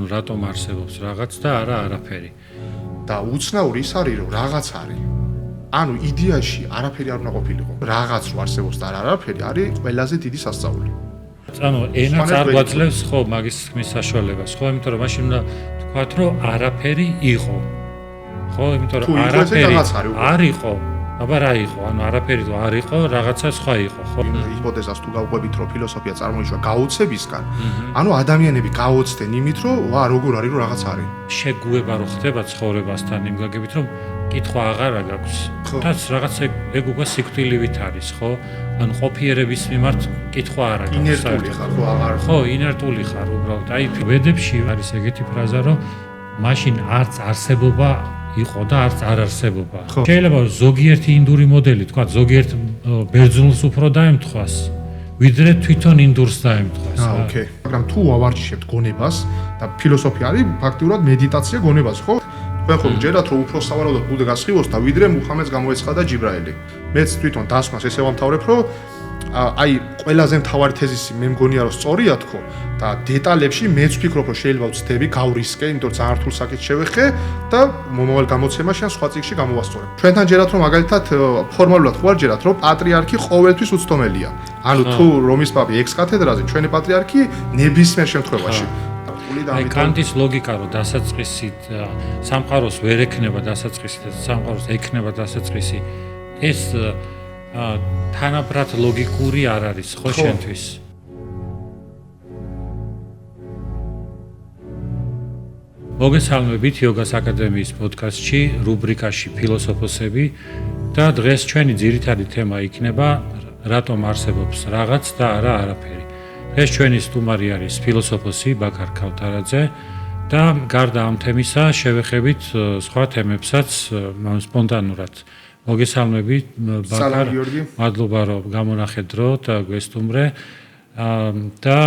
ანუ რატომ არსებობს რაღაც და არა არაფერი. და უცნაური ის არის, რომ რაღაც არის. ანუ იდეაში არაფერი არ უნდა ყოფილიყო. რაღაც რო არსებობს და არაფერი არის ყველაზე დიდი სასწაული. ანუ ენაც არ გვაძლევს ხო მაგის ხმის საშუალებას, ხო, იმიტომ რომ მაშინ უნდა თქვათ, რომ არაფერი იყო. ხო, იმიტომ რომ არაფერი არ იყო. აბა რა იყო? ანუ არაფერი თუ არ იყო, რაღაცა სხვა იყო, ხო? ჰიპოთეზას თუ გავყვებით, რომ ფილოსოფია წარმოიშვა გაოცებისგან, ანუ ადამიანები გაოცდნენ იმით, რომ ვა როგორ არის, რომ რაღაც არის. შეგუება რო ხდება ცხოვრებასთან იმ გაგებით, რომ კითხვა აღარა გაქვს. თაც რაღაც ეგ უკვე სიკვდილივით არის, ხო? ანუ ყოფიერების მიმართ კითხვა არ აქვს. ინერტული ხარ, ხო, აღარ. ხო, ინერტული ხარ უბრალოდ. აი, ვედებში არის ეგეთი ფრაზა, რომ მაშინ არც არსებობა იყო და არც არ არსებობა. შეიძლება ზოგიერთი ინდური მოდელი, თქვა, ზოგიერთ ბერძნულს უფრო დაემთხვას, ვიდრე თვითონ ინდურს დაემთხვას. ოკეი. მაგრამ თუ ავარჩიებთ გონებას და ფილოსოფია არის ფაქტიურად მედიტაცია გონებას, ხო? თქვენ ხომ ჯერათ რომ უფრო სავარაუდოდ ბუდა გასხივოს და ვიდრე მუჰამედს გამოეცხადა ჯიბრაელი. მეც თვითონ დასკვნას ესე ვამთავრებ, რომ აი ყველაზე მთავარი თეზისი მე მგონია რომ სწორია თქო და დეტალებში მეც ვფიქრობ რომ შეიძლება ვცდები გავრისკე, იმიტომ რომ ძალიან რთულ საკითხს შევეხე და მომავალ გამოცემაში ან სხვა წიგნში გამოვასწორებ. ჩვენთან ჯერათ რომ მაგალითად ფორმალურად ხო არ ჯერათ რომ პატრიარქი ყოველთვის უცდომელია. ანუ თუ რომის პაპი ექს-კათედრაზე, ჩვენი პატრიარქი ნებისმიერ შემთხვევაში. აი კანტის ლოგიკა რომ დასაწყისით სამყაროს ვერ ექნება დასაწყისი და სამყაროს ექნება დასაწყისი ეს თანაბრად ლოგიკური არ არის ხო შენთვის? მოგესალმებით იოგას აკადემიის პოდკასტში რუბრიკაში ფილოსოფოსები და დღეს ჩვენი ძირითადი თემა იქნება რატომ არსებობს რაღაც და არა არაფერი. ეს ჩვენი სტუმარი არის ფილოსოფოსი ბაქარ ქავთარაძე და გარდა ამ თემისა შევეხებით სხვა თემებსაც სპონტანურად. მოგესალმებით ბაქარ, მადლობა რომ გამონახეთ დრო და გვესტუმრე და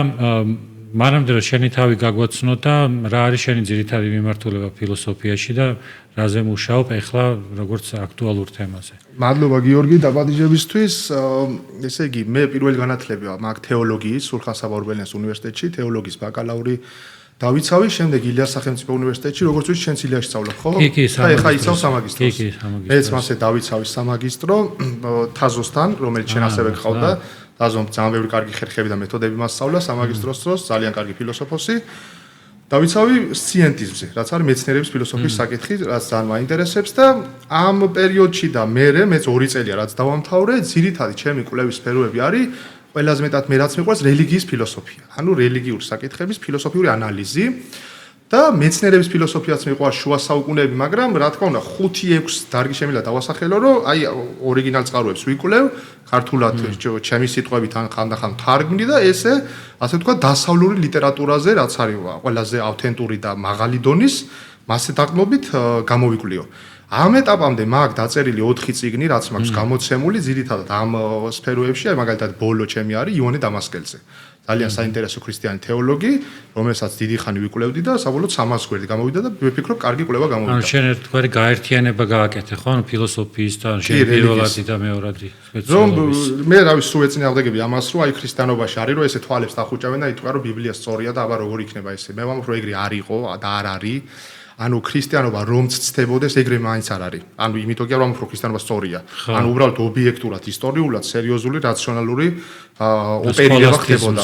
მანამდე რომ შენი თავი გაგვაცნო და რა არის შენი ძირითადი მიმართულება ფილოსოფიაში და რაზე მუშაობ ახლა როგორც აქტუალურ თემაზე. მადლობა გიორგი დაბადიჟებისთვის. ესე იგი, მე პირველი განათლება მაქვს თეოლოგიის სულხან-საბა-ორბელიანის უნივერსიტეტში, თეოლოგიის ბაკალავრი დავიცავი, შემდეგ ილიას სახელმწიფო უნივერსიტეტში, როგორც ვიცი, შენც ილიაში სწავლობ, ხო? კი, ხა იცავ სამაგისტროს. კი, სამაგისტრო. მეც მასე დავიცავი სამაგისტრო თაზოსთან, რომელიც შენ ასევე გყავდა. თაზომ ძალიან ბევრი კარგი ხერხები და მეთოდები მასწავლა სამაგისტროს დროს, ძალიან კარგი ფილოსოფოსი. დავიცავი სციენტიზმზე, რაც არის მეცნიერების ფილოსოფიის საკითხი, რაც ძალიან მაინტერესებს და ამ პერიოდში და მეც 2 წელია რაც დავამთავრე, ძირითადი ჩემი კვლევის სფეროები არის ყველაზე მეტად მე რაც მიყვარს რელიგიის ფილოსოფია. ანუ რელიგიური საკითხების ფილოსოფიური ანალიზი და მეცნიერების ფილოსოფიაც მიყვარს შუა საუკუნეები, მაგრამ რა თქმა უნდა 5-6 დარგი შემიძლია დავასახელო, რომ აი ორიგინალ წყაროებს ვიკვლევ, ქართულად ჩემი სიტყვებით ან ხანდახან თარგმნი და ესე ასე ვთქვა დასავლური ლიტერატურაზე, რაც არის ყველაზე ავთენტური და მაღალი დონის, მასზე დაყრდნობით გამოვიკვლიო. ამ ეტაპამდე მაქვს დაწერილი 4 წიგნი, რაც მაქვს გამოცემული ძირითადად ამ სფეროებში, აი მაგალითად ბოლო ჩემი არის იონე დამასკელზე. ძალიან საინტერესო ქრისტიანი თეოლოგი, რომელსაც დიდი ხანი ვიკვლევდი და საბოლოოდ 300 გვერდი გამოვიდა და ვფიქრობ, კარგი კვლევა გამოვიდა. ანუ შენ ერთგვარი გაერთიანება გააკეთე, ხო? ანუ ფილოსოფიის და შენ პირველადი და მეორადი სპეციალობის. მე რა ვიცი, სულ ეწინე აღდეგები ამას, რომ აი ქრისტიანობაში არის, რომ ესე თვალებს დახუჭავენ და იტყვიან, რომ ბიბლია სწორია და აბა როგორ იქნება ესე. მე ვამბობ, რომ ეგრე არ იყო და არ არის. ანუ ქრისტიანობა რომც ცდებოდეს, ეგრე მაინც არ არის. ანუ იმიტომ კი არ ვამბობ, რომ ქრისტიანობა სწორია. ანუ უბრალოდ ობიექტურად, ისტორიულად, სერიოზული, რაციონალური ოპერირება ხდებოდა.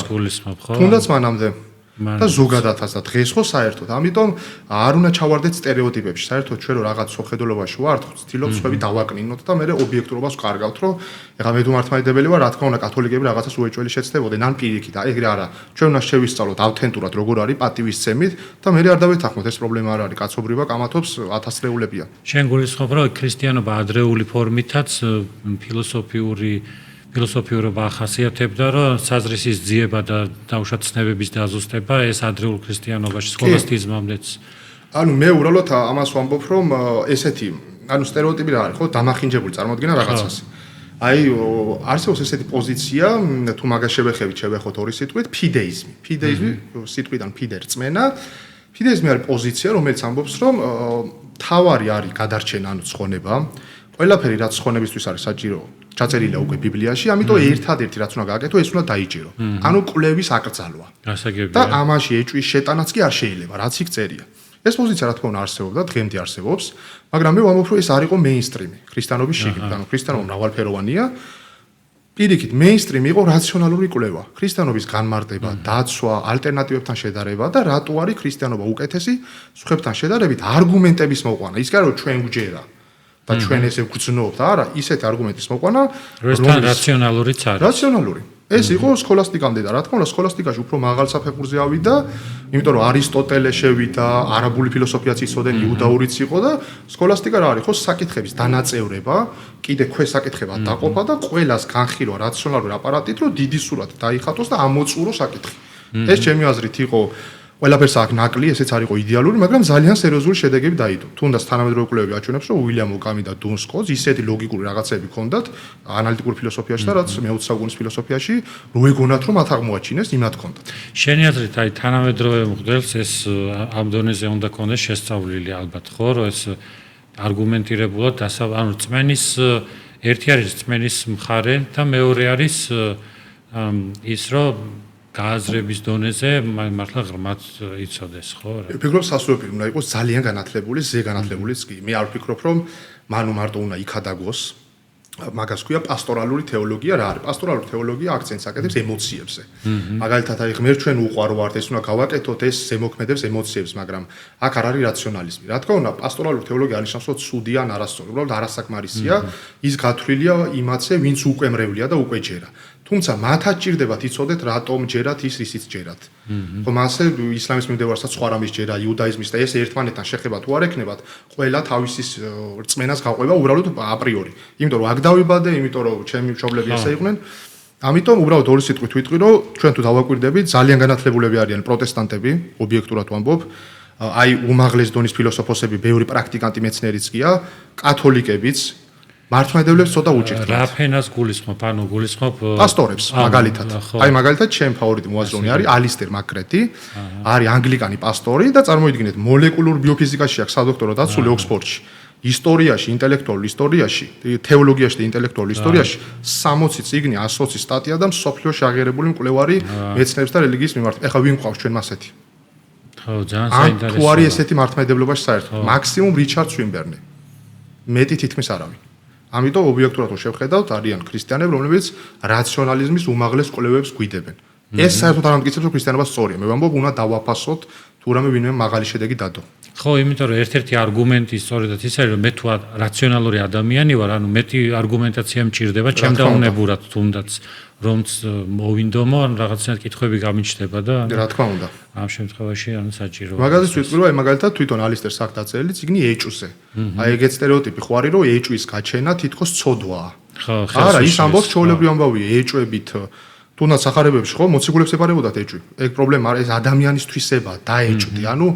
თუნდაც მანამდე და ზოგადადაც და დღეს ხო საერთოდ. ამიტომ არ უნდა ჩავარდეთ სტერეოტიპებში. საერთოდ ჩვენ რო რაღაც შეხედულობაში ვართ, ვცდილობთ სხვები დავაკნინოთ და მე ობიექტურობას ვკარგავთ, რომ ეხლა მე თუ მართლმადიდებელი ვარ, რა თქმა უნდა, კათოლიკები რაღაცას უეჭველი შეცდებოდნენ, ან პირიქით, ეგრე არა. ჩვენ უნდა შევისწავლოთ ავთენტურად როგორ არის პატივისცემით და მე არ დავეთანხმოთ, ეს პრობლემა არ არის. კაცობრიობა კამათობს ათასწლეულებია. შენ გულისხმობ, რომ ქრისტიანობა ადრეული ფორმითაც ფილოსოფიურობა ახასიათებდა, რომ საზრისის ძიება და დაუშვათ ცნებების დაზუსტება ეს ადრეულ ქრისტიანობაში სქოლასტიზმამდეც. ანუ მე უბრალოდ ამას ვამბობ, რომ ესეთი, ანუ სტერეოტიპი რა არის, ხო, დამახინჯებული წარმოდგენა რაღაცას. აი, არსებობს ესეთი პოზიცია, თუ მაგას შევეხოთ 2 სიტყვით, ფიდეიზმი. ფიდეიზმი სიტყვიდან ფიდე რწმენა. ფიდეიზმი არის პოზიცია, რომელიც ამბობს, რომ თავარი არის გადარჩენა, ანუ ცხონება. ყველაფერი რაც ცხონებისთვის არის საჭირო, ჩაწერილია უკვე ბიბლიაში, ამიტომ ერთადერთი რაც უნდა გააკეთო, ეს უნდა დაიჯერო. ანუ კვლევის აკრძალვა. გასაგებია. და ამაში ეჭვის შეტანაც კი არ შეიძლება, რაც იქ წერია. ეს პოზიცია რა თქმა უნდა არსებობდა, დღემდე არსებობს, მაგრამ მე ვამბობ, რომ ეს არ იყო მეინსტრიმი ქრისტიანობის შიგნით, ანუ ქრისტიანობა მრავალფეროვანია. პირიქით, მეინსტრიმი იყო რაციონალური კვლევა, ქრისტიანობის განმარტება, დაცვა, ალტერნატივებთან შედარება და რატო არის ქრისტიანობა უკეთესი სხვებთან შედარებით არგუმენტების მოყვანა. ის კი არა რომ ჩვენ გვჯერა და ჩვენ ესე ვგრძნობთ, არა, ისეთი არგუმენტის მოყვანა, რომ რაციონალურიც არის. რაციონალური. ეს იყო სქოლასტიკამდე და რა თქმა უნდა სქოლასტიკაში უფრო მაღალ საფეხურზე ავიდა, იმიტომ რომ არისტოტელე შევიდა, არაბული ფილოსოფიაც იცოდნენ, იუდაურიც იყო და სქოლასტიკა რა არის? ხო, საკითხების დანაწევრება, კიდე ქვესაკითხებად დაყოფა და ყველას განხილვა რაციონალური აპარატით, რომ დიდი სურათი დაიხატოს და ამოწურო საკითხი. ეს ჩემი აზრით იყო ყველაფერს აქ ნაკლი, ესეც არ იყო იდეალური, მაგრამ ძალიან სერიოზული შედეგები დაიდო. თუნდაც თანამედროვე კვლევები აჩვენებს, რომ უილიამ ოკამი და დუნ სკოტს ისეთი ლოგიკური რაღაცები ჰქონდათ ანალიტიკურ ფილოსოფიაში და რაც მე-20 საუკუნის ფილოსოფიაში რო ეგონათ, რომ მათ აღმოაჩინეს, იმათ ჰქონდათ. შენი აზრით, აი თანამედროვე მღვდელს ეს ამ დონეზე უნდა ქონდეს შესწავლილი ალბათ, ხო, რომ ეს არგუმენტირებულად ანუ წმენის ერთი არის წმენის მხარე და მეორე არის ის რომ გააზრების დონეზე მართლა ღრმად იცოდეს, ხო? ვფიქრობ, სასურველი უნდა იყოს ძალიან განათლებული, ზეგანათლებულიც კი. მე არ ვფიქრობ, რომ მანუ მარტო უნდა იქადაგოს. მაგას ქვია პასტორალური თეოლოგია, რა არის? პასტორალური თეოლოგია აქცენტს აკეთებს ემოციებზე. მაგალითად, აი ღმერთ ჩვენ უყვარო ვართ, ეს უნდა გავაკეთოთ, ეს ზემოქმედებს ემოციებს, მაგრამ აქ არ არის რაციონალიზმი. რა თქმა უნდა, პასტორალური თეოლოგია არის რომ ცუდი ან არასწორი, უბრალოდ არასაკმარისია, ის გათვლილია იმათზე, ვინც უკვემრევლია და უკვე ჯერა. თუმცა მათაც ჭირდებათ იცოდეთ, რატომ ჯერათ ის, რისიც ჯერათ. ხო, მასე ისლამის მიმდევარსაც სხვა რამის ჯერა, იუდაიზმის და ეს ერთმანეთთან შეხება თუ არ ექნებათ, ყველა თავისის რწმენას გაყვება უბრალოდ აპრიორი. იმიტომ რომ აქ დავიბადე, იმიტომ რომ ჩემი მშობლები ესე იყვნენ. ამიტომ უბრალოდ ორი სიტყვით ვიტყვი, რომ ჩვენ თუ დავაკვირდებით, ძალიან განათლებულები არიან პროტესტანტები, ობიექტურად ვამბობ. აი უმაღლეს დონის ფილოსოფოსები, ბევრი პრაქტიკანტი მეცნიერიც გია, კათოლიკებიც მართლმადიდებლებს ცოტა უჭირთ. რა ფენას გულისხმობ? ანუ გულისხმობ პასტორებს, მაგალითად. აი მაგალითად ჩემ ფავორიტი მოაზროვნე არის ალისტერ მაკრეტი, არის ანგლიკანი პასტორი და წარმოიდგინეთ, მოლეკულურ ბიოფიზიკაში აქვს სადოქტორო დაცული ოქსფორდში. ისტორიაში, ინტელექტუალურ ისტორიაში, თეოლოგიაში და ინტელექტუალურ ისტორიაში 60 წიგნი, 120 სტატია და მსოფლიოში აღიარებული მკვლევარი მეცნიერებს და რელიგიის მიმართ. ეხლა ვინ ყავს ჩვენ მასეთი? ხო, ძალიან საინტერესოა. თუ არის ესეთი მართლმადიდებლობაში საერთოდ, მაქსიმუმ რიჩარდ სვინბერნი. მეტი თითქმის არავინ. ამიტომ ობიექტურად რო შევხედავთ, არიან ქრისტიანები, რომლებიც რაციონალიზმის უმაღლეს კვლევებს გვიდებენ. ეს საერთოდ არ ამტკიცებს, რომ ქრისტიანობა სწორია. მე ვამბობ, უნდა დავაფასოთ, თუ რამე ვინმე მაღალი შედეგი დადო. ხო, იმიტომ რომ ერთ-ერთი არგუმენტი სწორედაც ის არის, რომ მე თუ რაციონალური ადამიანი ვარ, ანუ მეტი არგუმენტაცია მჭირდება, ჩემ დაუნებურად თუნდაც რომც მოვინდომო, ან რაღაცნაირად კითხვები გამიჩნდება და რა თქმა უნდა. ამ შემთხვევაში ანუ საჭიროა. მაგალითად ვიტყვი, რომ აი მაგალითად თვითონ ალისტერ საკ დაწერილი წიგნი ეჭვზე. აი ეგეთ სტერეოტიპი ხო არის, რომ ეჭვის გაჩენა თითქოს ცოდვაა. ხო, არა, ის ამბობს ჩვეულებრივი ამბავია, ეჭვებით თუნდაც სახარებებში ხო მოციქულებს ეპარებოდათ ეჭვი. ეგ პრობლემა არის, ეს ადამიანის თვისება დაეჭვდი. ანუ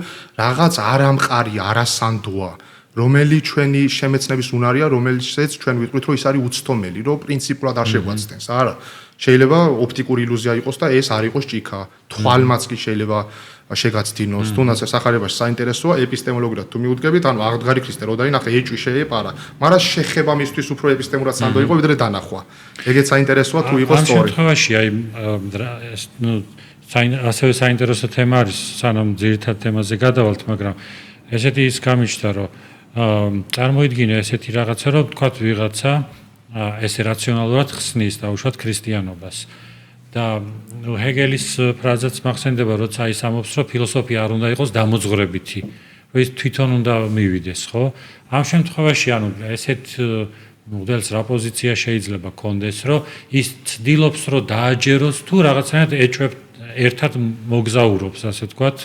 რაღაც არამყარია, არასანდოა, რომელიც ჩვენი შემეცნების უნარია, რომელსაც ჩვენ ვიტყვით, რომ ის არის უცდომელი, რომ პრინციპულად არ შეგვაცდენს. არა, შეიძლება ოპტიკური ილუზია იყოს და ეს არ იყოს ჭიქა. თვალმაც კი შეიძლება შეგაცდინოს. თუნდაც სახარებაში საინტერესოა ეპისტემოლოგიურად თუ მიუდგებით, ანუ აღდგარი ქრისტე რო დაინახე ეჭვი შეეპარა, მაგრამ შეხება მისთვის უფრო ეპისტემურად სანდო იყო ვიდრე დანახვა. ეგეც საინტერესოა თუ იყოს სწორი. ამ შემთხვევაში აი ნუ ასევე საინტერესო თემა არის, სანამ ძირითად თემაზე გადავალთ, მაგრამ ესეთი ის გამიჩნდა, რომ წარმოიდგინე ესეთი რაღაცა, რომ თქვათ ვიღაცა ესე რაციონალურად ხსნის დაუშვათ ქრისტიანობას. და ჰეგელის ფრაზაც მახსენდება, როცა ის ამბობს, რომ ფილოსოფია არ უნდა იყოს დამოძღვრებითი, რომ ის თვითონ უნდა მივიდეს, ხო? ამ შემთხვევაში, ანუ ესეთ მოდელს რა პოზიცია შეიძლება კონდეს, რომ ის ცდილობს, რომ დააჯეროს თუ რაღაცნაირად ეჭვებ ერთად მოგზაურობს, ასე ვთქვათ,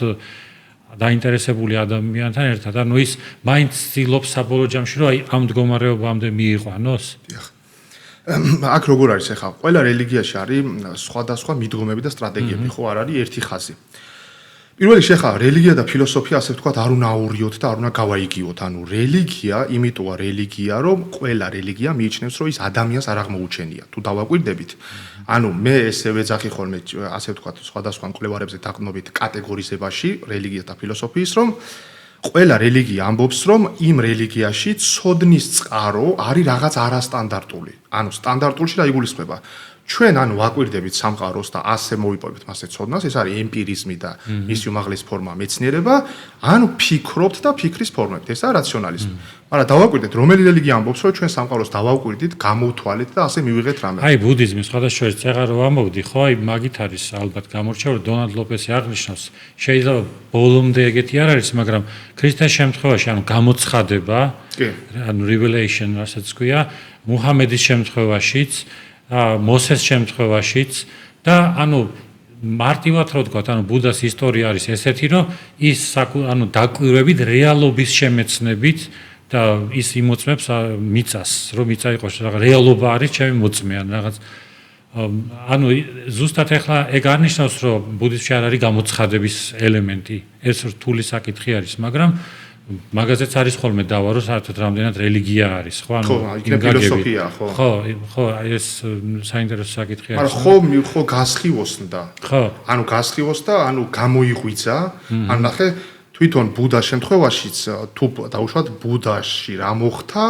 დაინტერესებული ადამიანთან ერთად. ანუ ის მაინც ცდილობს საბოლოო ჯამში, რომ აი ამ მდგომარეობამდე მიიყვანოს. აქ როგორ არის ახლა? ყველა რელიგიაში არის სხვადასხვა მიდგომები და სტრატეგიები, ხო, არ არის ერთი ხაზი. პირველ რიგში ახლა რელიგია და ფილოსოფია, ასე ვთქვათ, არ უნდა აურიოთ და არ უნდა გავაიგიოთ. ანუ რელიგია, იმიტოა რელიგია, რომ ყველა რელიგია მიიჩნევს, რომ ის ადამიანს არ აღმოუჩენია. თუ დავაკვირდებით, ანუ მე ესე ვეძახი ხოლმე, ასე ვთქვათ, სხვადასხვა მკვლევარებზე დაყრდნობით კატეგორიზებაში რელიგიას და ფილოსოფიის, რომ ყველა რელიგია ამბობს, რომ იმ რელიგიაში ცოდნის წყარო არის რაღაც არასტანდარტული. ანუ სტანდარტულში რა იგულისხმება? ჩვენ ანუ ვაკვირდებით სამყაროს და ასე მოვიპოვებთ მასე ცოდნას, ეს არის ემპირიზმი და მისი უმაღლესი ფორმა მეცნიერება, ანუ ფიქრობთ და ფიქრის ფორმებთ, ესაა რაციონალიზმი. მაგრამ დავაკვირდეთ, რომელი რელიგია ამბობს, რომ ჩვენ სამყაროს დავაკვირდით, გამოვთვალეთ და ასე მივიღეთ რამე. აი ბუდიზმი სხვადასხვა წეღარო ამბობდი, ხო, აი მაგით არის ალბათ გამორჩა, რომ დონალდ ლოპესი აღნიშნავს, შეიძლება ბოლომდე ეგეთი არ არის, მაგრამ ქრისტეს შემთხვევაში, ანუ გამოცხადება, ანუ revelation, რასაც ქვია, მუჰამედის შემთხვევაშიც მოსეს შემთხვევაშიც და ანუ მარტივად რო ვთქვა, ანუ ბუდას ისტორია არის ესეთი, რომ ის ანუ დაკვირვებით რეალობის შემეცნებით და ის იმოწმებს მიწას, რომ მიწა იყოს რაღაც რეალობა არის ჩემი მოწმე ან რაღაც ანუ ზუსტად ახლა ეგ არნიშნავს, რომ ბუდიზმში არ არის გამოცხადების ელემენტი. ეს რთული საკითხი არის, მაგრამ მაგაზეც არის ხოლმე დავა, რომ საერთოდ რამდენად რელიგია არის, ხო? ანუ ფილოსოფია, ხო? ხო, ეს საინტერესო საკითხი არის. მაგრამ ხო გასხივოსნდა. ხო. ანუ გასხივოსდა, ანუ გამოიღვიძა, ანუ ნახე თვითონ ბუდას შემთხვევაშიც თუ დაუშვათ ბუდაში რა მოხდა,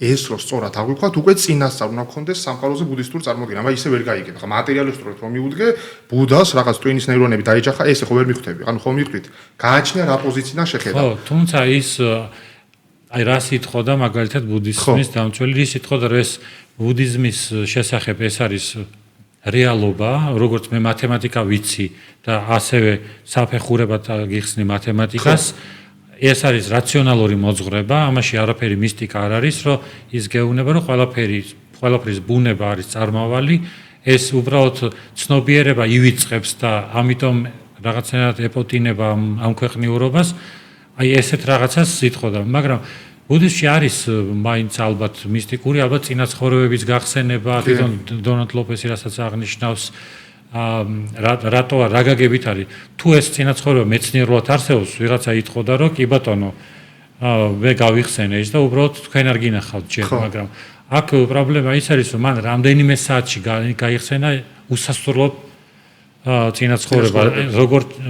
ეს რო სწორად აღვიქვათ, უკვე წინასწარ უნდა გქონდეს სამყაროზე ბუდისტური წარმოდგენა, მაგრამ ისე ვერ გაიგებ. ხა მატერიალისტურად რომ მიუდგე, ბუდას რაღაც ტვინის ნეირონები დაეჯახა, ესე ხო ვერ მიხვდები. ანუ ხო მიხვდით, გააჩნია რა პოზიციიდან შეხედა. ხო, თუმცა ის აი რა სიტყოდა მაგალითად ბუდიზმის დამცველი, ის სიტყოდა, რომ ეს ბუდიზმის შესახებ ეს არის რეალობა, როგორც მე მათემატიკა ვიცი და ასევე საფეხურებად გიხსნი მათემატიკას. ეს არის რაციონალური მოძღვრება, ამაში არაფერი მისტიკა არ არის, რომ ის გეუბნება, რომ ყველაფრის ბუნება არის წარმავალი, ეს უბრალოდ ცნობიერება ივიწყებს და ამიტომ რაღაცნაირად ეპოტინება ამ ქვეყნიურობას, აი ესეთ რაღაცას სიტყოდა, მაგრამ ბუდიზმში არის მაინც ალბათ მისტიკური, ალბათ წინაცხოვრებების გახსენება, თვითონ დონალდ ლოპესი რასაც აღნიშნავს, რატო რა გაგებით არის თუ ეს წინაცხოვრება მეცნიერულად არსებობს ვიღაცა იტყოდა რომ კი ბატონო მე გავიხსენე ის და უბრალოდ თქვენ არ გინახავთ ჯერ მაგრამ აქ პრობლემა ის არის რომ მან რამდენიმე საათში გაიხსენა უსასრულო წინაცხოვრება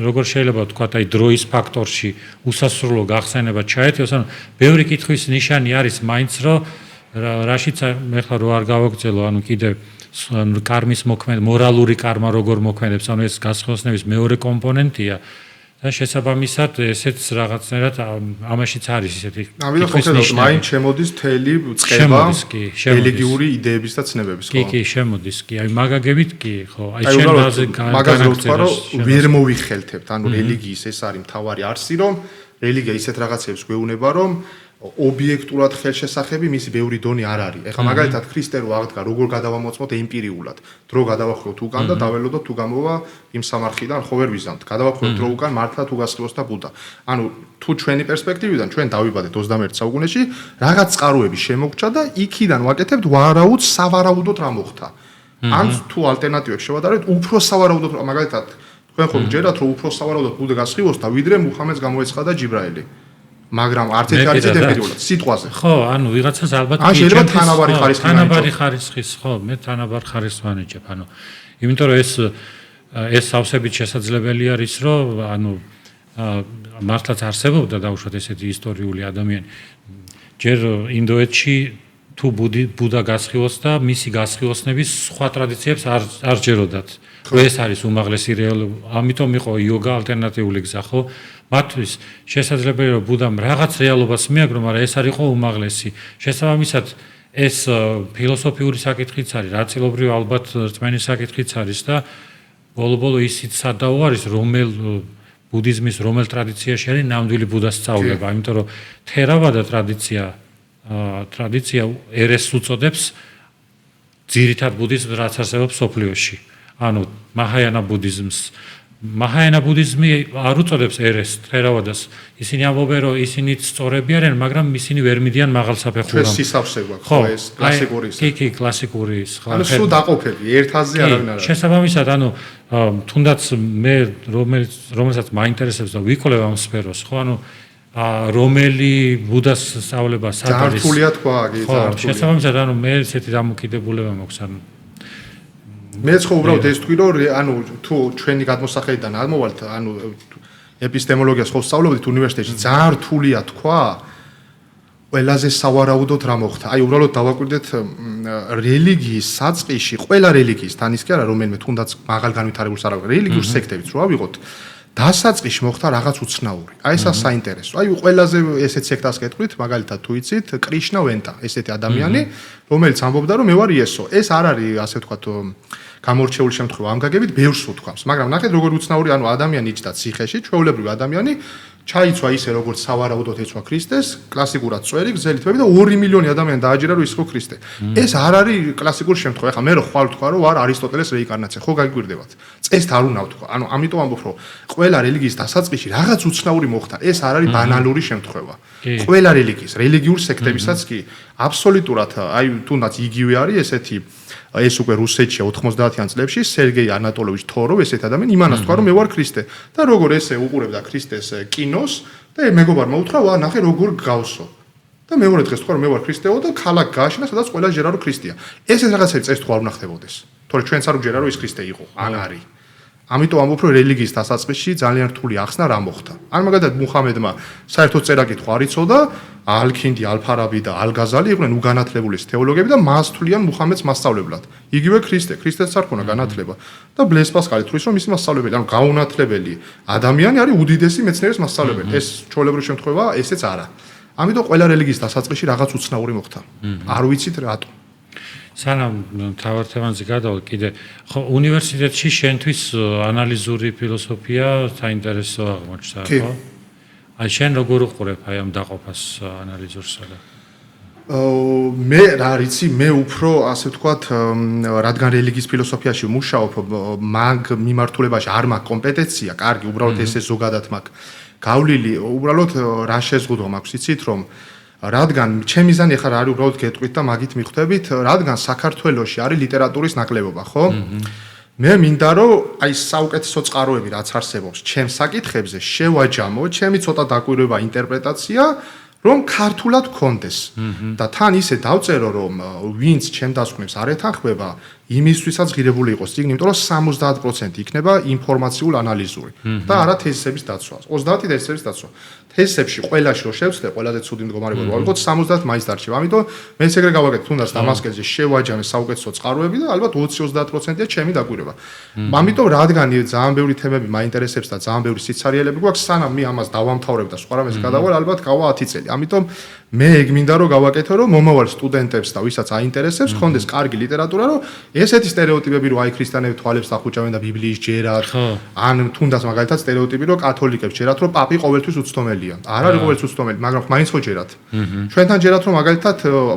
როგორ შეიძლება თქვა აი დროის ფაქტორში უსასრულო გახსენება ჩაერთოს ანუ ბევრი კითხვის ნიშანი არის მაინც რომ რაშიც ეხლა რო არ გავაგრძელო ანუ კიდე კარმის მოქმედ მორალური კარმა როგორ მოქმედებს ანუ ეს გასხოსნების მეორე კომპონენტია და შესაბამისად ესეც რაღაცნაირად ამაშიც არის ისეთი ამიტომ konkretულად მაინც შემოდის თელი წება რელიგიური იდეების და ცნებების ხო კი შემოდის კი აი მაგაგებით კი ხო აი შენ მაგაზე ვთქვა რომ ვერ მოვიხელთებთ ანუ რელიგიის ეს არის მთავარი არსი რომ რელიგია ისეთ რაღაცებს გვეუბნება რომ ობიექტურად ხელშესახები მისი ბევრი დონე არ არის. ეხლა მაგალითად ქრისტე რო აღდგა, როგორ გადავამოწმოთ ემპირიულად. დრო გადავახვროთ უკან და დაველოდოთ თუ გამოვა იმ სამარხიდან, ხო ვერ ვიზამთ. გადავახვროთ დრო უკან მართლა თუ გასხივოს და ბუდა. ანუ თუ ჩვენი პერსპექტივიდან ჩვენ დავიბადეთ 21 საუკუნეში, რაღაც წყაროები შემოგჭა და იქიდან ვაკეთებთ ვარაუდ სავარაუდოდ რა მოხდა. ან თუ ალტერნატივებს შევადარებთ, უფრო სავარაუდოდ მაგალითად თქვენ ხომ ჯერათ რომ უფრო სავარაუდოდ ბუდა გასხივოს და ვიდრე მუჰამედს გამოეცხადა ჯიბრაელი. მაგრამ არც ერთი არის ემპირიულად სიტყვაზე. ხო, ანუ ვიღაცას ალბათ კი შეიძლება თანაბარი ხარისხის, ხო, მე თანაბარ ხარისხს ვანიჭებ, ანუ იმიტომ რომ ეს სავსებით შესაძლებელი არის, რომ ანუ მართლაც არსებობდა დაუშვათ ესეთი ისტორიული ადამიანი. ჯერ ინდოეთში თუ ბუდა გასხივოს და მისი გასხივოსნების სხვა ტრადიციებს არ ჯეროდათ. ეს არის უმაღლესი რეალობა. ამიტომ იყო იოგა ალტერნატიული გზა, ხო? მათთვის შესაძლებელია რომ ბუდამ რაღაც რეალობას მიაგრო, მაგრამ ეს არ იყო უმაღლესი. შესაბამისად ეს ფილოსოფიური საკითხიც არის, რაცილობრივ ალბათ რწმენის საკითხიც არის და ბოლო-ბოლო ისიც სადაო არის, რომელ ბუდიზმის რომელ ტრადიციაში არის ნამდვილი ბუდას სწავლება, იმიტომ რომ თერავადა ტრადიცია ერესს უწოდებს ძირითად ბუდიზმს რაც არსებობს სოფლიოში. ანუ მაჰაიანა ბუდიზმი არ უწოდებს ერესს, თერავადას. ისინი ამბობენ, რომ ისინიც სწორები არიან, მაგრამ ისინი ვერ მიდიან მაღალ საფეხურამდე. ჩვენ სისავსე გვაქვს, ხო, ეს კლასიკური ის. კი, კლასიკური ის, ხო. ანუ სულ დაყოფები, ერთ აზრი არავინ არ არის. შესაბამისად, ანუ თუნდაც მე რომელსაც მაინტერესებს და ვიკვლევ ამ სფეროს, ხო, ანუ რომელი ბუდას სწავლება სად არის? ძართულია თქვა, კი, ძართულია. შესაბამისად, ანუ მე ესეთი დამოკიდებულება მაქვს, ანუ მეც ხო უბრალოდ ეს თქვი რომ ანუ თუ ჩვენი გადმოსახედიდან არ მოვალთ ანუ ეპისტემოლოგიას ხო სწავლობდით უნივერსიტეტში, ძალიან რთულია თქვა ყველაზე სავარაუდოდ რა მოხდა. აი უბრალოდ დავაკვირდეთ რელიგიის საწყისში, ყველა რელიგიის თან ის კი არა რომელიმე თუნდაც მაღალ განვითარებულს არა რელიგიურ სექტებიც რო ავიღოთ, დასაწყისში მოხდა რაღაც უცნაური. აი ესა საინტერესო. აი ყველაზე ესეთ სექტას გეტყვით, მაგალითად თუ იცით, კრიშნა ვენტა, ესეთი ადამიანი, რომელიც ამბობდა რომ მე ვარ იესო. ეს არ არის ასე ვთქვათ გამორჩეული შემთხვევა ამ გაგებით ბევრს უთქვამს, მაგრამ ნახეთ როგორ უცნაური, ანუ ადამიანი იჯდა ციხეში, ჩვეულებრივი ადამიანი ჩაიცვა ისე როგორც სავარაუდოდ ეცვა ქრისტეს, კლასიკურად წვერი, გზელით მე და 2 მილიონი ადამიანი დააჯერა რომ ის ხო ქრისტე. ეს არ არის კლასიკური შემთხვევა. ეხლა მე რო ხვალ ვთქვა რომ ვარ არისტოტელეს რეინკარნაცია, ხო გაგიგვირდებათ. წესთ არ უნდა ვთქვა. ანუ ამიტომ ამბობ რომ ყველა რელიგიის დასაწყისში რაღაც უცნაური მოხდა. ეს არ არის ბანალური შემთხვევა. ყველა რელიგიის, რელიგიურ სექტებისაც კი აბსოლუტურად აი თუნდაც იგივე არის ესეთი ეს უკვე რუსეთში 90-იან წლებში სერგეი ანატოლოვიჩ თოროვ ესეთი ადამიანი იმანას თქვა რომ მე ვარ ქრისტე და როგორ ესე უყურებდა ქრისტეს კინოს და მეგობარმა უთხრა ვა ნახე როგორ გავსო და მეორე დღეს თქვა რომ მე ვარ ქრისტეო და ქალაქ გააშინა სადაც ყველა ჯერა რომ ქრისტეა ეს რაღაცები წეს თქვა არ უნდა ხდებოდეს თორე ჩვენც არ უჯერა რომ ის ქრისტე იყო ან არის ამიტომ ამბობ რომ რელიგიის დასაწყისში ძალიან რთული ახსნა რა მოხდა ან მაგალითად მუჰამედმა საერთოდ წერა-კითხვა არ იცოდა ალქინდი, ალფარაბი და ალგაზალი იყვნენ უგანათლებული თეოლოგები და მას თვლიან მუჰამედს მასწავლებლად. იგივე ქრისტეც არ ქონა განათლება და ბლეს პასკალი თვლის რომ ის მასწავლებელი, ანუ გაუნათლებელი ადამიანი არის უდიდესი მეცნიერის მასწავლებელი. ეს ჩვეულებრივი შემთხვევაა, ესეც არა. ამიტომ ყველა რელიგიის დასაწყისში რაღაც უცნაური მოხდა. არ ვიცით რატო. სანამ თავარ თემაზე გადავალ კიდე ხო უნივერსიტეტში შენთვის ანალიზური ფილოსოფია საინტერესო აღმოჩნდა ხო? აი შენ როგორ უყურებ აი ამ დაყოფას ანალიზურსა და მე რა ვიცი მე უფრო ასე ვთქვათ რადგან რელიგიის ფილოსოფიაში მუშაობ მაგ მიმართულებაში არ მაქვს კომპეტენცია კარგი უბრალოდ ესე ზოგადად მაქვს გავლილი უბრალოდ რა შეზღუდვა მაქვს იცით რომ რადგან ჩემი ზანი ახლა არის უბრალოდ გეტყვით და მაგით მიხვდებით რადგან საქართველოში არის ლიტერატურის ნაკლებობა ხო მე მინდა რომ აი საუკეთესო წყაროები რაც არსებობს ჩემს საკითხებზე შევაჯამო ჩემი ცოტა დაკვირვება ინტერპრეტაცია რომ ქართულად გქონდეს და თან ისე დავწერო რომ ვინც ჩემ დასკვნებს არ ეთანხმება იმისთვისაც ღირებული იყოს წიგნი იმიტომ რომ 70% იქნება ინფორმაციულ ანალიზური და არა თეზისების დაცვა 30 თეზისების დაცვა თეზისებში ყველაში რო შევცდე ყველაზე ცუდი მდგომარეობა რო ავიღოთ 70 მაინც დარჩება ამიტომ მე ეგრე გავაკეთე თუნდაც დამასკელზე შევაჯამე საუკეთესო წყაროები და ალბათ 20-30%-ია ჩემი დაკვირვება ამიტომ რადგან ძალიან ბევრი თემები მაინტერესებს და ძალიან ბევრი სიცარიელები გვაქვს სანამ მე ამას დავამთავრებ და სხვა რამეს გადავალ ალბათ გავა 10 წელი ამიტომ მე ეგ მინდა რომ გავაკეთო რომ მომავალ სტუდენტებს და ვისაც აინტერესებს ხონდეს კარგი ლიტერატურა რომ ესეთი სტერეოტიპები რომ აი ქრისტიანები თვალებს დახუჭავენ და ბიბლიის ჯერათ ან თუნდაც მაგალითად სტერეოტიპი რომ კათოლიკებს ჯერათ რომ პაპი ყოველთვის უცდომელია არ არის ყოველთვის უცდომელი მაგრამ მაინც ხო ჯერათ ჩვენთან ჯერათ რომ მაგალითად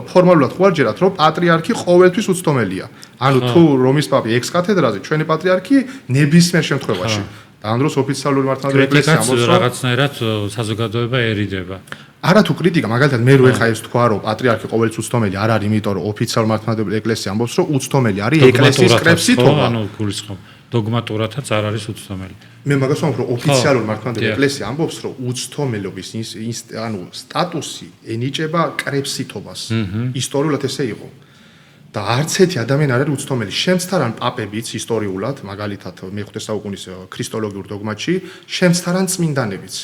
ფორმალურად ხო არ ჯერათ რომ პატრიარქი ყოველთვის უცდომელია ანუ თუ რომის პაპი ექს-კათედრაზე ჩვენი პატრიარქი ნებისმიერ შემთხვევაში და ამ დროს ოფიციალური მართლმადიდებელი ეკლესია ამბობს რომ რაღაცნაირად საზოგადოება ერიდება არა თუ კრიტიკა მაგალითად მე რო ეხა ეს თქვა რომ პატრიარქი ყოველთვის უცდომელი არ არის იმიტომ რომ ოფიციალურ მართლმადიდებელი ეკლესია ამბობს რომ უცდომელი არის ეკლესიის კრებსითობა ანუ გულისხმობ დოგმატურათაც არ არის უცდომელი მე მაგას ვამბობ რომ ოფიციალურ მართლმადიდებელი ეკლესია ამბობს რომ უცდომელობის ანუ სტატუსი ენიჭება კრებსითობას ისტორიულად ესე იყო და არც ერთი ადამიანი არ არის უცდომელი შემცთან პაპებიც ისტორიულად მაგალითად მე-5 საუკუნის ქრისტოლოგიურ დოგმატში შემცთან წმინდანებიც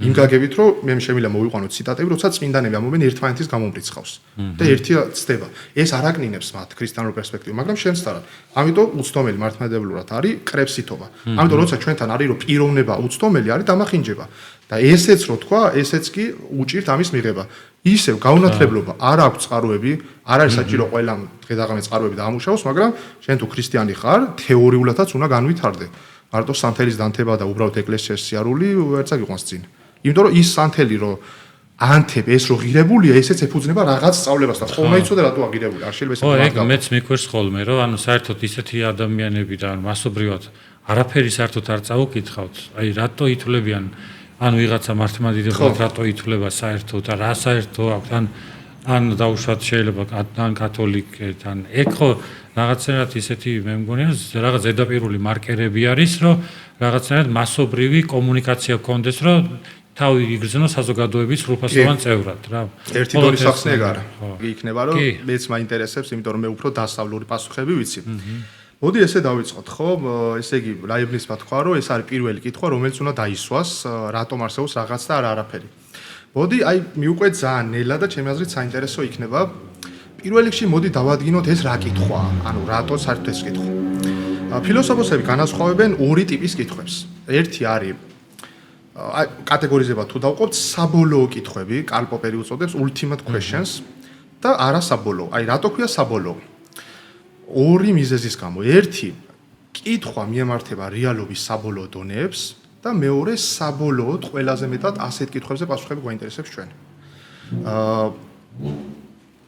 იმ გაგებით რომ მე შემიძლია მოვიყვანო ციტატები როცა წმინდანები ამობენ ერთმანეთის გამომრიცხავს და ერთი ცდება ეს არ აკნინებს მათ ქრისტიანულ პერსპექტივას მაგრამ შემცთან ამიტომ უცდომელი მართლმადიდებლურად არის კრებსითობა ამიტომ როცა ჩვენთან არის რომ პიროვნება უცდომელი არის დამახინჯება და ესეც რო თქვა ესეც კი უჭირთ ამის მიღება ისევ გაუნათლებლობა არ აქვს წყაროები არ არის საჭირო ყველა დღედაღამე წყაროები დაამუშავოს მაგრამ შენ თუ ქრისტიანი ხარ თეორიულადაც უნდა განვითარდე მარტო სანთელის დანთება და უბრალოდ ეკლესიის სიარული ვერცა გიყვანს წინ იმიტომ რომ ის სანთელი რომ ანთებ ეს რო ღირებულია ესეც ეფუძნება რაღაც სწავლებას და ხომ აიცოდე რატო აღირებული არ შეიძლება ესე მაგა მეც მიქვერს ხოლმე რომ ანუ საერთოდ ისეთი ადამიანები და მასობრივად არაფერი საერთოდ არ წაუკითხავთ აი რატო ითვლებიან ანუ ვიღაცა მართლმადიდებლად რატო ითვლება საერთოდ და რა საერთო აქვს ან დაუშვათ შეიძლება ან კათოლიკეთ ან ეგ ხო რაღაცნაირად ისეთი მე მგონია რაღაც ზედაპირული მარკერები არის რომ რაღაცნაირად მასობრივი კომუნიკაცია გქონდეს რომ თავი იგრძნო საზოგადოების სრულფასოვან წევრად რა ერთი დონის ახსნე ეგ არა იქნება რომ მეც მაინტერესებს იმიტომ რომ მე უფრო დასავლური პასუხები ვიცი მოდი ესე დავიწყოთ, ხო? ესე იგი, ლაიბნიცმა თქვა, რომ ეს არის პირველი კითხვა, რომელიც უნდა დაისვას, რატომ არსებობს რაღაც და არაფერი. მოდი, აი, მიუყვეთ ძალიან ნელა და ჩემი აზრით საინტერესო იქნება. პირველ რიგში მოდი დავადგინოთ ეს რა კითხვაა, ანუ რატო საერთოდ ეს კითხვა. ფილოსოფოსები განასხვავებენ ორი ტიპის კითხვებს. ერთი არის აი კატეგორიზება თუ დავყავთ საბოლოო კითხვები, კარლ პოპერი უწოდებს ultimate questions და არასაბოლოო. აი რატო ქვია საბოლოო? ორი მიზეზის გამო. ერთი კითხვა მიემართება რეალობის საბოლოო დონეებს და მეორე საბოლოოდ ყველაზე მეტად ასეთ კითხვებზე პასუხები გვაინტერესებს ჩვენ.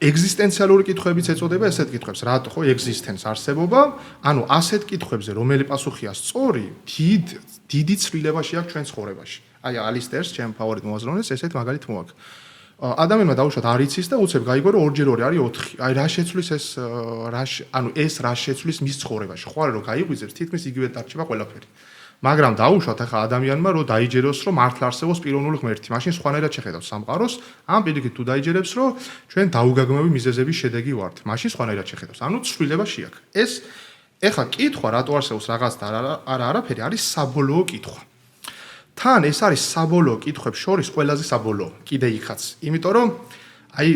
ეგზისტენციალური კითხვებიც ეწოდება ესეთ კითხვებს, რატო ხო ეგზისტენს არსებობა, ანუ ასეთ კითხვებზე, რომელი პასუხია სწორი, დიდი ცვლილებაში აქვს ჩვენ ცხოვრებაში. აი ალისტერს, ჩემ ფავორიტ მოაზროვნეს, ესეთ მაგალითი მოაქვს. ადამიანმა დაუშვათ არ იცის და უცებ გაიგო რომ 2 × 2 არის 4. აი რა შეცვლის ეს ანუ ეს რა შეცვლის მის ცხოვრებაში. ხო არა რომ გაიღვიძებს, თითქმის იგივე დარჩება ყველაფერი. მაგრამ დაუშვათ ახლა ადამიანმა რომ დაიჯეროს რომ მართლა არსებობს პიროვნული ღმერთი, მაშინ სხვანაირად შეხედავს სამყაროს, ამ პირიქით თუ დაიჯერებს რომ ჩვენ დაუგაგმები მიზეზების შედეგი ვართ, მაშინ სხვანაირად შეხედავს. ანუ ცვლილება შეაქვს. ეს ეხლა კითხვა რატო არსებობს რაღაც და არაფერი არის საბოლოო კითხვა. თან ეს არის საბოლოო კითხვებს შორის ყველაზე საბოლოო, კიდე იქაც. იმიტომ რომ აი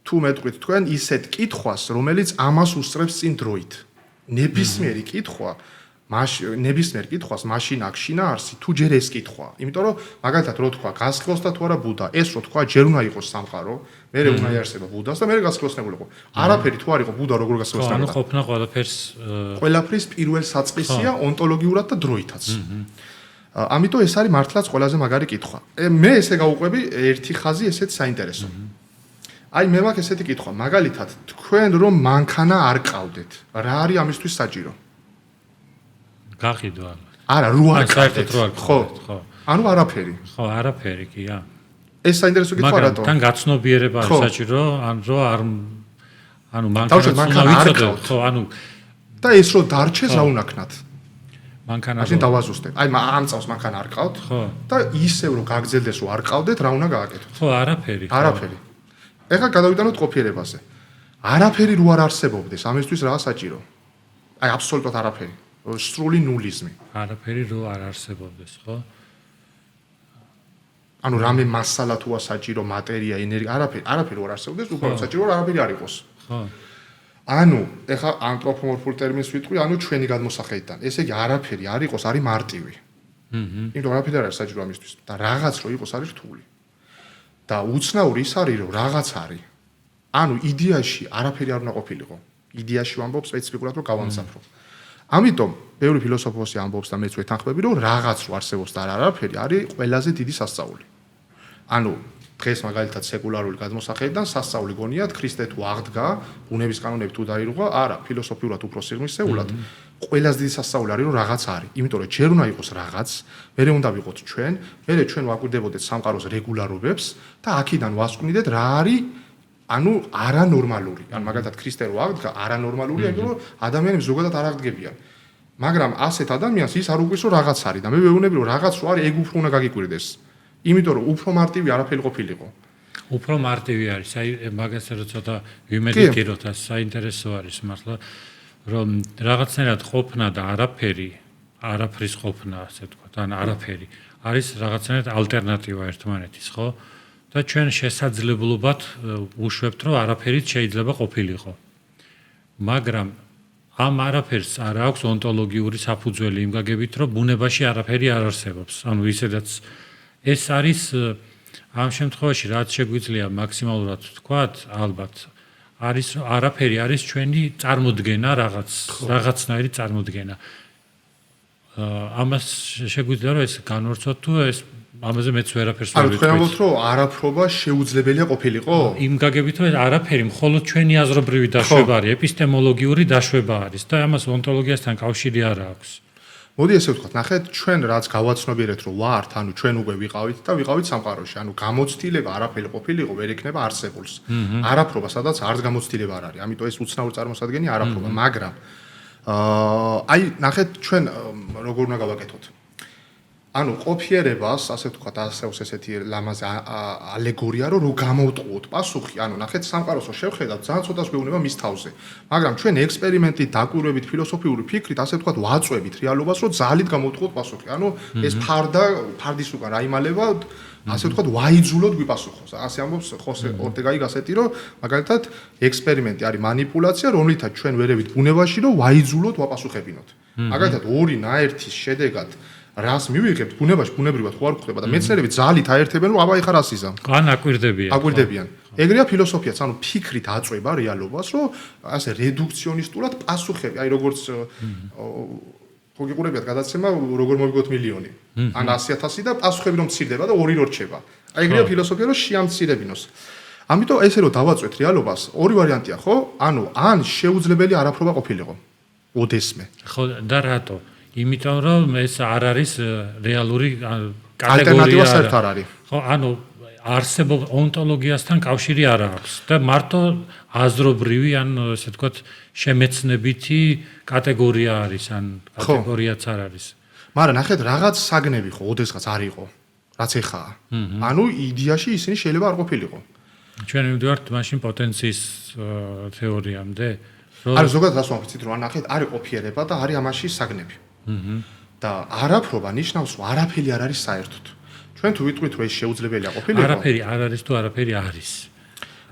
თუ მეტყვით თქვენ ისეთ კითხვას, რომელიც ამას უსწრებს წინ დროით. ნებისმიერი კითხვა ნებისმიერ კითხვას მაშინ აქშინა არსი თუ ჯერ ეს კითხვა. იმიტომ რომ მაგალითად რო თქვა გასხლოს და თუ არა ბუდა, ეს რო თქვა ჯერ უნდა იყოს სამყარო, მერე უნდა იარსება ბუდას და მერე გასხლოსნებულიყო. არაფერი თუ არ იყო ბუდა როგორ გასხლოსნებულიყო. ანუ ყოფნა ყველაფრის პირველ საწყისია ონტოლოგიურად და დროითაც. ამიტომ ეს არის მართლაც ყველაზე მაგარი კითხვა. მე ესე გავუყვები ერთი ხაზი ესეც საინტერესო. აი მე მაქვს ესეთი კითხვა, მაგალითად თქვენ რომ მანქანა არ ყავდეთ, რა არის ამისთვის საჭირო? გაყიდვა. არა, რო არ გახდეთ. ხო. ანუ არაფერი. ხო, არაფერი კი, ა. ეს საინტერესო კითხვა რატო? მაგრამ თან გაცნობიერება არის საჭირო, ან რო არ ანუ მანქანა არ ყავთ. ხო, ანუ და ეს რო დარჩეს რა უნაქნათ? მანქანა მაშინ დავაზუსტებ. აი ამ წავს მანქანა არ ყავთ და ისევ რო გაგრძელდეს რომ არ ყავდეთ, რა უნდა გააკეთოთ? ხო, არაფერი. არაფერი. ეხლა გადავიდანოთ ყოფიერებაზე. არაფერი რო არ არსებობდეს, ამისთვის რა საჭირო? აი აბსოლუტურად არაფერი. სრული ნულიზმი. არაფერი რო არ არსებობდეს, ხო? ანუ რამე მასალა თუა საჭირო, მატერია, ენერგია, არაფერი რო არ არსებობდეს, უბრალოდ საჭირო არაფერი არ იყოს. ხო. ანუ ეხლა ანთროპომორფულ ტერმინს ვიტყვი, ანუ ჩვენი გადმოსახედიდან. ესე იგი არაფერი არ იყოს, არის მარტივი. იმიტომ არაფერი არ არის საჭირო ამისთვის და რაღაც რო იყოს არის რთული. და უცნაური ის არის რომ რაღაც არის. ანუ იდეაში არაფერი არ უნდა ყოფილიყო. იდეაში ვამბობ სპეციფიკურად რომ გავამსაფრო. ამიტომ ბევრი ფილოსოფოსი ამბობს და მეც ვეთანხმები რომ რაღაც რო არსებობს და არაფერი არის ყველაზე დიდი სასწაული. ანუ დღეს მაგალითად სეკულარული გადმოსახედიდან სასწაული გონიათ ქრისტე თუ აღდგა, ბუნების კანონები თუ დაირღვა, არა, ფილოსოფიურად უფრო სიღრმისეულად. ყველაზე დიდი სასწაული არის რომ რაღაც არის. იმიტომ რომ ჯერ უნდა იყოს რაღაც, მერე უნდა ვიყოთ ჩვენ, მერე ჩვენ ვაკვირდებოდეთ სამყაროს რეგულარობებს და აქედან ვასკვნიდეთ რა არის ანუ არანორმალური. ან მაგალითად ქრისტე რო აღდგა, არანორმალურია, იმიტომ რომ ადამიანები ზოგადად არ აღდგებიან. მაგრამ ასეთ ადამიანს ის არ უყვის რომ რაღაც არის და მე ვეუბნები რომ რაღაც რო არის, ეგ უფრო უნდა გაგიკვირდეს. იმიტომ რომ უფრო მარტივი არაფერი ყოფილიყო. უფრო მარტივი არის. აი მაგას რო ცოტა ვიმედიტიროთ, საინტერესო არის მართლა, რომ რაღაცნაირად ყოფნა და არაფრის ყოფნა, ასე ვთქვათ, ან არაფერი არის რაღაცნაირად ალტერნატივა ერთმანეთის, ხო? და ჩვენ შესაძლებლობად უშვებთ, რომ არაფერიც შეიძლება ყოფილიყო. მაგრამ ამ არაფერს არ აქვს ონტოლოგიური საფუძველი იმ გაგებით, რომ ბუნებაში არაფერი არ არსებობს. ანუ ისედაც ეს არის ამ შემთხვევაში რაც შეგვიძლია მაქსიმალურად ვთქვათ, ალბათ არის არაფერი არის ჩვენი წარმოდგენა რაღაცნაირი წარმოდგენა. ამას შეგვიძლია რომ ეს განვარცოთ თუ ეს ამაზე მეც ვერაფერს ვერ ვიტყვი. ანუ თქვენ ამბობთ რომ არაფრობა შეუძლებელია ყოფილიყო? იმ გაგებით რომ არაფერი მხოლოდ ჩვენი აზრობრივი დაშვება არის, ეპისტემოლოგიური დაშვება არის და ამას ონტოლოგიასთან კავშირი არ აქვს. მოდი ესე ვთქვათ, ნახეთ, ჩვენ რაც გავაცნობიერეთ რომ ვართ, ანუ ჩვენ უკვე ვიყავით და ვიყავით სამყაროში, ანუ გამოცდილება არაფერი ყოფილიყო, ვერ ექნება არსებულს. არაფრობა სადაც არც გამოცდილება არ არის. ამიტომ ეს უცნაური წარმოსადგენია არაფრობა, მაგრამ აი ნახეთ ჩვენ როგორ უნდა გავაკეთოთ. ანუ ყოფიერებას, ასე ვთქვათ, ასეულს ესეთი ლამაზი ალეგორია, რომ გამოვტყუოთ პასუხი, ანუ ნახეთ სამყაროს რო შევხედავთ, ძალიან ცოტას გვეუბნება მის თავზე. მაგრამ ჩვენ ექსპერიმენტით, დაკვირვებით, ფილოსოფიური ფიქრით, ასე ვთქვათ, ვაწვევით რეალობას, რომ ძალით გამოვტყუოთ პასუხი. ანუ ეს ფარდის უკან რაიმალება, ასე ვთქვათ, ვაიძულოთ გვიპასუხოს. ასე ამბობს ხოსე ორტეგაი გასეტი, რომ მაგალითად ექსპერიმენტი არის манипуляცია, რომლითაც ჩვენ ვერევით ბუნებაში, რომ ვაიძულოთ ვაპასუხებინოთ. მაგალითად ორი ნაერთის შედეგად რას მივიღებთ ბუნებაში ბუნებრივად ხო არ გვხდება და მეცნიერები ძალით აერთებენ რომ აბა ეხა რას იზამ. ან აკვირდებიან. ეგრეა ფილოსოფიაც, ანუ ფიქრით აწვება რეალობას, რომ ასე რედუქციონისტურად პასუხები, აი როგორც ხო გიყურებიათ გადაცემა როგორ მოვიგოთ მილიონი. ან 100,000 და პასუხები რომ მცირდება და ორი რო რჩება. აი ეგრეა ფილოსოფია რომ შეამცირებინოს. ამიტომ ესე რომ დავაწვეთ რეალობას, ორი ვარიანტია ხო? ანუ ან შეუძლებელი არაფრობა ყოფილიყო. ოდესმე. ხო და რატო? იმიტომ რომ ეს არ არის რეალური კატეგორია. ალტერნატივა საერთოდ არ არის. ხო, ანუ არსებობს ონტოლოგიასთან კავშირი არ აქვს და მარტო აზრობრივი ან ესე ვთქვათ შემეცნებითი კატეგორია არის ან კატეგორიაც არ არის. მაგრამ ნახეთ რაღაც საგნები ხო ოდესღაც არ იყო, რაც ეხაა. ანუ იდეაში ისინი შეიძლება არ ყოფილიყო. ჩვენ მივდივართ მაშინ პოტენციის თეორიამდე. არ ზოგადად რას ვამბობთ, რომ ნახეთ არის ყოფიერება და არის ამაში საგნები. და არაფრობა ნიშნავს, რომ არაფერი არ არის საერთოდ. ჩვენ თუ ვიტყვით, რომ ეს შეუძლებელია ყოფილიყო. არაფერი არ არის თუ არაფერი არის.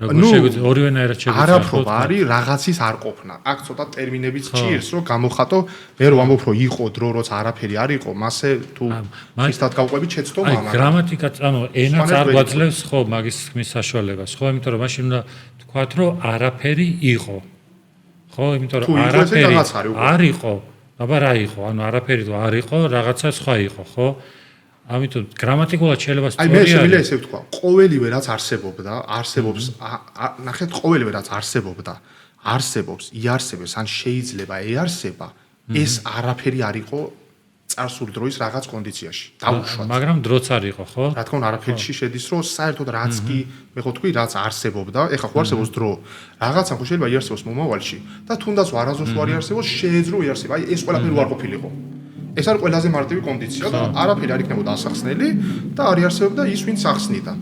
როგორ შეგვიძლია ორივენაირად შეგვიძლია. არაფრობა არის რაღაცის არ ყოფნა. აქ ცოტა ტერმინებიც ჭირს, რომ გამოხატო, მე რომ ვამბობ, რომ იყო დრო, როცა არაფერი არ იყო, მასე თუ ხისტად გავყვებით შეცდომა მაგრამ აი გრამატიკაც, ანუ ენაც არ გვაძლევს ხო მაგის ხმის საშუალებას, ხო, იმიტომ რომ მაშინ უნდა თქვათ, რომ არაფერი იყო. ხო, იმიტომ რომ არაფერი არ იყო. აბა რა იყო? ანუ არაფერი თუ არ იყო, რაღაცა სხვა იყო, ხო? ამიტომ გრამატიკულად შეიძლება სწორი არის. აი მე შემიძლია ესე ვთქვა, ყოველივე რაც არსებობდა, არსებობს, ნახეთ, ყოველივე რაც არსებობდა, არსებობს, იარსებებს, ან შეიძლება ეარსება, ეს არაფერი არ იყო წარსული დროის რაღაც კონდიციაში. დაუშვათ. მაგრამ დროც არ იყო, ხო? რა თქმა უნდა, არაფერში შედის, რომ საერთოდ რაც კი, მე ხო თქვი, რაც არსებობდა, ეხლა ხო არსებობს დრო. რაღაცა ხო შეიძლება იარსებოს მომავალში და თუნდაც არასდროს არ იარსებოს, შეეძლო იარსება. აი ეს ყველაფერი არ ყოფილიყო. ეს არის ყველაზე მარტივი კონდიცია და არაფერი არ იქნებოდა ასახსნელი და არ იარსებობდა ის, ვინც ახსნიდა.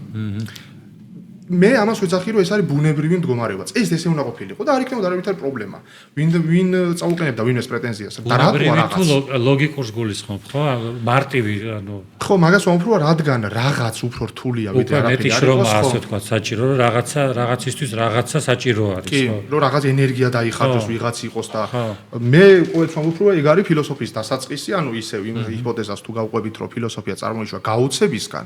მე ამას ვეძახი, რომ ეს არის ბუნებრივი მდგომარეობაც. ეს ესე უნდა ყოფილიყო და არ იქნებოდა არავითარი პრობლემა. ვინ წაუყენებდა ვინმეს პრეტენზიას და რატო რაღაც ლოგიკურს გულისხმობ, ხო? მარტივი, ანუ ხო, მაგას ვამბობ, რომ რადგან რაღაც უფრო რთულია, ვიდრე არაფერი არის. მეტი შრომა, ასე ვთქვათ, საჭირო, რომ რაღაცისთვის რაღაცა საჭირო არის, ხო? რომ რაღაც ენერგია დაიხარჯოს ვიღაც იყოს და მე ყოველთვის ვამბობ, რომ ეგ არის ფილოსოფიის დასაწყისი, ანუ ისევ იმ ჰიპოთეზას თუ გავყვებით, რომ ფილოსოფია წარმოიშვა გაოცებისგან,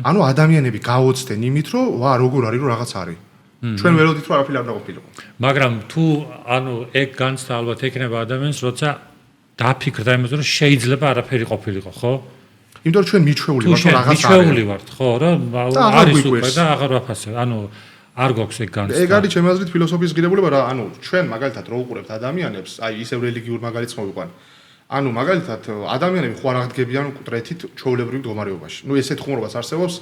ანუ ადამიანები გაოცდნენ იმით, რომ ვა როგორ არის რომ რაღაც არის. ჩვენ ველოდით რომ არაფერი არ დაყოფილიყო. მაგრამ თუ ანუ ეგ განცდა ალბათ ექნება ადამიანს, როცა დაფიქრდა იმაზე, რომ შეიძლება არაფერი ყოფილიყო, ხო? იმიტომ რომ ჩვენ მიჩვეული ვართ რომ რაღაც არის. მიჩვეული ვართ, ხო, რომ არის უკვე და აღარ ვაფასებ. ანუ არ გვაქვს ეგ განცდა. ეგ არის ჩემი აზრით ფილოსოფიის ღირებულება რა, ანუ ჩვენ მაგალითად რო უყურებთ ადამიანებს, აი ისევ რელიგიურ მაგალითს მოვიყვან. ანუ მაგალითად ადამიანები ხო არ აღდგებიან კუტრეთით ჩვეულებრივ მდგომარეობაში. ნუ ესეთ ხუმრობას არსებობს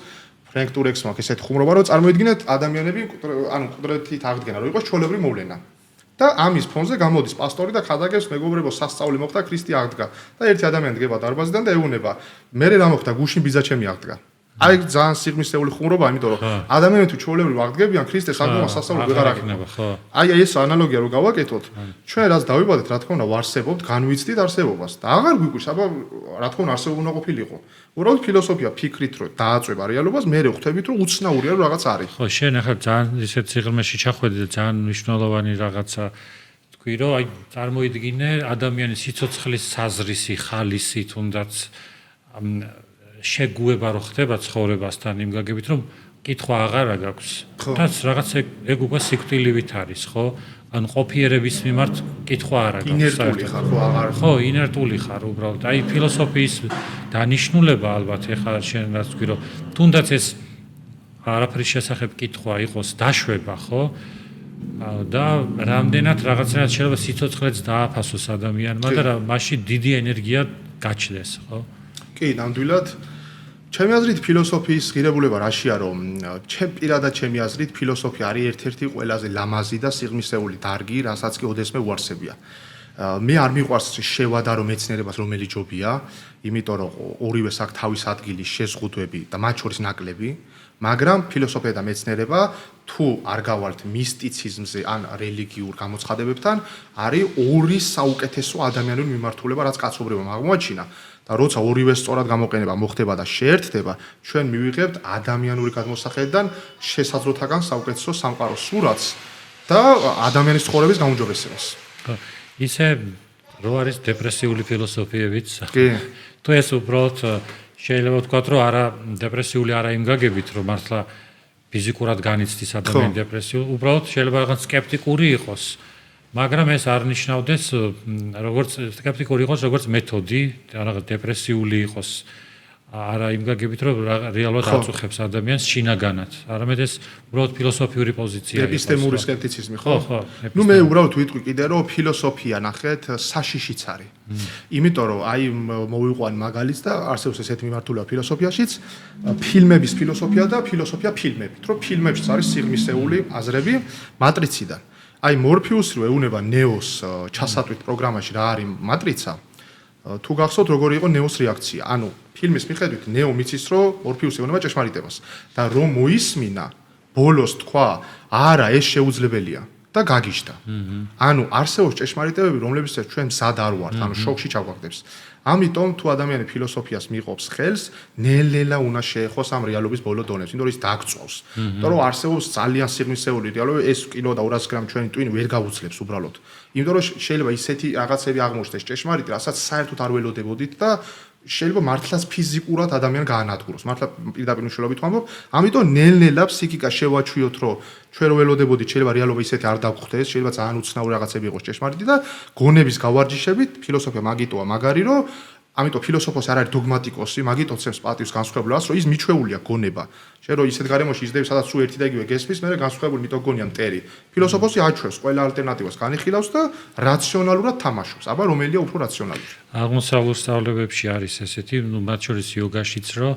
ფრენკ ტურექსმა მაქვს ესეთ ხუმრობა, რომ წარმოიდგინეთ ადამიანები ანუ კუტრეთით აღდგენა, რომ იყოს ჩვეულებრივი მოვლენა. და ამის ფონზე გამოდის პასტორი და ხადაგებს მეგობრებო სასწაული მოხდა, ქრისტე აღდგა და ერთი ადამიანი დგება დარბაზიდან და ეუბნება, მე რა მოხდა, გუშინ ბიძა ჩემი აღდგა. აი ძალიან სიღრმისეული ხუმრობა, იმიტომ რომ ადამიანები თუ ჩვეულებრივ აღდგებიან, ქრისტეს აღდგომა სასწაული ვეღარ აღიქმნება, ხო? აი ეს ანალოგია რო გავაკეთოთ, ჩვენ რაც დავიბადეთ, რა თქმა უნდა, ვარსებობთ, განვიცდით არსებობას და აღარ გვიგვირს, აბა რა თქმა უნდა, არსებობა უნდა ყოფილიყო. უბრალოდ ფილოსოფია ფიქრით რომ დააწვება რეალობას, მე ხვდებით რომ უცნაურია რომ რაღაც არის. ხო, შენ ახლა ძალიან ისეთ სიღრმეში ჩახვედი და ძალიან მნიშვნელოვანი რაღაცა თქვი, რომ აი წარმოიდგინე ადამიანის სიცოცხლის საზრისი, ხალისი თუნდაც შეგუება რო ხდება ცხოვრებასთან იმ გაგებით რომ კითხვა აღარ გაქვს. და რაღაც ეგ უკვე სიკვდილივით არის, ხო? ანუ ყოფიერების მიმართ კითხვა არ აქვს. ინერტული ხარ ხო აღარ? ხო, ინერტული ხარ უბრალოდ. აი ფილოსოფიის დანიშნულება ალბათ ეხლა შენ რაც თქვი რომ თუნდაც ეს არაფრის შესახებ კითხვა იყოს დაშვება, ხო? და რამდენად რაღაცნაირად შეიძლება სიცოცხლეც დააფასოს ადამიანმა და მაშინ დიდი ენერგია გაჩნდეს, ხო? კი, ნამდვილად ჩემი აზრით ფილოსოფიის ღირებულება რაშია რომ პირადად ჩემი აზრით ფილოსოფია არის ერთ-ერთი ყველაზე ლამაზი და სიღრმისეული დარგი, რასაც კი ოდესმე უარსებია. მე არ მიყვარს შევადარო მეცნიერებას რომელი ჯობია, იმიტომ რომ ორივეს აქვს თავის ადგილი, შეზღუდვები და მათ შორის ნაკლები, მაგრამ ფილოსოფია და მეცნიერება თუ არ გავალთ მისტიციზმზე ან რელიგიურ გამოცხადებებთან, არის ორი საუკეთესო ადამიანური მიმართულება, რაც კაცობრიობამ აღმოაჩინა და როცა ორივე სწორად გამოყენება მოხდება და შეერთდება, ჩვენ მივიღებთ ადამიანური გადმოსახედიდან შესაძლოთაგან საუკეთესო სამყაროს სურათს და ადამიანის ცხოვრების გაუმჯობესებას. ისე რო არის დეპრესიული ფილოსოფიებიც. კი. თუ ეს უბრალოდ შეიძლება ვთქვათ, რომ არა დეპრესიული არა იმ გაგებით, რომ მართლა ფიზიკურად განიცდის ადამიანი დეპრესიულ, უბრალოდ შეიძლება რაღაც სკეპტიკური იყოს. მაგრამ ეს არ ნიშნავდეს, როგორც სკეპტიკური იყოს, როგორც მეთოდი, რაღაც დეპრესიული იყოს. არა იმ გაგებით, რომ რეალურად აწუხებს ადამიანს შინაგანად. არამედ ეს უბრალოდ ფილოსოფიური პოზიცია იყო. ეპისტემური სკეპტიციზმი, ხო? ხო. ნუ მე უბრალოდ ვიტყვი კიდე, რომ ფილოსოფია ნახეთ, საშიშიც არის. იმიტომ რომ აი მოვიყვან მაგალითს და არსებობს ესეთი მიმართულება ფილოსოფიაშიც, ფილმების ფილოსოფია და ფილოსოფია ფილმებით. რომ ფილმებშიც არის სიღრმისეული აზრები მატრიციდან. აი მორფიუსი რო ეუნება ნეოს ჩასატვირთ პროგრამაში რა არის მატრიცა, თუ გახსოვთ როგორი იყო ნეოს რეაქცია. ანუ ფილმის მიხედვით ნეო მიცის რომ მორფიუსი ეუნება ჭეშმარიტებას და რომ მოისმინა ბოლოს თქვა არა ეს შეუძლებელია და გაგიჟდა. ანუ არსებობს ჭეშმარიტებები რომლებსაც ჩვენ მზად არ ვართ, ანუ შოკში ჩაგვაგდებს. ამიტომ თუ ადამიანი ფილოსოფიას მიიღობს ხელს, ნელ-ნელა უნდა შეეხოს ამ რეალობის ბოლო დონეებს, იმიტომ რომ ის დაგწვავს. იმიტომ რომ არსებობს ძალიან სიღრმისეული რეალობა, ეს კილო და 200 გრამ ჩვენი ტვინი ვერ გაუძლებს უბრალოდ. იმიტომ რომ შეიძლება ისეთი რაღაცები აღმოჩნდეს ჭეშმარიტი, რასაც საერთოდ არ ველოდებოდით და შეიძლება მართლაც ფიზიკურად ადამიანი გაანადგუროს. მართლა პირდაპირ მნიშვნელობით ვამბობ, ამიტომ ნელ-ნელა ფსიქიკა შევაჩვიოთ, რომ ჩვენ რო ველოდებოდით, შეიძლება რეალობა ისეთი არ დაგხვდეს, შეიძლება ძალიან უცნაური რაღაცები იყოს ჭეშმარიტი და გონების გავარჯიშებით ფილოსოფია მაგიტოა მაგარი, რომ ამიტომ ფილოსოფოსი არ არის დოგმატიკოსი, მაგიტო ცემს პატივს განსხვავებულებას, რომ ის მიჩვეულია გონება. შენ რო ისეთ გარემოში იზრდები, სადაც სულ ერთი და იგივე გესმის, მე განსხვავებული მიტოგონია მტერი. ფილოსოფოსი აჩვევს ყველა ალტერნატივას, განიხილავს და რაციონალურად თამაშობს. აბა რომელია უფრო რაციონალური? აღმოსავლურ სწავლებებში არის ესეთი, ნუ მათ შორის იოგაშიც, რომ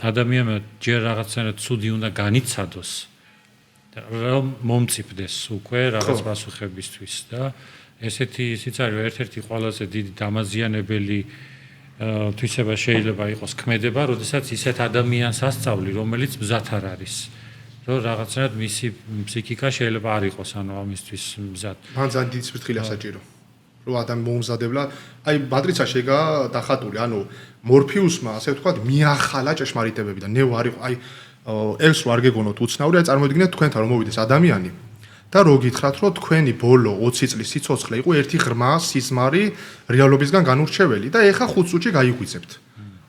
ადამიანმა ჯერ რაღაცნაირად ცუდი უნდა განიცადოს, რომ მომწიფდეს უკვე რაღაც პასუხებისთვის და ესეთი ისიც არის ერთ-ერთი ყველაზე დიდი დამაზიანებელი თვისება შეიძლება იყოს ქმედება, როდესაც ისეთ ადამიანს ასწავლი, რომელიც მზად არ არის. რომ რაღაცნაირად მისი ფსიქიკა შეიძლება არ იყოს, ანუ ამისთვის მზად. მან ძალიან დიდი სიფრთხილე ასაჭირო. რომ ადამი მოუმზადებლა, აი მატრიცა შეგა დახატული, ანუ მორფიუსმა, ასე ვთქვათ, მიახალა ჭეშმარიტებები და ნეო არ იყო, აი ელს რო არ გეგონოთ უცნაური, აი წარმოიდგინეთ თქვენთან რომ მოვიდეს ადამიანი და რო გითხრათ, რომ თქვენი ბოლო 20 წლის სიცოცხლე იყო ერთი ღრმა სიზმარი რეალობისგან განურჩეველი და ეხა 5 წუთში გაიგვიძებთ.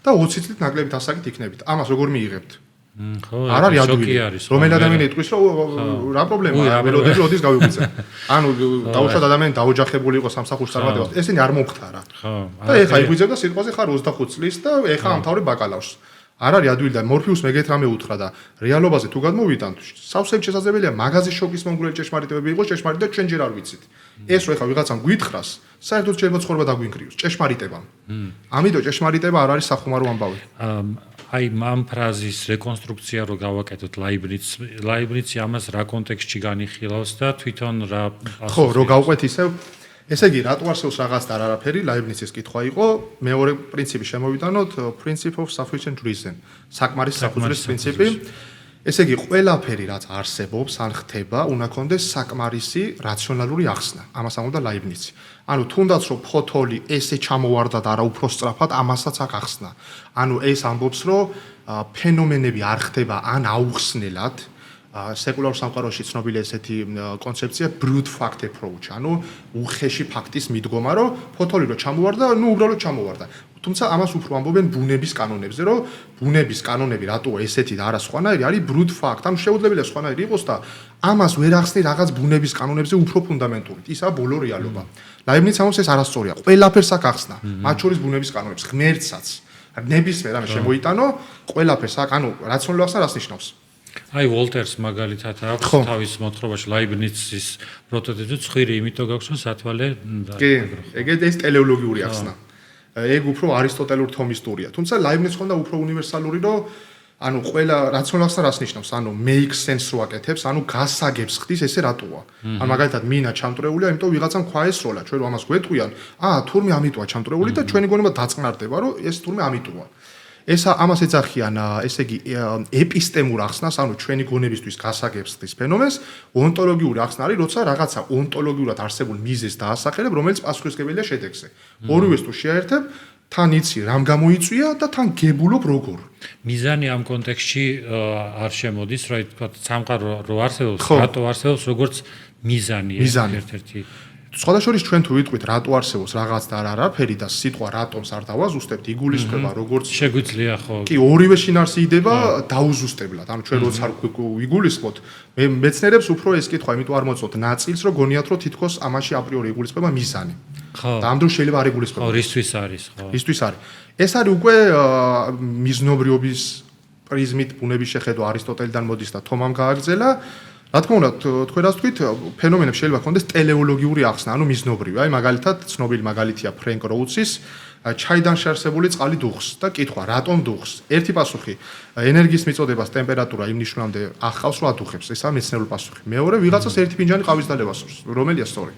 და 20 წლით ნაკლებით ასაკით იქნებით. ამას როგორ მიიღებთ? ხო, არ არის ადვილი. რომელი ადამიანი იტყვის, რომ რა პრობლემაა, ველოდები როდის გავიგვიძებ. ანუ დაუშვათ ადამიანი დაოჯახებული იყო სამსახურში წარმატებას. ესენი არ მომხდარა. ხო. და ეხა იგვიძებ და სიტყვაზე ხარ 25 წლის და ეხა ამთავრე ბაკალავრს. არ არის ადვილი და მორფიუსს მეგეთ რამე უთხრა და რეალობაზე თუ გადმოვიდან, სავსებით შესაძლებელია მაგაზის შოკის მომგვრელი ჭეშმარიტებები იყოს, ჭეშმარიტი და ჩვენ ჯერ არ ვიცით. ეს რო ეხა ვიღაცამ გვითხრას, საერთოდ შეიძლება ცხოვრება დაგვინგრიოს ჭეშმარიტებამ. ამიტომ ჭეშმარიტება არ არის სახუმარო ამბავი. აი ამ ფრაზის რეკონსტრუქცია რო გავაკეთოთ ლაიბნიცი ამას რა კონტექსტში განიხილავს და თვითონ რა ხო რო გავყვეთ ისევ ესე იგი რატო არსებობს რაღაც და არაფერი ლაიბნიცის კითხვა იყო მეორე პრინციპი შემოვიტანოთ principle of sufficient reason საკმარის საფუძვლის პრინციპი ესე იგი ყველაფერი რაც არსებობს ან ხდება უნდა კონდეს საკმარისი რაციონალური ახსნა ამას ამბობდა ლაიბნიცი ანუ თუნდაც რომ ფოთოლი ესე ჩამოვარდა და არა უფრო სწრაფად ამასაც აქ ახსნა ანუ ეს ამბობს რომ ფენომენები არ ხდება ან აუხსნელად სეკულარ სამყაროში ცნობილი ესეთი კონცეფცია brute fact approach, ანუ უხეში ფაქტის მიდგომა, რომ ფოთოლი რო ჩამოვარდა, ნუ უბრალოდ ჩამოვარდა. თუმცა ამას უფრო ამბობენ ბუნების კანონებზე, რომ ბუნების კანონები რატოა ესეთი და არა სხვანაირი, არის brute fact, ანუ შეუძლებელია სხვანაირი იყოს და ამას ვერ ახსნი რაღაც ბუნების კანონებზე უფრო ფუნდამენტურით. ისაა ბოლო რეალობა. ლაიბნიცი ამბობს ეს არასწორია. ყველაფერს აქ ახსნა, მათ შორის ბუნების კანონებს, ღმერთსაც. ნებისმიერ რამე შემოიტანო, ყველაფერს აქ, ანუ რაციონალური ახსნა რას ნიშნავს? აი ვოლტერს მაგალითად აქვს თავის მოთხრობაში ლაიბნიცის პროტოტიპი ცხვირი იმიტომ გაქვს რომ სათვალე კი ეგეთ ეს ტელეოლოგიური ახსნა ეგ უფრო არისტოტელურ თომისტურია თუმცა ლაიბნიცი ხონდა უფრო უნივერსალური რომ ანუ ყველა რაციონალს რას ნიშნავს? ანუ make sense რო აკეთებს, ანუ გასაგებს ხდის ესე რატოა? ან მაგალითად მინა ჩამტრეულია, იმიტომ ვიღაცამ ხვა ესროლა, ჩვენ რომ ამას გვეტყვიან, თურმე ამიტოა ჩამტრეული და ჩვენი გონება დაწყნარდება, რომ ეს თურმე ამიტოა. ამას ეძახიან, ესე იგი, ეპისტემურ ახსნას, ანუ ჩვენი გონებისთვის გასაგებს ხდის ფენომენს, ონტოლოგიური ახსნა არის, როცა რაღაცა ონტოლოგიურად არსებულ მიზეზს დაასახელებ, რომელიც პასუხისმგებელია შედეგზე. ორივეს თუ შეერთებ, თან იცი რამ გამოიწვია და თან გებულობ როგორ. მიზანი ამ კონტექსტში არ შემოდის, რა თქვა, სამყარო რო არსებობს, რატო არსებობს, როგორც მიზანია ერთ-ერთი. სხვადასხვა ჩვენ თუ ვიტყვით რატო არსებობს რაღაც და არაფერი და სიტყვა რატომს არ დავაზუსტებთ, იგულისხმება როგორც შეგვიძლია ხო? კი, ორივე შინაარსი იდება დაუზუსტებლად. ანუ ჩვენ როცა არ ვიგულისხმოთ, მეცნიერებს უფრო ეს კითხვა, იმიტომ არ მოწოთ ნაწილს, რომ გონიათ, რომ თითქოს ამაში აპრიორი იგულისხმება მიზანი. ხო. და ამ დროს შეიძლება არ იგულისხმება. ხო, ისთვის არის, ხო. ისთვის არის. ეს არის უკვე მიზნობრიობის პრიზმით ბუნების შეხედვა არისტოტელიდან მოდის და თომამ გააგრძელა. რა თქმა უნდა, თქვენ რას თქვით, ფენომენებს შეიძლება ჰქონდეს ტელეოლოგიური ახსნა, ანუ მიზნობრივი. აი მაგალითად, ცნობილი მაგალითია ფრენკ როუცის ჩაიდან შეარსებული წყალი დუხს და კითხვა, რატომ დუხს? ერთი პასუხი, ენერგიის მიწოდებას ტემპერატურა იმ ნიშნამდე ახავს, რომ ადუხებს. ესაა მეცნიერული პასუხი. მეორე, ვიღაცას ერთი ფინჯანი ყავის დალევა სურს. რომელია სწორი?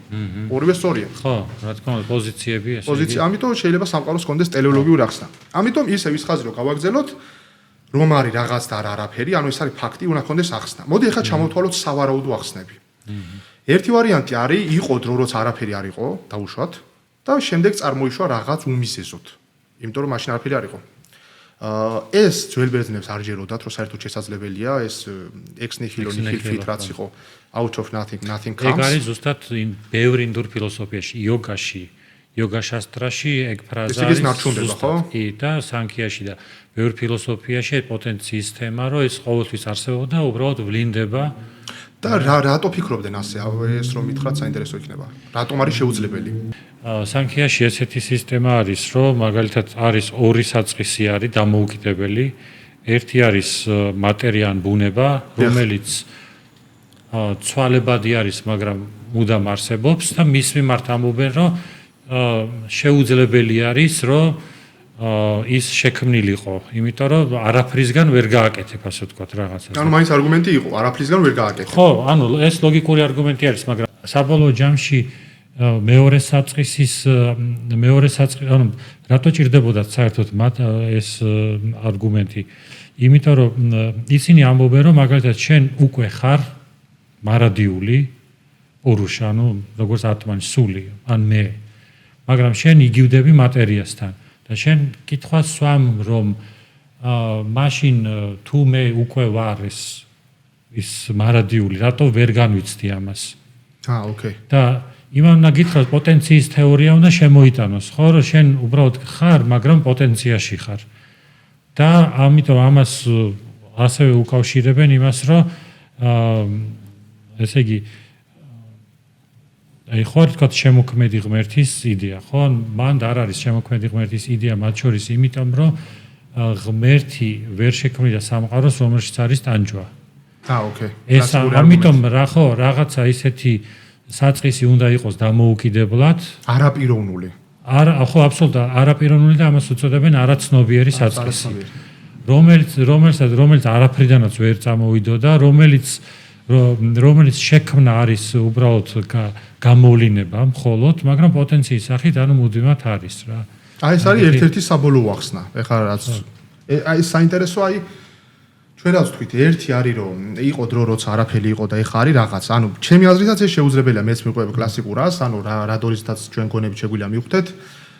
ორივე სწორია. ხო, რა თქმა უნდა, პოზიციები ესე. პოზიცია, ამიტომ შეიძლება სამყაროს ჰქონდეს ტელეოლოგიური ახსნა. ამიტომ ისე ვის ხაზი რო გავაგზელოთ, რომ არის რაღაც და არაფერი, ანუ ეს არის ფაქტი, უნდა ჰქონდეს ახსნა. მოდი ახლა ჩამოვთვალოთ სავარაუდო ახსნები. ერთი ვარიანტი არის, იყო დრო, როცა არაფერი არ იყო, დაუშვათ და შემდეგ წარმოიშვა რაღაც უმიზეზოდ. იმიტომ რომ მაშინ არაფერი არ იყო. ეს ძველ ბერძნებს არ ჯეროდათ, რომ საერთოდ შესაძლებელია ეს ex nihilo nihil fit რაც იყო out of nothing nothing comes. ეგ არის ზუსტად ბევრ ინდურ ფილოსოფიაში, იოგაში, იოგაშასტრაში ეგ ფრაზა არის ნარჩუნდება, ხო? კი, და სანქიაში და ბევრ ფილოსოფიაში პოტენციის თემა, რომ ეს ყოველთვის არსებობდა, უბრალოდ ვლინდება. და რატო ფიქრობდნენ ასე? ეს რომ მითხრათ საინტერესო იქნება. რატომ არის შეუძლებელი? სანქიაში ესეთი სისტემა არის, რომ მაგალითად არის ორი საწყისი არის დამოუკიდებელი. ერთი არის მატერია ან ბუნება, რომელიც ცვალებადი არის, მაგრამ მუდამ არსებობს და მის მიმართ ამბობენ, რომ შეუძლებელი არის, რომ ის შექმნილიყო, იმიტომ რომ არაფრისგან ვერ გააკეთებ, ასე ვთქვათ, რაღაცას. ანუ მაინც არგუმენტი იყო, არაფრისგან ვერ გააკეთებ. ხო, ანუ ეს ლოგიკური არგუმენტი არის, მაგრამ საბოლოო ჯამში მეორე საწყისის, ანუ რატო ჭირდებოდა საერთოდ მათ ეს არგუმენტი? იმიტომ რომ ისინი ამბობენ, რომ მაგალითად შენ უკვე ხარ მარადიული ორუშა, ანუ როგორც ატმანი სული, ან მე. მაგრამ შენ იგივდები მატერიასთან და შენ კითხვას სვამ, რომ მაშინ თუ მე უკვე ვარ ის მარადიული, რატო ვერ განვიცდი ამას? ოკეი. და იმან უნდა გითხრას, პოტენციის თეორია უნდა შემოიტანოს, ხო, რომ შენ უბრალოდ ხარ, მაგრამ პოტენციაში ხარ. და ამიტომ ამას ასევე უკავშირებენ იმას, რომ ესე იგი აი ხო არ თქვა შემოქმედი ღმერთის იდეა, ხო? მანდ არ არის შემოქმედი ღმერთის იდეა მათ შორის, იმიტომ რომ ღმერთი ვერ შექმნიდა სამყაროს, რომელშიც არის ტანჯვა. ოკეი. ეს ამიტომ რა ხო, რაღაცა ისეთი საწყისი უნდა იყოს დამოუკიდებლად. არაპიროვნული. ხო, აბსოლუტურად არაპიროვნული და ამას უწოდებენ არაცნობიერი საწყისი. რომელიც არაფრიდანაც ვერ წამოვიდოდა, რომელიც შექმნა არის უბრალოდ გამოვლინება მხოლოდ, მაგრამ პოტენციის სახით ანუ მუდმივად არის რა. აი ეს არის ერთ-ერთი საბოლოო ახსნა. ეხლა რაც აი საინტერესო აი ჩვენ რაც თქვით, ერთი არის რომ იყო დრო როცა არაფერი იყო და ეხლა არის რაღაც. ანუ ჩემი აზრითაც ეს შეუძლებელია, მეც მიყვება კლასიკურას, ანუ რადორისთაც ჩვენ გონებით შეგვიძლია მივხვდეთ.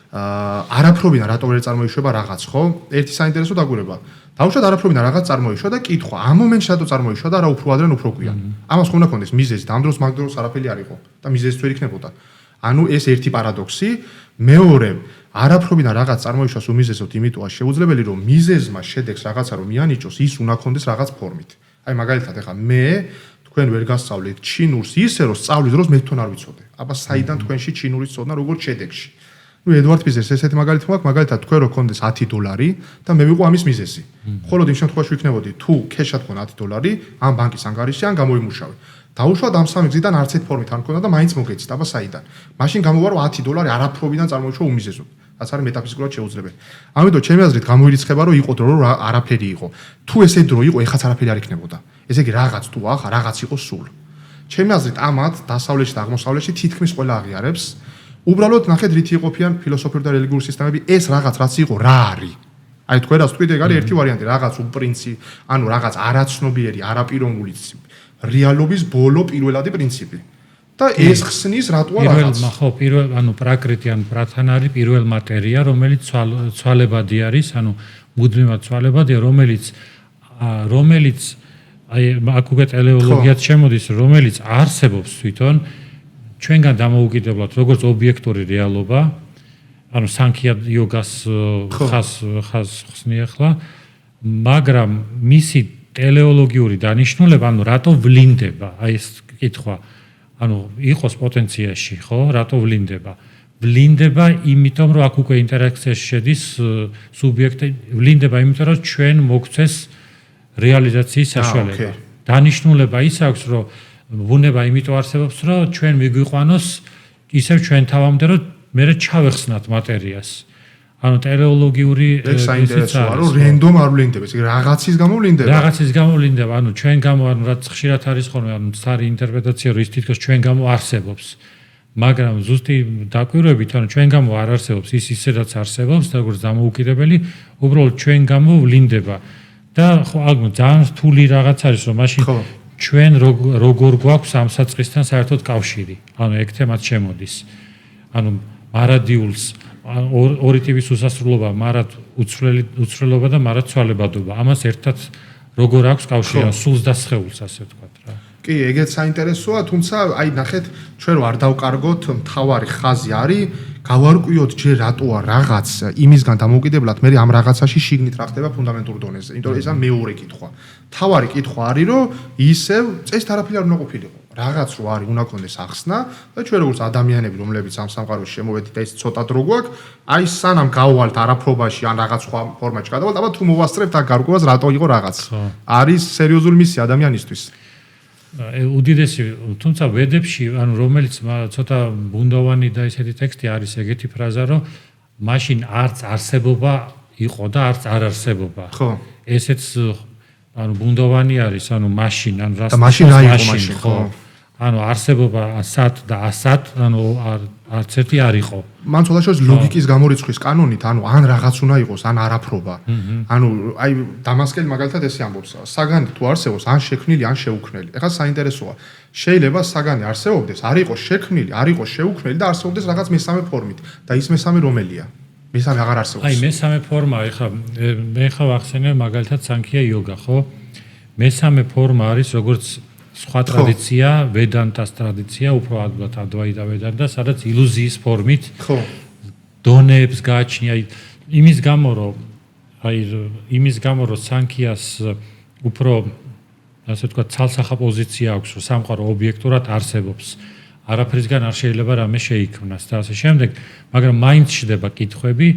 არაფრობინა რატო ვერ წარმოიშვება რაღაც, ხო? ერთი საინტერესო დაგვირება. დავუშვათ არაფრობინა რაღაც წარმოიშვა და კითხვა, ამ მომენტში რატო წარმოიშვა და რა უფრო ადრე უფრო გვიან. ამას ხომ უნდა ქონდეს მიზეზი, ამ დროს მაგ დროს არაფერი არ იყო და მიზეზი თუ ვერ იქნებოდა. ანუ ეს ერთი პარადოქსი, მეორე, არაფრობინა რაღაც წარმოიშვას უმიზეზოდ იმიტოა შეუძლებელი, რომ მიზეზმა შედეგს რაღაცა რომ მიანიჭოს, ის უნდა ქონდეს რაღაც ფორმით. აი მაგალითად ეხლა მე თქვენ ვერ გასწავლეთ ჩინურს ისე რომ სწავლის დროს მე თვითონ არ ვიცოდე. აბა საიდან თქვენში ჩინურის ცოდნა როგორც შედეგში? ნუ ედვარდ მიზეს ესეთი მაგალითი მაქვს, მაგალითად თქვენ რო გქონდეს $10 და მე ვიყო ამის მიზესი. ხოლო იმ შემთხვევაში ვიქნებოდი თუ ქეშად გქონდა $10 ამ ბანკის ანგარიში ან გამოიმუშავე. დაუშვათ ამ სამი გზიდან არც ერთ ფორმით არ მქონდა და მაინც მოგეცით, აბა საიდან. მაშინ გამოვა რომ $10 არაფრობიდან წარმოიშვა უმიზესოდ. რაც არის მეტაფიზიკურად შეუძლებელი. ამიტომ ჩემი აზრით გამოირიცხება რომ იყო დრო რომ არაფერი იყო. თუ ესე დრო იყო, ეხაც არაფერი არ იქნებოდა. ესე იგი რაღაც თუ ახლა რაღაც იყო სულ. ჩემი აზრით ამათ დასავლეთში და აღმოსავლეთში თითქმის ყველა აღიარებს. უბრალოდ ნახეთ რითი იყოფიან ფილოსოფიური და რელიგიური სისტემები, ეს რაღაც რაც იყო, რა არის. აი თქვენ რაც თქვით, ეგ არის ერთი ვარიანტი, რაღაც უპრინციპი, ანუ რაღაც არაცნობიერი, არაპიროვნული რეალობის ბოლო პირველადი პრინციპი. და ეს ხსნის რატოა რაღაც. პირველ, ანუ პრაკრიტი ან პრათანა არის პირველ მატერია, რომელიც ცვალებადი არის, ანუ მუდმივად ცვალებადია, რომელიც აი აქ უკვე ტელეოლოგიაც შემოდის, რომელიც არსებობს თვითონ ჩვენგან დამოუკიდებლად როგორც ობიექტური რეალობა, ანუ სანქია იოგას ხას ხსნი ახლა, მაგრამ მისი ტელეოლოგიური დანიშნულება, ანუ რატო ვლინდება, აი ეს კითხვა, ანუ იყოს პოტენციაში, ხო, რატო ვლინდება? ვლინდება იმიტომ, რომ აქ უკვე ინტერაქციაში შედის სუბიექტი, ვლინდება იმიტომ, რომ ჩვენ მოგცეს რეალიზაციის საშუალება. დანიშნულება ის აქვს, რომ ბუნება იმიტომ არსებობს, რომ ჩვენ მიგვიყვანოს ისევ ჩვენ თავამდე, რომ მე ჩავეხსნათ მატერიას. ანუ ტელეოლოგიური ისიც არის, რომ რენდომ არ ვლინდება, ეს რაღაცის გამო ვლინდება. რაღაცის გამო ვლინდება, ანუ ჩვენ გამო, ანუ რაც ხშირად არის ხოლმე, ანუ სწორი ინტერპრეტაცია, რომ ის თითქოს ჩვენ გამო არსებობს. მაგრამ ზუსტი დაკვირვებით, ანუ ჩვენ გამო არ არსებობს, ის ისედაც არსებობს, როგორც დამოუკიდებელი, უბრალოდ ჩვენ გამო ვლინდება. და ხო, ძალიან რთული რაღაც არის, რომ მაშინ ჩვენ როგორ გვაქვს ამ საწყისთან საერთოდ კავშირი. ანუ ეგ თემაც შემოდის. ანუ მარადიულს ორი ტიპის უსასრულობა, მარად უცვლელობა და მარად ცვალებადობა. ამას ერთად როგორ აქვს კავშირი, სულს და სხეულს, ასე ვთქვათ რა. კი, ეგეც საინტერესოა, თუმცა აი ნახეთ, ჩვენ რო არ დავკარგოთ, მთავარი ხაზი არის, გავარკვიოთ ჯერ რატოა რაღაც იმისგან დამოუკიდებლად, მე ამ რაღაცაში შიგნით რა ხდება ფუნდამენტურ დონეზე. იმიტომ რომ ესა მეორე კითხვა. მთავარი კითხვა არის, რომ ისევ წესით არაფერი არ უნდა ყოფილიყო. რაღაც რო არის, უნდა კონდეს ახსნა და ჩვენ როგორც ადამიანები, რომლებიც ამ სამყაროში შემოვედით და ეს ცოტა დრო გვაქვს, აი სანამ გავვალთ არაფრობაში ან რაღაც სხვა ფორმატში გადავალთ, აბა თუ მოვასწრებთ აქ გარკვევას რატო იყო რაღაც. არის სერიოზული მისია ადამიანისთვის. უდიდესი, თუმცა ვედებში, ანუ რომელიც ცოტა ბუნდოვანი და ესეთი ტექსტი არის ეგეთი ფრაზა, რომ მაშინ არც არსებობა იყო და არც არ არსებობა. ხო. ესეც ანუ ბუნდოვანი არის, ანუ მაშინ, ანუ რა მაშინ რა იყო მაშინ, ხო. ანუ არსებობა ასად და ასად, ანუ არც ერთი არ იყო. მან ცოტაშორის ლოგიკის გამორიცხვის კანონით, ანუ ან რაღაც უნდა იყოს, ან არაფრობა. ანუ აი დამასკელი მაგალითად ესე ამბობს, საგანი თუ არსებობს, ან შექმნილი, ან შეუქმნელი. ეხლა საინტერესოა. შეიძლება საგანი არსებობდეს, არ იყოს შექმნილი, არ იყოს შეუქმნელი და არსებობდეს რაღაც მესამე ფორმით. და ის მესამე რომელია? მესამე აღარ არსებობს. აი მესამე ფორმა, ეხლა მე ხა ვახსენე მაგალითად სანქია იოგა, ხო? მესამე ფორმა არის როგორც სხვა ტრადიცია, ვედანტას ტრადიცია, უფრო ადვილად ადვაიტა ვედანტა, სადაც ილუზიის ფორმით დონეებს გააჩნია. იმის გამო, რომ სანქიას უფრო ასე ვთქვათ, ცალსახა პოზიცია აქვს, რომ სამყარო ობიექტურად არსებობს. არაფრისგან არ შეიძლება რამე შეიქმნას და ასე შემდეგ, მაგრამ მაინც ჩდება კითხვები,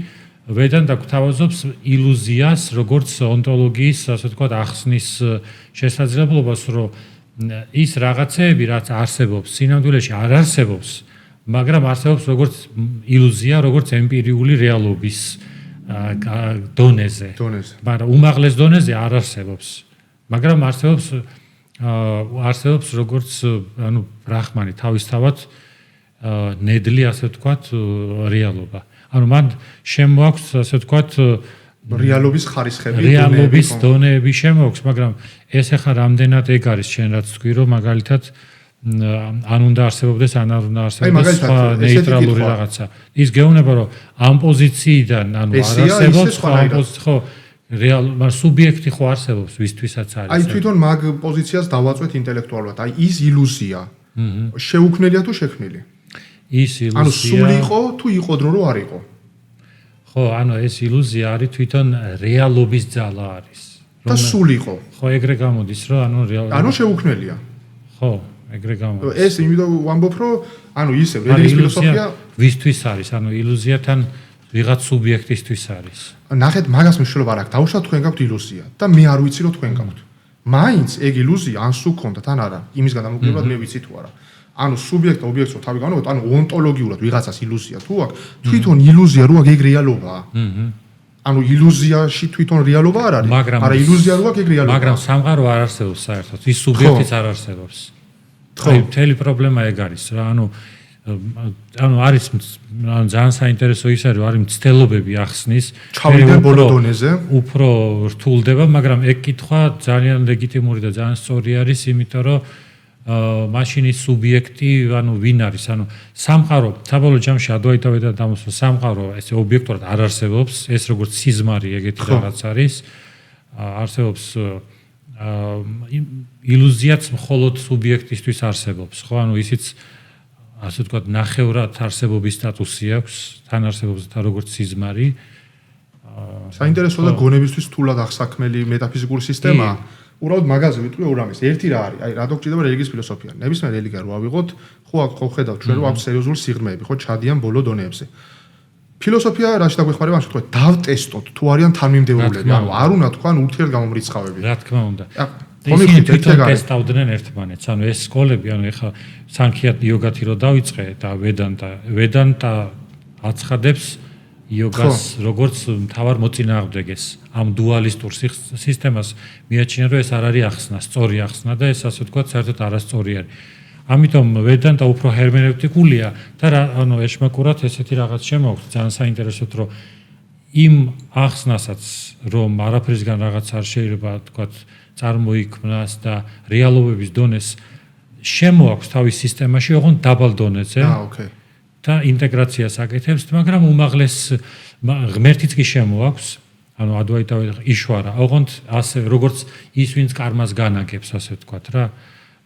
ვედანტა გვთავაზობს ილუზიას, როგორც ონტოლოგიის, ასე ვთქვათ, ახსნის შესაძლებლობას, რომ ის რაღაცეები, რაც არსებობს, სინამდვილეში არ არსებობს, მაგრამ არსებობს როგორც ილუზია, როგორც empiirიული რეალობის დონეზე. მაგრამ უმაღლეს დონეზე არ არსებობს. მაგრამ არსებობს როგორც ანუ ბრაჰმანი თავისთავად ნედლი, ასე ვთქვათ, რეალობა. ანუ მან შემოაქვს, ასე ვთქვათ, რეალობის ხარისხები, რეალობის დონეები შემოაქვს, მაგრამ ეს ახლა რამდენად ეგ არის შენ რაც თქვი, რომ მაგალითად ან უნდა არსებობდეს, ან არ უნდა არსებობდეს სხვა ნეიტრალური რაღაცა. ის გეუბნება, რომ ამ პოზიციიდან ანუ არ არსებობს სხვა პოზიცია, ხო, მაგრამ სუბიექტი ხო არსებობს, ვისთვისაც არის. აი თვითონ მაგ პოზიციას დავაწვეთ ინტელექტუალურად. აი ის ილუზია. შეუქმნელია თუ შექმნილი? ის ილუზია. ანუ სული იყო თუ იყო დრო რო არ იყო? ხო, ანუ ეს ილუზია არის თვითონ რეალობის ძალა არის. და სული იყო. ხო, ეგრე გამოდის, რომ ანუ რეალობა. ანუ შეუქმნელია. ხო, ეგრე გამოდის. ეს იმიტომ ვამბობ, რომ ანუ ისევ რელიგიის ფილოსოფია ვისთვის არის? ანუ ილუზიათან ვიღაც სუბიექტისთვის არის. ნახეთ, მაგას მნიშვნელობა არ აქვს. დაუშვათ თქვენ გაქვთ ილუზია და მე არ ვიცი რომ თქვენ გაქვთ. მაინც ეგ ილუზია ან სულ გქონდათ ან არა. იმისგან დამოკიდებლად მე ვიცი თუ არა. ანუ სუბიექტ ობიექტს რო თავი განვაგოთ, ანუ ონტოლოგიურად ვიღაცას ილუზია თუ აქვს, თვითონ ილუზია რო აქვს ეგ რეალობაა. ანუ ილუზიაში თვითონ რეალობა არ არის, მაგრამ ილუზია რო აქვს ეგ რეალობაა. მაგრამ სამყარო არ არსებობს საერთოდ, ის სუბიექტიც არ არსებობს. ხო, მთელი პრობლემა ეგ არის რა, ანუ არის ძალიან საინტერესო ის არის, არის მცდელობები ახსნის, ჩავიდე ბოლო დონეზე, უფრო რთულდება, მაგრამ ეგ კითხვა ძალიან ლეგიტიმური და ძალიან სწორი არის, იმიტომ რომ მაშინ ის სუბიექტი, ანუ ვინ არის, ანუ სამყარო, საბოლოო ჯამში ადვაიტავდა დამოსვა, სამყარო ესე ობიექტურად არ არსებობს, ეს როგორც სიზმარი ეგეთი რაღაც არის, არსებობს ილუზიაც მხოლოდ სუბიექტისთვის არსებობს, ხო, ანუ ისიც ასე ვთქვათ, ნახევრად არსებობის სტატუსი აქვს, თან არსებობს და როგორც სიზმარი. საინტერესო და გონებისთვის თულად აღსაქმელი მეტაფიზიკური სისტემაა. უბრალოდ მაგაზე ვიტყვი ორ ამის. ერთი რა არის? აი, რა დაგჭირდება რელიგიის ფილოსოფია. ნებისმიერ რელიგია რო ავიღოთ, ხო ხედავთ ჩვენ რომ აქვს სერიოზული სიღრმეები, ხო ჩადიან ბოლო დონეებზე. ფილოსოფია რაში დაგვეხმარება, ასე ვთქვათ, დავტესტოთ თუ არიან თანმიმდევრულები, ანუ არ უნდა თქვან ურთიერთგამომრიცხავები. რა თქმა უნდა. ისინი თვითონ ტესტავდნენ ერთმანეთს, ანუ ეს სკოლები, ანუ ეხლა სანქია იოგათი რო დავიწყე და ვედანტა აცხადებს იოგას როგორც მთავარ მოწინააღმდეგეს ამ დუალისტურ სისტემას მიაჩნია რომ ეს არ არის ახსნა, სწორი ახსნა და ეს ასე ვთქვათ საერთოდ არასწორი არის. ამიტომ ვედანტა უფრო ჰერმენევტიკულია და ანუ ეშმაკურად ესეთი რაღაც შემოაქვს ძალიან საინტერესოდ რომ იმ ახსნასაც რომ არაფრისგან რაღაც არ შეიძლება ვთქვათ წარმოიქმნას და რეალობების დონეს შემოაქვს თავის სისტემაში, ოღონდ დაბალ დონეზე. და ინტეგრაციას აკეთებს, მაგრამ უმაღლეს ღმერთიც კი შემოაქვს, ანუ ადვაიტავი იშვარა, ოღონდ ასე როგორც ის ვინც კარმას განაგებს, ასე ვთქვათ რა,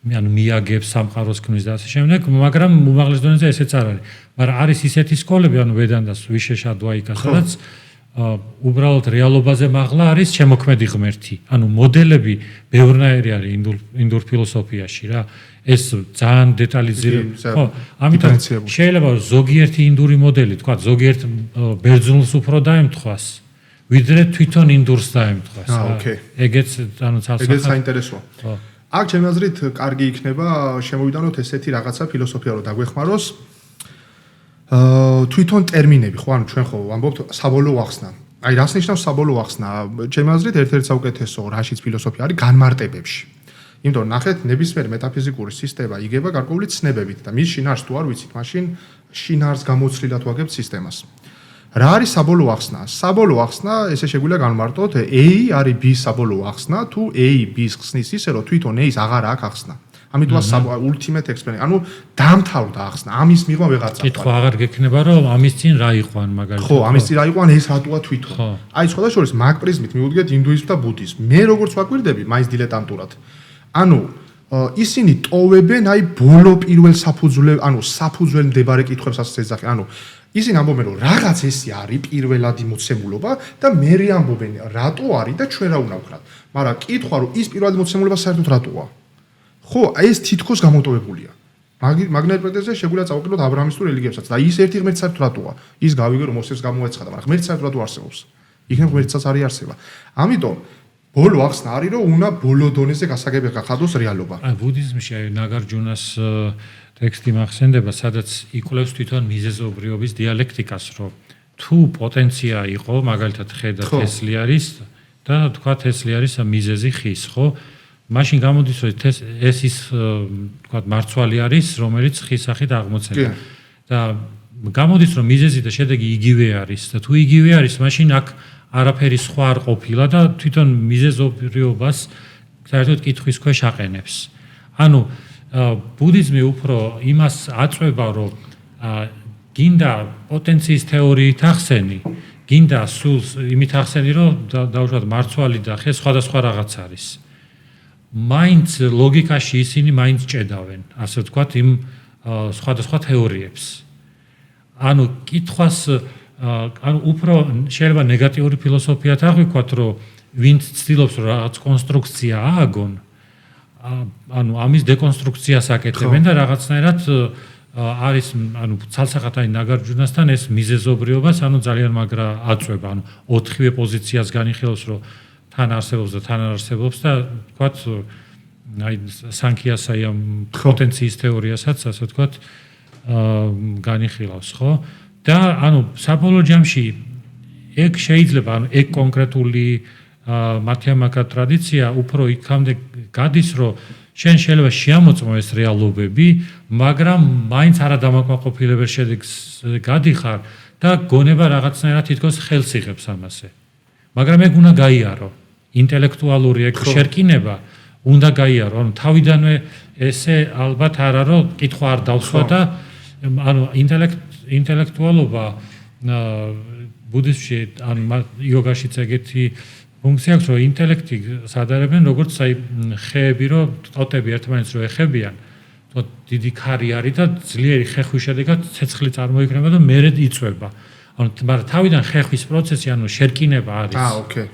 ანუ მიაგებს სამყაროს ქმნის და ასე შემდეგ, მაგრამ უმაღლეს დონეზე ესეც არ არის. მაგრამ არის ისეთი სკოლები, ანუ ვედანტას ვიშეშ ადვაიკა, სადაც უბრალოდ რეალობაზე მაღლა არის შემოქმედი ღმერთი. ანუ მოდელები ბევრნაირი არის ინდურ ფილოსოფიაში რა. ეს ძალიან დეტალიზირებული. ხო, ამიტომ შეიძლება ზოგიერთი ინდური მოდელი, თქვა, ზოგიერთ ბერძნულს უფრო დაემთხვას, ვიდრე თვითონ ინდურს დაემთხვას. ეგეც ანუ ეგეც საინტერესოა. აქ ჩემი აზრით კარგი იქნება შემოვიდანოთ ესეთი რაღაცა ფილოსოფია რო დაგვეხმაროს. თვითონ ტერმინები, ხო, ანუ ჩვენ ხო ვამბობთ საბოლოო ახსნა. აი, რას ნიშნავს საბოლოო ახსნა? ჩემი აზრით ერთ-ერთი საუკეთესო რაშიც ფილოსოფია არის განმარტებებში. იმიტომ ნახეთ, ნებისმიერ მეტაფიზიკური სისტემა იგება გარკვეული ცნებებით და მის შინაარს თუ არ ვიცით, მაშინ შინაარს გამოცვლილად ვაგებთ სისტემას. რა არის საბოლოო ახსნა? საბოლოო ახსნა, ესე შეგვიძლია განმარტოთ, A არის B-ის საბოლოო ახსნა, თუ A B-ის ხსნის ისე, რომ თვითონ A-ის აღარ აქვს ახსნა. ამიტომ ultimate explanation, ანუ დამთავრდა ახსნა, ამის მიღმა ვეღარ წავიდა. კითხვა აღარ გექნება, რომ ამის წინ რა იყო ან მაგალითად. ხო, ამის წინ რა იყო ან ეს რატოა თვითონ. აი, სხვადასხვა მაგ პრიზმით მივუდგეთ ინდუიზმს და ბუდიზმს. მე როგორც ვაკვირდები, მაინც დილეტანტურად. ანუ ისინი ტოვებენ აი ბოლო პირველ საფუძვლელ, ანუ საფუძველ მდებარე კითხვებს ასე ეძახიან. ანუ ისინი ამბობენ, რომ რაღაც ესე არის პირველადი მოცემულობა და მერე ამბობენ, რატო არის და ჩვენ რა უნდა ვქნათ. მაგრამ კითხვა, რომ ის პირველადი მოცემულობა საერთოდ რატოა? ხო, ეს თითქოს გამოტოვებულია. მაგნაირ პრეტენზია შეგვიძლია წავუყენოთ აბრაამის თუ რელიგიებსაც და ის ერთი ღმერთი საერთოდ რატოა? ის გავიგე რომ მოსევს გამოეცხადა, მაგრამ ღმერთი საერთოდ რატო არსებობს? იქნებ ღმერთსაც არის არსება. ამიტომ ბოლო ახსნა არის რომ უნდა ბოლო დონეზე გასაგები გახადოს რეალობა. აი ბუდიზმში აი ნაგარჯუნას ტექსტი მახსენდება, სადაც იკვლევს თვითონ მიზეზობრიობის დიალექტიკას, რომ თუ პოტენცია იყო, მაგალითად ხედა თესლი არის და თქვა თესლი არის მიზეზი ხის, ხო? მაშინ გამოდის რომ ეს ის თქვა მარცვალი არის, რომელიც ხის სახით აღმოცენდა. და გამოდის რომ მიზეზი და შედეგი იგივე არის და თუ იგივე არის, მაშინ აქ არაფერი სხვა არ ყოფილა და თვითონ მიზეზობრიობას საერთოდ კითხვის ქვეშ აყენებს. ანუ ბუდიზმი უფრო იმას აწვება, რომ გინდა პოტენციის თეორიით ახსენი, გინდა სულს იმით ახსენი, რომ დაუშვათ მარცვალი და ხე სხვადასხვა რაღაც არის. მაინც ლოგიკაში ისინი მაინც ჭედავენ, ასე ვთქვათ, იმ სხვადასხვა თეორიებს. ანუ კითხვას ანუ უფრო შეიძლება ნეგატიური ფილოსოფიათ აღვიქვათ, რომ ვინც ცდილობს რომ რაღაც კონსტრუქცია ააგონ, ანუ ამის დეკონსტრუქციას აკეთებენ და რაღაცნაირად არის ცალსახათაი ნაგარჯუნასთან ეს მიზეზობრიობას ძალიან მაგრა აწვება, ოთხივე პოზიციას განიხილავს, რომ თან არსებობს და თან არ არსებობს და თქვათ აი სანქიას აი ამ პოტენციის თეორიასაც ასე ვთქვათ განიხილავს, ხო? და საბოლოო ჯამში ეგ შეიძლება ეგ კონკრეტული მათემატიკა ტრადიცია უფრო იქამდე გადის, რომ შენ შეიძლება შეამოწმო ეს რეალობები, მაგრამ მაინც არა დამაკმაყოფილებელ შედეგს გადიხარ და გონება რაღაცნაირად თითქოს ხელს იღებს ამასე. მაგრამ ეგ უნდა გაიარო. ინტელექტუალური ეგ შერკინება უნდა გაიარო. თავიდანვე ესე ალბათ არა რომ კითხვა არ დავსვა და ინტელექტუალობა ბუდიზმში იოგაშიც ეგეთი ფუნქცია აქვს, რომ ინტელექტი სადარებენ როგორც აი ხეები, რომ ტოტები ერთმანეთს რო ეხებიან, თქო დიდი ქარი არის და ძლიერი ხეხვის შედეგად ცეცხლი წარმოიქმნება და მერე იწვება. მაგრამ თავიდან ხეხვის პროცესი, შერკინება არის. ოკეი.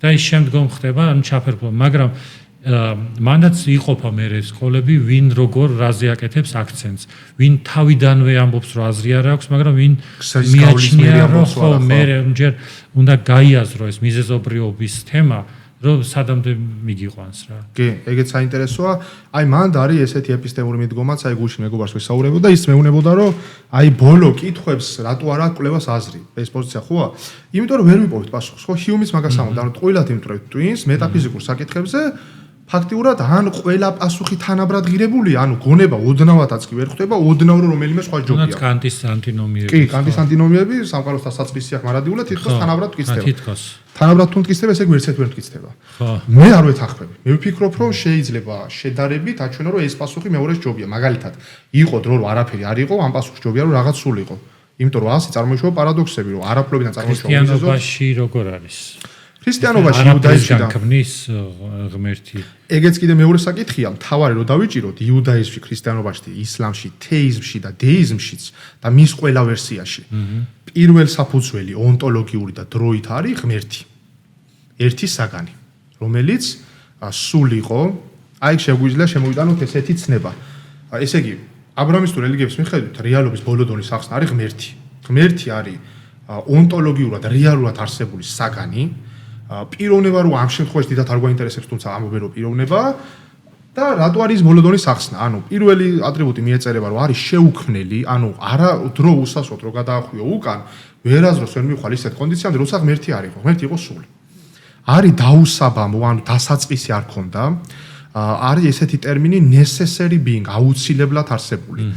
და ის შემდგომ ხდება, ჩაფერფლობა, მაგრამ მანდაც იყოფა მერე სკოლები, ვინ როგორ რაზე აკეთებს აქცენტს, ვინ თავიდანვე ამბობს, რომ აზრი არ აქვს, მაგრამ ვინ მიაჩნია, რომ ხო, მერე ჯერ უნდა გაიაზრო ეს მიზეზობრიობის თემა, რომ სადამდე მიგიყვანს რა. კი, ეგეც საინტერესოა. აი მანდ არის ესეთი ეპისტემური მიდგომაც, აი გუშინ მეგობარს ვისაუბრებოდა, ის მეუბნებოდა, რომ აი ბოლო კითხვებს რატო არ აქვს კვლევას აზრი. ეს პოზიცია ხოა? იმიტომ რომ ვერ ვიპოვეთ პასუხს. ხო, ჰიუმის მაგას ამბობდა, რომ ტყუილად იმტვრევთ ტვინს მეტაფიზიკურ საკითხებზე. ფაქტიურად ან ყველა პასუხი თანაბრად ღირებულია, გონება ოდნავადაც კი ვერ ხვდება, ოდნავ რომ რომელიმე სხვა ჯობია. თუნდაც კანტის ანტინომიები. კი, კანტის ანტინომიები სამყაროს დასაწყისი აქვს მარადიულად, თითქოს თანაბრად მტკიცდება. თითქოს. თანაბრად თუ მტკიცდება, ესე გვერდით ვერ მტკიცდება. ხო. მე არ ვეთანხმები. მე ვფიქრობ, რომ შეიძლება შედარებით აჩვენო, რომ ეს პასუხი მეორეს ჯობია. მაგალითად, იყო დრო რომ არაფერი არ იყო, ამ პასუხს ჯობია რომ რაღაც სულიყო. იმიტომ რომ ასე წარმოიშვა პარადოქსები, რომ არაფრობიდან წარმოიშვა ქრისტიანობაში როგორ არის? ქრისტიანობაში იუდაიზმში ქმნის ღმერთი. ეგეც კიდე მეორე საკითხია, მთავარი რომ დავიჭიროთ იუდაიზმში, ქრისტიანობაში, ისლამში, თეიზმში და დეიზმშიც და მის ყველა ვერსიაში. პირველ საფუძველი ონტოლოგიური და დროით არის ღმერთი. ერთი საგანი, რომელიც სულიყო, აი შეგვიძლია შემოვიტანოთ ესეთი ცნება. ესე იგი, აბრაამისტურ რელიგიების მიხედვით რეალობის ბოლო დონის ახსნა არის ღმერთი. ღმერთი არის ონტოლოგიურად, რეალურად არსებული საგანი. პიროვნება რომ ამ შემთხვევაში დიდად არ გვაინტერესებს, თუმცა ამბობენ რომ პიროვნება და რატო არის ბოლო დონის ახსნა? პირველი ატრიბუტი მიეწერება რომ არის შეუქმნელი, არა დრო უსასოდ რო გადაახვიო უკან, ვერაზროს ვერ მივხვალ ისეთ კონდიციამდე, როცა ღმერთი არ იყო, ღმერთი იყო სული. არის დაუსაბამო, დასაწყისი არ ქონდა. არის ესეთი ტერმინი necessary being, აუცილებლად არსებული.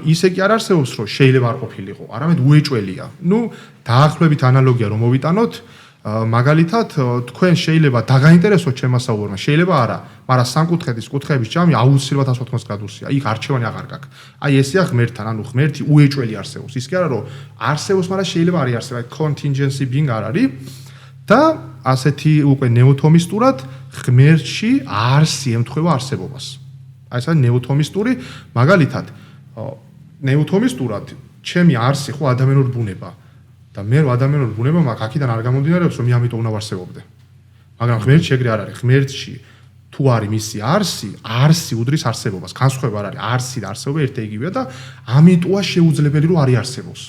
ისე კი არ არსებობს, რომ შეიძლება არ ყოფილიყო, არამედ უეჭველია. დაახლოებით ანალოგია რომ მოვიტანოთ, მაგალითად, თქვენ შეიძლება დაგაინტერესოთ შემასაუბრებმა, შეიძლება არა, მაგრამ სამკუთხედის კუთხეების ჯამი აუცილებლად 180 გრადუსია. იქ არჩევანი აღარ გაქვს. აი ესეა ღმერთთან, ღმერთი უეჭველი არსებობს. ის კი არა რომ არსებობს, მაგრამ შეიძლება არ იარსება, contingency being არ არის. და ასეთი უკვე ნეოთომისტურად ღმერთში არსი ემთხვევა არსებობას. აი ეს არის ნეოთომისტური, მაგალითად, ნეოთომისტურად ჩემი არსი ხო ადამიანური ბუნება. და მე რომ ადამიანური ბუნება მაქვს, აქედან არ გამომდინარეობს, რომ მე ამიტომ უნდა ვარსებობდე. მაგრამ ღმერთში ეგრე არ არის. ღმერთში თუ არის მისი არსი უდრის არსებობას. განსხვავება არ არის. არსი და არსებობა ერთ იგივეა და ამიტომა შეუძლებელი რომ არ იარსებოს.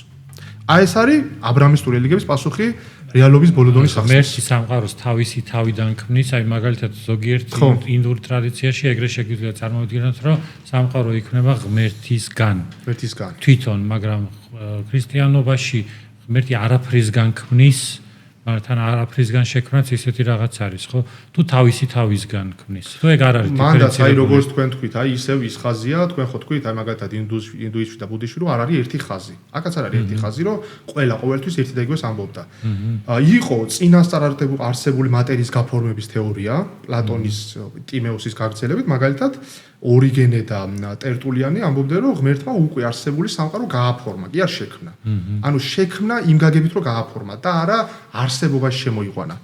აი ეს არის აბრაამისტური რელიგიების პასუხი რეალობის ბოლო დონის ახსნას. ღმერთი სამყაროს თავისი თავიდან ქმნის, აი მაგალითად ზოგიერთ ინდურ ტრადიციაში ეგრე შეგვიძლია წარმოვიდგინოთ, რომ სამყარო იქმნება ღმერთისგან. თვითონ, მაგრამ ქრისტიანობაში ღმერთი არაფრისგან ქმნის, მაგრამ თან არაფრისგან შექმნაც ისეთი რაღაც არის, ხო? თუ თავისი თავისგან ქმნის. თუ ეგ არ არის მანდაც აი როგორც თქვენ თქვით, აი ისევ ის ხაზია, თქვენ ხო თქვით, აი მაგალითად ინდუიზმში და ბუდიზმში რომ არ არის ერთი ხაზი. აქაც არ არის ერთი ხაზი, რომ ყველა ყოველთვის ერთი და იგივეს ამბობდა. იყო წინასწარ არსებული მატერიის გაფორმების თეორია, პლატონის, ტიმეუსის გაგრძელებით, მაგალითად ორიგენე და ტერტულიანი ამბობდნენ, რომ ღმერთმა უკვე არსებული სამყარო გააფორმა, კი არ შექმნა. შექმნა იმ გაგებით, რომ გააფორმა და არა არსებობაში შემოიყვანა.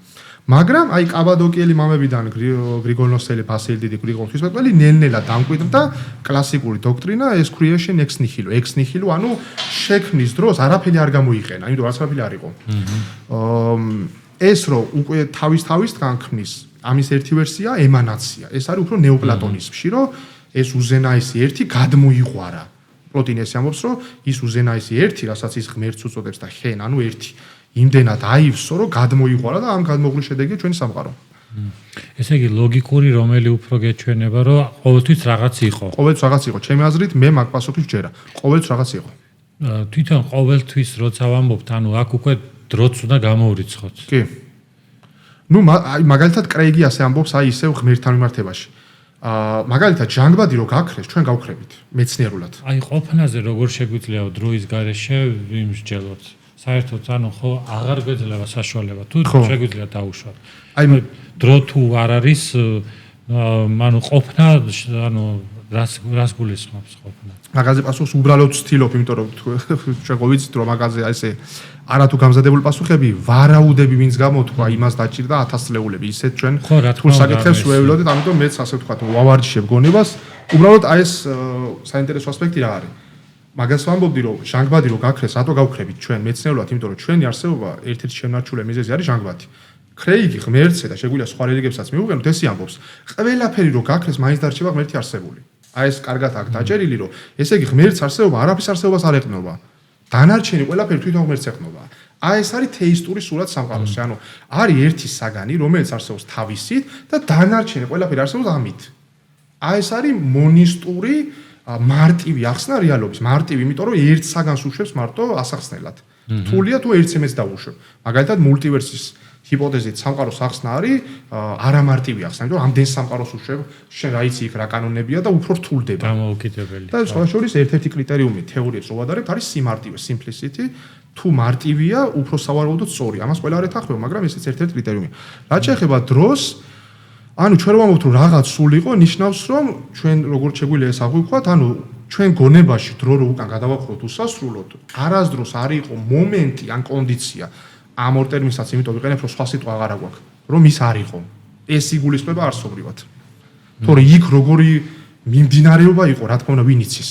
მაგრამ აი კაბადოკიელი მამებიდან გრიგოლ-ნოსელი, ბასილი დიდი, გრიგოლ ღვთისმეტყველი ნელ-ნელა დამკვიდრდა კლასიკური დოქტრინა ეს creation ex nihilo. ex nihilo, შექმნის დროს არაფერი არ გამოიყენა, იმიტომ რომ არაფერი არ იყო. ეს რომ უკვე თავის-თავისგან ქმნის, ამის ერთი ვერსია ემანაცია. ეს არის უფრო ნეოპლატონიზმში, რომ ეს უზენაესი ერთი გადმოიღვარა. პლოტინესი ამბობს, რომ ის უზენაესი ერთი, რასაც ის ღმერთს უწოდებს და ხენ, ანუ ერთი, იმდენად აივსო, რომ გადმოიღვარა და ამ გადმოღლის შედეგია ჩვენი სამყარო. ესე იგი ლოგიკური რომელი უფრო გეჩვენება, რომ ყოველთვის რაღაც იყო. ყოველთვის რაღაც იყო. ჩემი აზრით, მე მაგ პასუხი ვჯერა. ყოველთვის რაღაც იყო. თვითონ ყოველთვის როცა ვამბობთ, ანუ აქ უკვე დროც უნდა გამოვრიცხოთ. კი. ნუ მაგალითად კრეიგი ასე ამბობს, აი ისევ ღმერთთან მიმართებაში. მაგალითად ჯანგბადი რო გაქრეს, ჩვენ გავქრებით მეცნიერულად. აი ყოფნაზე როგორ შეგვიძლია დროის გარეშე ვიმსჯელოთ? საერთოდ ანუ ხო აღარ გვეძლება საშუალება თუ შეგვიძლია დაუშვათ. აი დრო თუ არ არის, ანუ ყოფნა, ანუ რას გულისხმობს ყოფნა? მაგაზე პასუხს უბრალოდ ვცდილობ, იმიტომ რომ ჩვენ ვიცით რომ მაგაზე ესე არათუ გამზადებული პასუხები ვარაუდები ვინც გამოთქვა იმას დაჭირდა 1000 წლეულები. ისეთ ჩვენ თუ საკითხებს ვევლოდით, ამიტომ მეც ასე ვთქვათ, ვავარჯიშებ გონებას. უბრალოდ აი ეს საინტერესო ასპექტი რა არის? მაგას ვამბობდი რომ ჟანგბადი რო გაქრეს, რატო გავქრებით ჩვენ მეცნიერულად, იმიტომ რომ ჩვენი არსებობა ერთ-ერთი შემნარჩული მიზეზი არის ჟანგბადი. კრეიგი ღმერთზე და შეგვიძლია სხვა რელიგიებსაც მიუღებნოთ, ესე ამბობს. ყველაფერი რო გაქრეს, მაინც დარჩება ღმერთი არსებული. აი ეს კარგად აქ დაჭერილი რომ ესე იგი ღმერთს არსებობა არაფრის არსებობას არ ეყნობა. დანარჩენი ყველაფერი თვითონ ღმერთს ეყნობა. აი ეს არის თეისტური სურათ სამყაროს. ანუ არის ერთი საგანი, რომელიც არსებობს თავისით და დანარჩენი ყველაფერი არსებობს ამით. აი ეს არის მონისტური მარტივი ახსნა რეალობის. მარტივი, იმიტომ რომ ერთ საგანს უშვებს მარტო ასახსნელად. თულია თუ ერთს იმეც დაუშვებ. მაგალითად მულტივერსის ჰიპოთეზით სამყაროს ახსნა არის არამარტივი ახსნა, იმიტომ რომ ამდენ სამყაროს უშვებ, შენ რა იცი იქ რა კანონებია და უფრო რთულდება. დამოუკიდებელი. და სხვა შორის ერთ-ერთი კრიტერიუმი თეორიებს რო ვადარებთ არის სიმარტივე, simplicity, თუ მარტივია, უფრო სავარაუდოდ სწორი. ამას ყველა არ ეთანხმება, მაგრამ ესეც ერთ-ერთი კრიტერიუმია. რაც შეეხება დროს, ანუ ჩვენ რომ ვამბობთ რომ რაღაც სულ იყო, ნიშნავს რომ ჩვენ როგორც შეგვიძლია ეს აღვიქვათ, ანუ ჩვენ გონებაში დრო რო უკან გადავახროთ უსასრულოდ, არასდროს არ იყო მომენტი ან კონდიცია ამ ორ ტერმინსაც, იმიტომ ვიყენებ რომ სხვა სიტყვა აღარ აგვაქვს, რომ ის არ იყო. ეს იგულისხმება არსობრივად. თორე იქ როგორი მიმდინარეობა იყო, რა თქმა უნდა, ვინ იცის.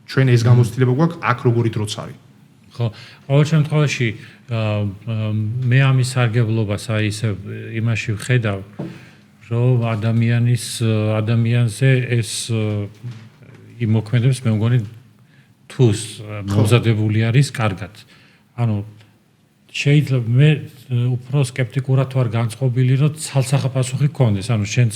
ჩვენ ეს გამოცდილება გვაქვს, აქ როგორი დროც არის. ხო, ყოველ შემთხვევაში მე ამის სარგებლობას აი ისე იმაში ვხედავ, რომ ადამიანზე ეს იმოქმედებს, მე მგონი თუ მომზადებული არის კარგად. ანუ შეიძლება მე უფრო სკეპტიკურად ვარ განწყობილი, რომ ცალსახა პასუხი გქონდეს. ანუ შენც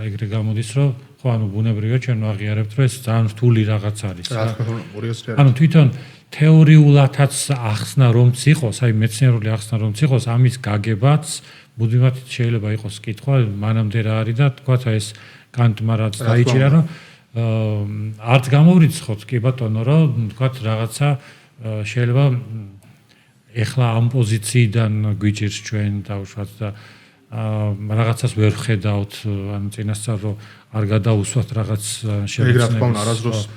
ეგრე გამოდის, რომ ხო, ანუ ბუნებრივია ჩვენ ვაღიარებთ, რომ ეს ძალიან რთული რაღაც არის. რა თქმა უნდა, ანუ თვითონ თეორიულადაც ახსნა რომც იყოს, აი მეცნიერული ახსნა რომც იყოს, ამის გაგებაც მუდმივად შეიძლება იყოს კითხვა, მანამდე რა არის და თქვა ეს კანტმა რაც დაიჭირა, რომ არც გამოვრიცხოთ, კი ბატონო, რომ თქვა რაღაცა შეიძლება ეხლა ამ პოზიციიდან გვიჭირს ჩვენ დავუშვათ და რაღაცას ვერ ხედავთ, ანუ წინასწარ რომ არ გადაუსვათ რაღაც შეგეცნებას.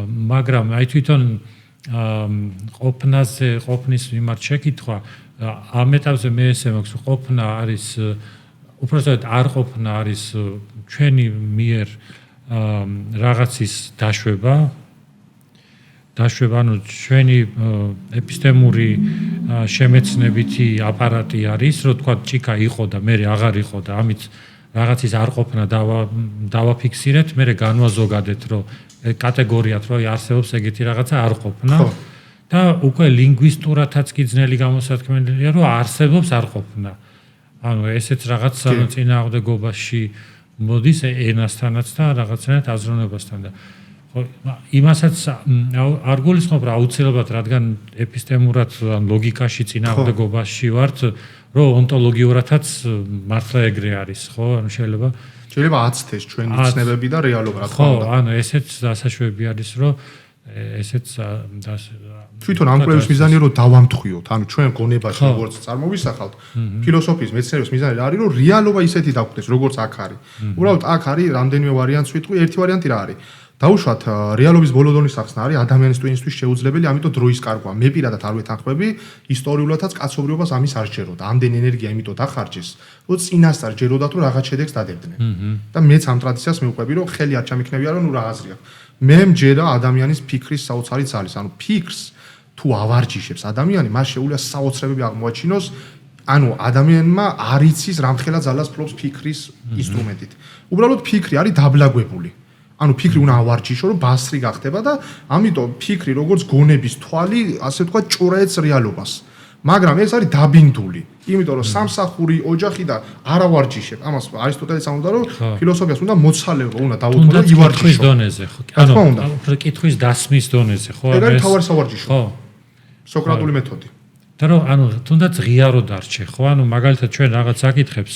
მაგრამ აი თვითონ ყოფნის მიმართ შეკითხვა ამ ეტაპზე მე ესე მაქვს, ყოფნა არის უბრალოდ არ ყოფნა არის ჩვენი მიერ რაღაცის დაშვება, ანუ ჩვენი ეპისტემური შემეცნებითი აპარატი არის, რომ თქვა ჭიქა იყო და მე აღარ იყო და ამით რაღაცის არ ყოფნა დავაფიქსირეთ, მე განვაზოგადეთ, რომ კატეგორიად რომ არსებობს ეგეთი რაღაცა არ ყოფნა და უკვე ლინგვისტურათაც კი ძნელი გამოსათქმელია, რომ არსებობს არ ყოფნა. ანუ ესეც რაღაც წინააღმდეგობაში მოდის ენასთანაც და რაღაცნაირად აზროვნებასთან და ხო, იმასაც არ გულისხმობ რა აუცილებლად, რადგან ეპისტემურად ან ლოგიკაში წინააღმდეგობაში ვართ, რომ ონტოლოგიურათაც მართლა ეგრე არის, ხო? ანუ შეიძლება აცდეს ჩვენი ცნებები და რეალობა, რა თქმა უნდა. ხო, ანუ ესეც დასაშვები არის, რომ ესეც თვითონ ამ კვლევის მიზანია რომ დავამთხვიოთ, ანუ ჩვენ გონებაში როგორც წარმოვისახავთ, ფილოსოფიის მეცნიერების მიზანი არის, რომ რეალობა ისეთი დაგვხდეს, როგორც აქ არის. უბრალოდ აქ არის რამდენიმე ვარიანტს ვიტყვი, ერთი ვარიანტი რა არის? დაუშვათ რეალობის ბოლო დონის ახსნა არის ადამიანის ტვინისთვის შეუძლებელი, ამიტომ დროის კარგვა. მე პირადად არ ვეთანხმები, ისტორიულადაც კაცობრიობას ამის არ ჯეროდა. ამდენ ენერგია იმიტომ დახარჯეს, რომ წინასწარ ჯეროდათ რომ რაღაც შედეგს დადებდნენ. და მეც ამ ტრადიციას მივყვები, რომ ხელი არ ჩამიქნებია, რომ ნუ რა აზრია. მე მჯერა ადამიანის ფიქრის საოცარი ძალის, ანუ ფიქრს თუ ავარჯიშებს ადამიანი, მას შეუძლია საოცრებები აღმოაჩინოს, ანუ ადამიანმა არ იცის რამხელა ძალას ფლობს ფიქრის ინსტრუმენტით. უბრალოდ ფიქრი არის დაბლაგვებული. ანუ ფიქრი უნდა ავარჯიშო, რომ ბასრი გახდება და ამიტომ ფიქრი როგორც გონების თვალი, ასე ვთქვათ, ჭურაეთს რეალობას. მაგრამ ეს არის დაბინდული. იმიტომ რომ სამსახური, ოჯახი და არ ავარჯიშებ. ამას არისტოტელეს ამბობდა, რომ ფილოსოფიას უნდა მოცალება, უნდა დაუთმო და ივარჯიშო. დონეზე, ხო. ანუ კითხვის დასმის დონეზე, ხო? ეგ არის თავარი სავარჯიშო. ხო. სოკრატული მეთოდი. და რომ ანუ თუნდაც ღია რო დარჩე, ხო? ანუ მაგალითად ჩვენ რაღაც საკითხებს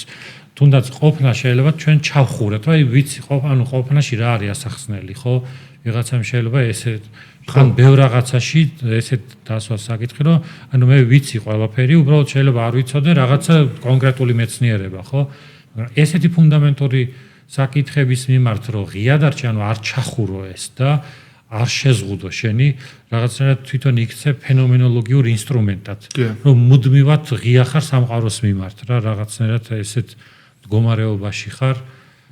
თუნდაც ყოფნა შეიძლება ჩვენ ჩავხურეთ, აი ვიცი, ანუ ყოფნაში რა არის ასახსნელი, ხო? ვიღაცამ შეიძლება ესე ხან ბევრ რაღაცაში ესეთ დასვას საკითხი, რომ ანუ მე ვიცი ყველაფერი, უბრალოდ შეიძლება არ ვიცოდე რაღაცა კონკრეტული მეცნიერება, ხო? ესეთი ფუნდამენტური საკითხების მიმართ რო ღია დარჩე, ანუ არ ჩახურო ეს და არ შეზღუდო შენი რაღაცნაირად თვითონ იქცე ფენომენოლოგიურ ინსტრუმენტად, რომ მუდმივად ღია ხარ სამყაროს მიმართ რა რაღაცნაირად ესეთ მდგომარეობაში ხარ.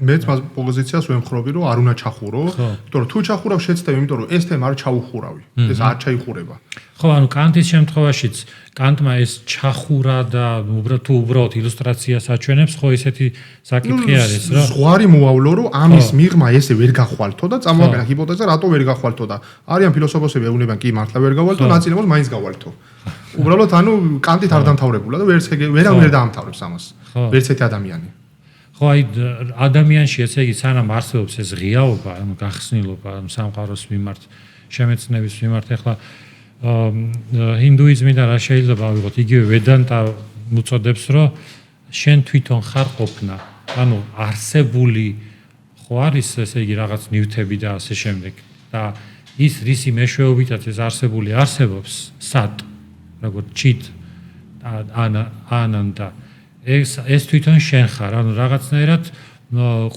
მეც მას პოზიციას ვემხრობი, რომ არ უნდა ჩახურო, იმიტომ რომ თუ ჩახურავ შეცდები, იმიტომ რომ ეს თემა არ ჩაუხურავი, ეს არ ჩაიხურება. ხო, ანუ კანტის შემთხვევაშიც კანტმა ეს ჩახურა და უბრალოდ ილუსტრაციას აჩვენებს, ხო ესეთი საკითხი არის, რა. ზღვარი მოავლო, რომ ამის მიღმა ესე ვერ გახვალთო და წამოვაგენა ჰიპოთეზა, რატო ვერ გახვალთო და არიან ფილოსოფოსები ეუბნებიან, კი მართლა ვერ გავალთო, ნაწილობრივ მაინც გავალთო. უბრალოდ ანუ კანტით არ დამთავრებულა და ვერავინ ვერ დაამთავრებს ამას. ვერც ერთი ადამიანი. ხო, აი ადამიანში ესე იგი სანამ არსებობს ეს ღიაობა, ანუ გახსნილობა სამყაროს მიმართ, შემეცნების მიმართ, ახლა ჰინდუიზმიდან რა შეიძლება ავიღოთ, იგივე ვედანტა უწოდებს, რომ შენ თვითონ ხარ ყოფნა, ანუ არსებული ხო არის ესე იგი რაღაც ნივთები და ასე შემდეგ და ის რისი მეშვეობითაც ეს არსებული არსებობს, სად, როგორც ჩით ანანდა ეს თვითონ შენ ხარ, ანუ რაღაცნაირად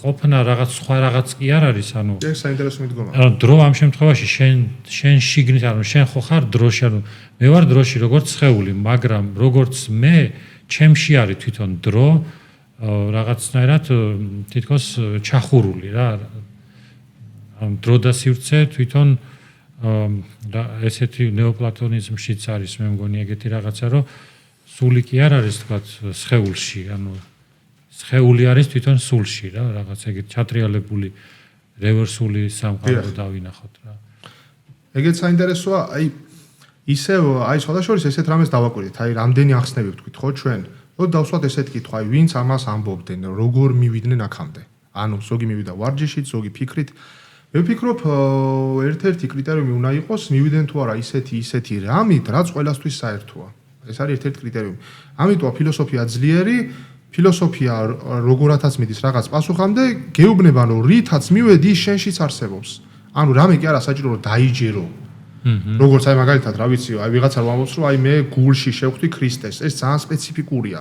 ყოფნა რაღაც სხვა რაღაც კი არ არის, ანუ ეს საინტერესო მიდგომა. ანუ დრო ამ შემთხვევაში შენ შიგნით, ანუ შენ ხო ხარ დროში, ანუ მე ვარ დროში როგორც სხეული, მაგრამ როგორც მე ჩემში არის თვითონ დრო რაღაცნაირად თითქოს ჩახურული რა. ანუ დრო და სივრცე თვითონ ესეთი ნეოპლატონიზმშიც არის, მე მგონი ეგეთი რაღაცა, რომ სული კი არ არის თქვათ სხეულში, ანუ სხეული არის თვითონ სულში რა, რაღაც ეგეთ ჩატრიალებული რევერსული სამყარო დავინახოთ რა. ეგეც საინტერესოა, აი ისევ აი სხვადასხვა ესეთ რამეს დავაკვირდით, აი რამდენი ახსნები ვთქვით ხო ჩვენ, რომ დავსვათ ესეთ კითხვა, აი ვინც ამას ამბობდნენ, როგორ მივიდნენ აქამდე. ანუ ზოგი მივიდა ვარჯიშით, ზოგი ფიქრით. მე ვფიქრობ, ერთ-ერთი კრიტერიუმი უნდა იყოს, მივიდნენ თუ არა ისეთი რამით, რაც ყველასთვის საერთოა. ეს არის ერთ-ერთი კრიტერიუმი. ამიტომ ფილოსოფია ძლიერი, ფილოსოფია როგორათაც მიდის რაღაც პასუხამდე, გეუბნება რომ რითაც მივედი ის შენშიც არსებობს. ანუ რამე კი არა საჭირო რომ დაიჯერო. როგორც აი მაგალითად რა ვიცი, აი ვიღაცა რომ ამბობს რომ აი მე გულში შევხვდი ქრისტეს, ეს ძალიან სპეციფიკურია.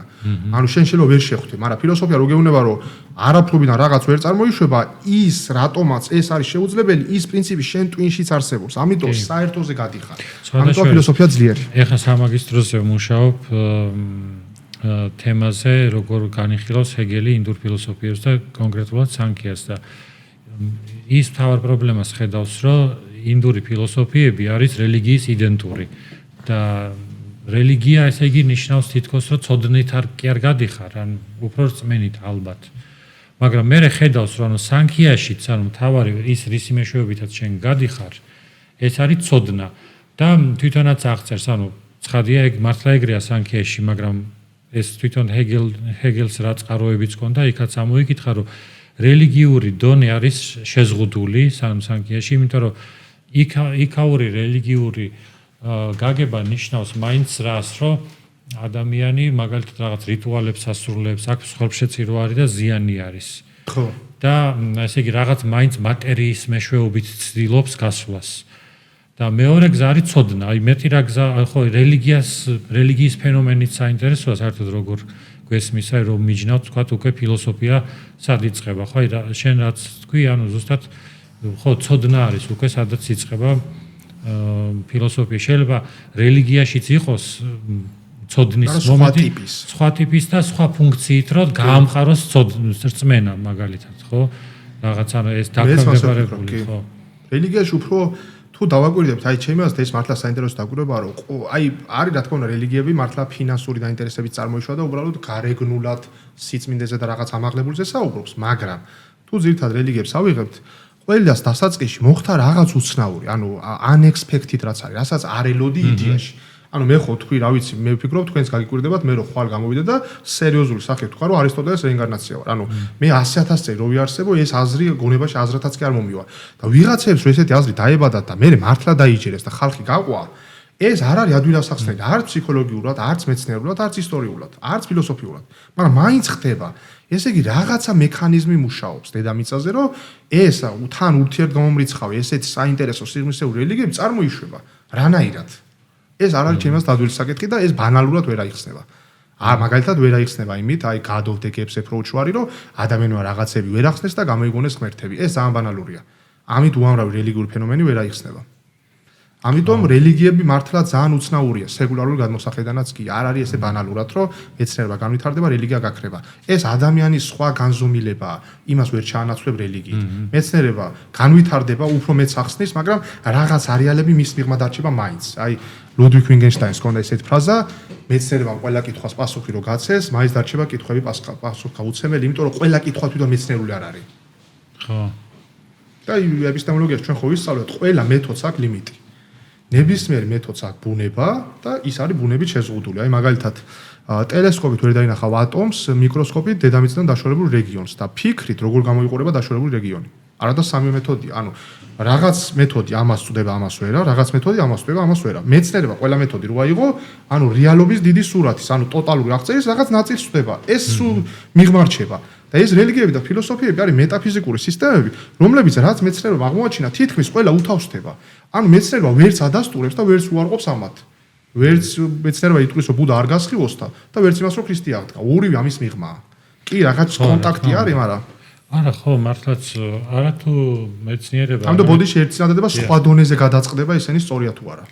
ანუ შენ შეიძლება ვერ შევხვდი, მაგრამ ფილოსოფია რო გეუბნება რომ არაფრობიდან რაღაც ვერ წარმოიშვება, ის რატომაც ეს არის შეუძლებელი, ის პრინციპი შენ ტვინშიც არსებობს. ამიტომ საერთოზე გადიხარ. ამიტომ ფილოსოფია ძლიერი. ეხლა სამაგისტროზე ვმუშაობ თემაზე, როგორ განიხილავს ჰეგელი ინდურ ფილოსოფიას და კონკრეტულად სანქიას და ის თავარ პრობლემას ხედავს, რომ ინდური ფილოსოფიები არის რელიგიის იდენტური და რელიგია ესე იგი ნიშნავს თითქოს რომ ცოდნით კი არ გადიხარ, ან უფრო რწმენით ალბათ. მაგრამ მე ხედავს რომ სანქიაშიც, ანუ თავარი ის რისი მეშვეობითაც შენ გადიხარ, ეს არის ცოდნა და თვითონაც აღწერს, ანუ ცხადია ეგ მართლა ეგრეა სანქიაში, მაგრამ ეს თვითონ ჰეგელს რა წყაროებიც ჰქონდა, იქაც ამოიკითხა რომ რელიგიური დონე არის შეზღუდული სანქიაში, იმიტომ რომ იქაური რელიგიური გაგება ნიშნავს მაინც რას, რომ ადამიანი მაგალითად რაღაც რიტუალებს ასრულებს, აქვს ხორბშეწირო და ზიანი არის. ხო. და ესე იგი რაღაც მაინც მატერიის მეშვეობით ცდილობს გასვლას. და მეორე გზა არის ცოდნა. აი მეტი რა გზა, ხო, რელიგიის ფენომენიც საინტერესოა, საერთოდ როგორ გვესმის, აი რომ მიჯნავთ თქვა უკვე ფილოსოფია სად იწყება, ხო, აი შენ რაც თქვი, ანუ ზუსტად ხო, ცოდნა არის უკვე სადაც იწყება ფილოსოფია. შეიძლება რელიგიაშიც იყოს ცოდნის მომენტი, სხვა ტიპის და სხვა ფუნქციით, რომ გაამყაროს რწმენა მაგალითად, ხო? რაღაც ანუ ეს დაქვემდებარებული, ხო. რელიგიაში უფრო თუ დავაკვირდებით, აი ჩემი აზრით ეს მართლა საინტერესო დაკვირვებაა, რომ აი არის რა თქმა უნდა რელიგიები მართლა ფინანსური დაინტერესებით წარმოიშვა და უბრალოდ გარეგნულად სიწმინდეზე და რაღაც ამაღლებულზე საუბრობს, მაგრამ თუ ძირითად რელიგიებს ავიღებთ, ყველას დასაწყისში მოხდა რაღაც უცნაური, ანუ unexpected რაც არის, რასაც არ ელოდი იდეაში. ანუ მე ხო თქვი, რა ვიცი, მე ვფიქრობ თქვენს გაგიკვირდებათ, მე რო ხვალ გამოვიდა და სერიოზული სახით თქვა, რომ არისტოტელეს რეინკარნაცია ვარ. ანუ მე 100,000 წელი რო ვიარსებო, ეს აზრი გონებაში აზრათაც კი არ მომივა. და ვიღაცებს რო ესეთი აზრი დაებადათ და მე მართლა დაიჯერეს და ხალხი გაყვა, ეს არ არის ადვილასახსნელი, არც ფსიქოლოგიურად, არც მეცნიერულად, არც ისტორიულად, არც ფილოსოფიურად, მაგრამ მაინც ხდება. ესე იგი რაღაცა მექანიზმი მუშაობს დედამიწაზე, რომ ეს თან ურთიერთგამომრიცხავი, ესეთი საინტერესო სიღრმისეული რელიგიები წარმოიშვება. რანაირად? ეს არ არის ჩემს დადვილი საკითხი და ეს ბანალურად ვერ აიხსნება. მაგალითად ვერ აიხსნება იმით, აი God of the Gaps approach ვარი, რომ ადამიანმა რაღაცები ვერ ახსნეს და გამოიგონეს ღმერთები. ეს ძალიან ბანალურია. ამით უამრავი რელიგიური ფენომენი ვერ აიხსნება. ამიტომ რელიგიები მართლა ძალიან უცნაურია, სეკულარული გადმოსახედანაც კი არ არის ესე ბანალურად, რომ მეცნიერება განვითარდება, რელიგია გაქრება. ეს ადამიანის სხვა განზომილებაა, იმას ვერ ჩაანაცვლებ რელიგიით. მეცნიერება განვითარდება, უფრო მეც ახსნის, მაგრამ რაღაც არეალები მის მიღმა დარჩება მაინც. აი ლუდვიგ ვინგენშტაინს ჰქონდა ესეთი ფრაზა, მეცნიერებამ ყველა კითხვას პასუხი რო გაცეს, მაინც დარჩება კითხვები პასუხგაუცემელი, იმიტომ რომ ყველა კითხვა თვითონ მეცნიერული არ არის. ხო. და ეპისტემოლოგიაში ჩვენ ხო ვისწავლეთ, ყველა მეთოდს აქვს ლიმიტი. ნებისმიერ მეთოდს აქვს ბუნება და ის არის ბუნებით შეზღუდული. აი მაგალითად, ტელესკოპით ვერ დაინახავ ატომს, მიკროსკოპით დედამიწიდან დაშორებულ რეგიონს და ფიქრით როგორ გამოიყურება დაშორებული რეგიონი. არადა სამი მეთოდია. ანუ რაღაც მეთოდი ამას წვდება, ამას ვერა, რაღაც მეთოდი ამას წვდება, ამას ვერა. მეცნიერება ყველა მეთოდი რო აიღო, ანუ რეალობის დიდი სურათის, ანუ ტოტალური აღწერის რაღაც ნაწილს წვდება. ეს სულ მიღმარჩება. და ეს რელიგიები და ფილოსოფიები არის მეტაფიზიკური სისტემები, რომლებიც რაც მეცნიერებამ აღმოაჩინა, თითქმის ყველა უთავსდება. ანუ მეცნიერება ვერც ადასტურებს და ვერც უარყოფს ამათ. ვერც მეცნიერება იტყვის, რომ ბუდა არ გასხივოსთა და ვერც იმას, რომ ქრისტე აღდგა. ორივე ამის მიღმაა. კი, რაღაც კონტაქტი არის, მაგრამ არა, ხო, მართლაც არა თუ მეცნიერება. ამიტომ ბოდიში ერთი წინადადება სხვა დონეზე გადაწყდება, ისინი სწორია თუ არა.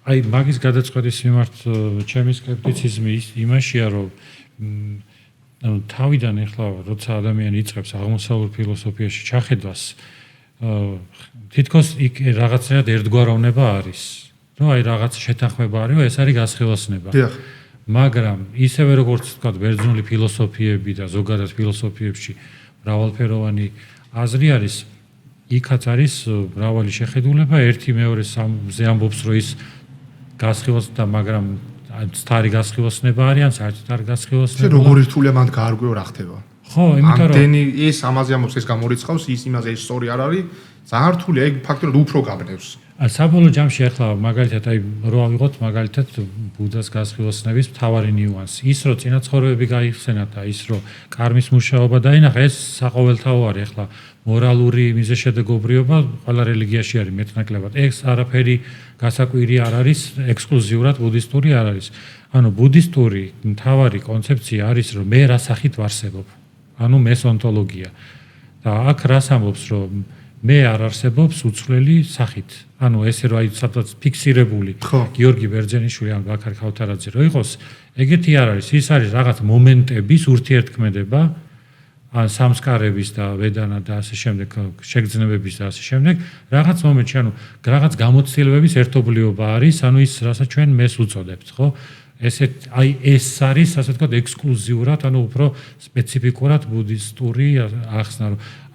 აი, მაგის გადაწყვეტის მიმართ ჩემი სკეპტიციზმი იმაშია, რომ ანუ თავიდან ახლა როცა ადამიანი იწყებს აღმოსავლურ ფილოსოფიაში ჩახედვას, თითქოს იქ რაღაცნაირად ერთგვაროვნება არის. რომ აი რაღაც შეთანხმება არის, ეს არის გასხივოსნება. მაგრამ ისევე როგორც თქვა, ბერძნული ფილოსოფიები და ზოგადად ფილოსოფიებში მრავალფეროვანი აზრი არის, იქაც არის მრავალი შეხედულება, ერთი მეორეს ამზე ამბობს, რომ ის გასხივოსდა, მაგრამ სტარი გასხივოსნება არის, ან საერთოდ არ გასხივოსნება. როგორ რთულია მანდ გაარკვევა რა ხდება. ხო, იმიტომ რომ ამდენი ეს ამაზე ამბობს, ეს გამორიცხავს, ის იმაზე ეს სწორი არ არის, ძალიან რთულია, ეგ ფაქტობრივად უფრო გაბნევს. საბოლოო ჯამში ახლა მაგალითად აი რო ავიღოთ მაგალითად ბუდას გასხივოსნების მთავარი ნიუანსი. ის რომ წინაცხოვრებები გაიხსენათ და ის რომ კარმის მუშაობა დაინახა, ეს საყოველთაო არის ახლა მორალური მიზეშედეგობრიობა ყველა რელიგიაში არის მეტნაკლებად. ეს არაფერი გასაკვირი არ არის, ექსკლუზიურად ბუდისტური არ არის. ანუ ბუდისტური მთავარი კონცეფცია არის, რომ მე რა სახით ვარსებობ. ანუ მესონტოლოგია. და აქ რას ამბობს, რომ მე არ არსებობს უცვლელი სახით. ანუ ესე რომ აი სადღაც ფიქსირებული გიორგი ბერძენიშვილი ან ბაქარ ქავთარაძე რო იყოს, ეგეთი არ არის. ის არის რაღაც მომენტების ურთიერთქმედება, ან სამსკარების და ვედანა და ასე შემდეგ, შეგრძნებების და ასე შემდეგ, რაღაც მომენტში, ანუ რაღაც გამოცდილებების ერთობლიობა არის, ანუ ის რასაც ჩვენ მეს უწოდებთ, ხო? ესეთ აი ეს არის, ასე ვთქვათ, ექსკლუზიურად, ანუ უფრო სპეციფიკურად ბუდისტური ახსნა,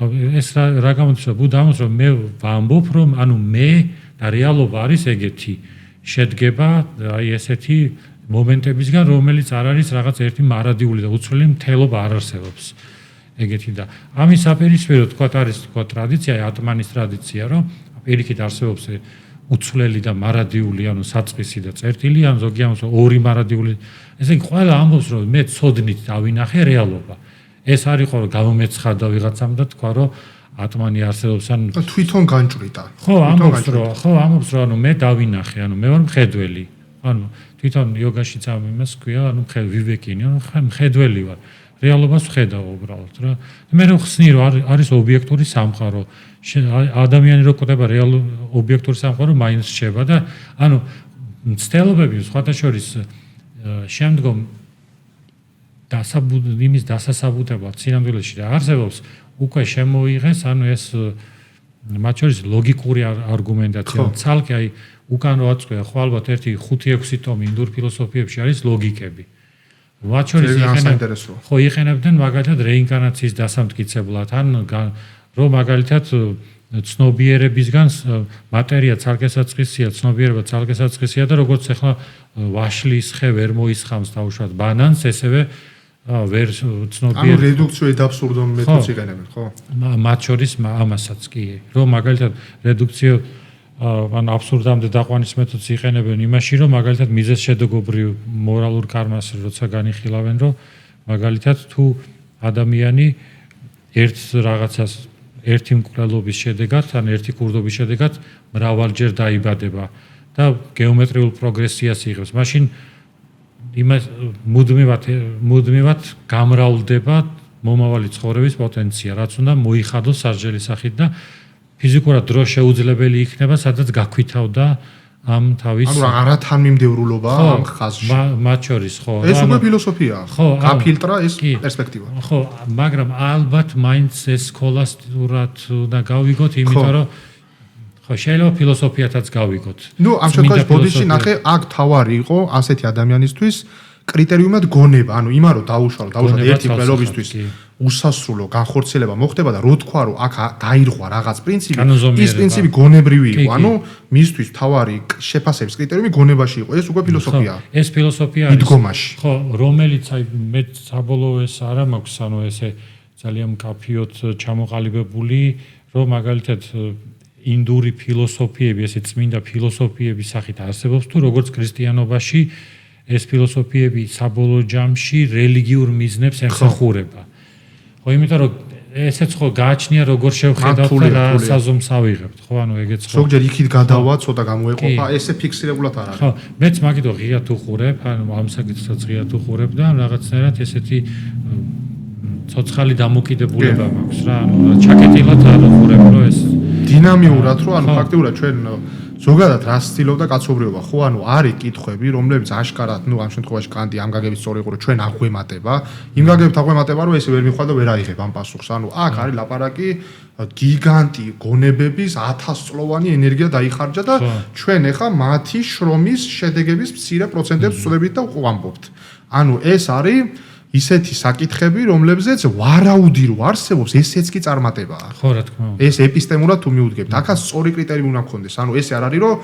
რომ ეს რა გამოდის, რომ ბუდა ამბობს, რომ მე ვამბობ, რომ ანუ მე და რეალობა არის ეგეთი, შედგება აი ესეთი მომენტებისგან, რომელიც არ არის რაღაც ერთი მარადიული და უცვლელი მთელობა არ არსებობს. ეგეთი და ამის აპირისპიროდ თქვათ არის თქვათ ტრადიცია, ატმანის ტრადიცია, რომ პირიქით არსებობს უცვლელი და მარადიული, ანუ საწყისი და წერტილი, ან ზოგი ამბობს ორი მარადიული. ესე იგი ყველა ამბობს, რომ მე ცოდნით დავინახე რეალობა. ეს არის ხო რომ გამომეცხადა ვიღაცამ და თქვა, რომ ატმანი არსებობს, ან თვითონ განჭრიდა. ხო, ამბობს, რომ ანუ მე დავინახე, ანუ მე ვარ მხედველი. ანუ თვითონ იოგაშიც ამას ქვია, ანუ ვივეკინი, ანუ მხედველი ვარ. რეალობას ვხედავ უბრალოდ რა. მე რო ხსნი რომ არის ობიექტური სამყარო, ადამიანი რო კვდება რეალურ ობიექტურ სამყარო, მაინც რჩება და ანუ მცდელობები სხვათა შორის შემდგომ იმის დასასაბუთებლად სინამდვილეში რა არსებობს, უკვე შემოიღეს, ანუ ეს მათ შორის ლოგიკური არგუმენტაცია, ცალკე აი უკან რო აწყვია, ხო ალბათ 1-5-6 ტომი ინდურ ფილოსოფიებში არის ლოგიკები. მათ შორის იყენებდნენ მაგალითად რეინკარნაციის დასამტკიცებლად, ან რომ მაგალითად ცნობიერებისგან მატერია ცალკესაწყისია, ცნობიერება ცალკესაწყისია და როგორც ახლა ვაშლის ხე ვერ მოისხამს თავშად ბანანს, ესევე ვერ ცნობიერება. ანუ რედუქციო ed absurdum მეთოდს იყენებენ, ხო? მათ შორის ამასაც კი, რომ მაგალითად რედუქციო ან აბსურდამდე დაყვანის მეთოდს იყენებენ იმაში, რომ მაგალითად მიზეს შედეგობრივ მორალურ კარმას როცა განიხილავენ, რომ მაგალითად თუ ადამიანი ერთ რაღაცას ერთი მკვლელობის შედეგად, ან ერთი კურდობის შედეგად მრავალჯერ დაიბადება და გეომეტრიულ პროგრესიას იღებს. მაშინ იმას მუდმივად გამრავლდება მომავალი ცხოვრების პოტენცია, რაც უნდა მოიხადოს სასჯელის სახით და ფიზიკურად დრო შეუძლებელი იქნება, სადაც გაქვითავდა ამ თავის ანუ არათანმიმდევრულობა ამ ხაზში. მათ შორის, ხო. ეს უკვე ფილოსოფიაა. გაფილტრა ეს პერსპექტივა. ხო, მაგრამ ალბათ მაინც ეს სქოლასტურად უნდა გავიგოთ, იმიტომ რომ ხო, შეიძლება ფილოსოფიათაც გავიგოთ. ნუ ამ შემთხვევაში ბოდიში ნახე, აქ თავარი იყო ასეთი ადამიანისთვის კრიტერიუმად გონება, ანუ იმან რომ დაუშალო ერთი მკვლელობისთვის უსასრულო განხორციელება მოხდება და რო თქვა რომ აქ დაირღვა რაღაც პრინციპი, ის პრინციპი გონებრივი იყო, ანუ მისთვის თავარი შეფასების კრიტერიუმი გონებაში იყო, ეს უკვე ფილოსოფიაა. ეს ფილოსოფია არის. მიდგომაში. ხო, რომელიც აი მე საბოლოო ეს არა მაქვს, ანუ ესე ძალიან მკაფიოდ ჩამოყალიბებული, რომ მაგალითად ინდური ფილოსოფიები, ესე წმინდა ფილოსოფიების სახით არსებობს თუ როგორც ქრისტიანობაში ეს ფილოსოფიები საბოლოო ჯამში რელიგიურ მიზნებს ემსახურება. ხო, იმიტომ რომ ესეც ხო გააჩნია როგორ შევხედავთ და რა საზომს ავიღებთ, ხო, ანუ ეგეც ხო. ზოგჯერ იქით გადავა, ცოტა გამოეყოფა, ესე ფიქსირებულად არ არის. ხო, მეც მაგითო ღიად უყურებ, ანუ ამ საკითხსაც ღიად უყურებ და რაღაცნაირად ესეთი ცოცხალი დამოკიდებულება მაქვს რა, ანუ ჩაკეტილად არ უყურებ, რომ ეს დინამიურად რო, ანუ ფაქტიურად ჩვენ ზოგადად რას ცდილობდა კაცობრიობა, ხო, ანუ არის კითხვები, რომლებიც აშკარად, ნუ ამ შემთხვევაში კანტი ამ გაგებით სწორი იყო, რომ ჩვენ აღვემატება, იმ გაგებით აღვემატება, რომ ესე ვერ მიხვდა და ვერ აიღებ ამ პასუხს. ანუ აქ არის ლაპარაკი გიგანტი გონებების 1000 წლოვანი ენერგია დაიხარჯა და ჩვენ ახლა მათი შრომის შედეგების მცირე პროცენტებს ვწვდებით და ვამბობთ. ანუ ეს არის ისეთი საკითხები, რომლებზეც ვარაუდი რო არსებობს, ესეც კი წარმატებაა. ხო, რა თქმა უნდა. ეს ეპისტემურად თუ მიუდგებთ, აქაც სწორი კრიტერიუმი უნდა გქონდეს. ანუ ესე არ არის, რომ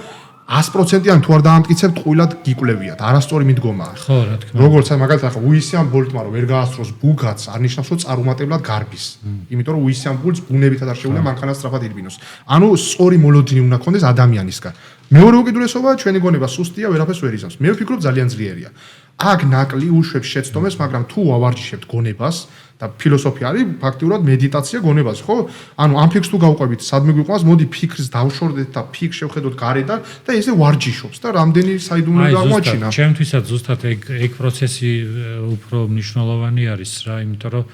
100%-იან თუ არ დაამტკიცებთ, ყვილად გიკვლევიათ, არასწორი მიდგომაა. ხო, რა თქმა უნდა. როგორც აი მაგალითად ახლა უისიან ბოლტმა რომ ვერ გაასწროს ბუგაც, არნიშნავს, რომ წარუმატებლად გარბის. იმიტომ რომ უისიან ბოლტს ბუნებითად არ შეუძლია მანქანას სწრაფად ირბინოს. ანუ სწორი მოლოდინი უნდა გქონდეს ადამიანისგან. მეორე უკიდურესობაა ჩვენი გონება სუსტია, ვერაფერს ვერ იზამს. მე ვფიქრობ ძალიან ძლიერია. აქ ნაკლი უშვებს შეცდომებს, მაგრამ თუ ავარჯიშებთ გონებას და ფილოსოფია არის ფაქტიურად მედიტაცია გონებას, ხო? ანუ ამ ფიქრს თუ გავყვებით, სადმე გვიყვანს, მოდი ფიქრს დავშორდეთ და ფიქრს შევხედოთ გარედან და ესე ვარჯიშობს და რამდენი საიდუმლო აღმოაჩინა. ჩემთვისაც ზუსტად ეგ პროცესი უფრო მნიშვნელოვანი არის რა, იმიტომ რომ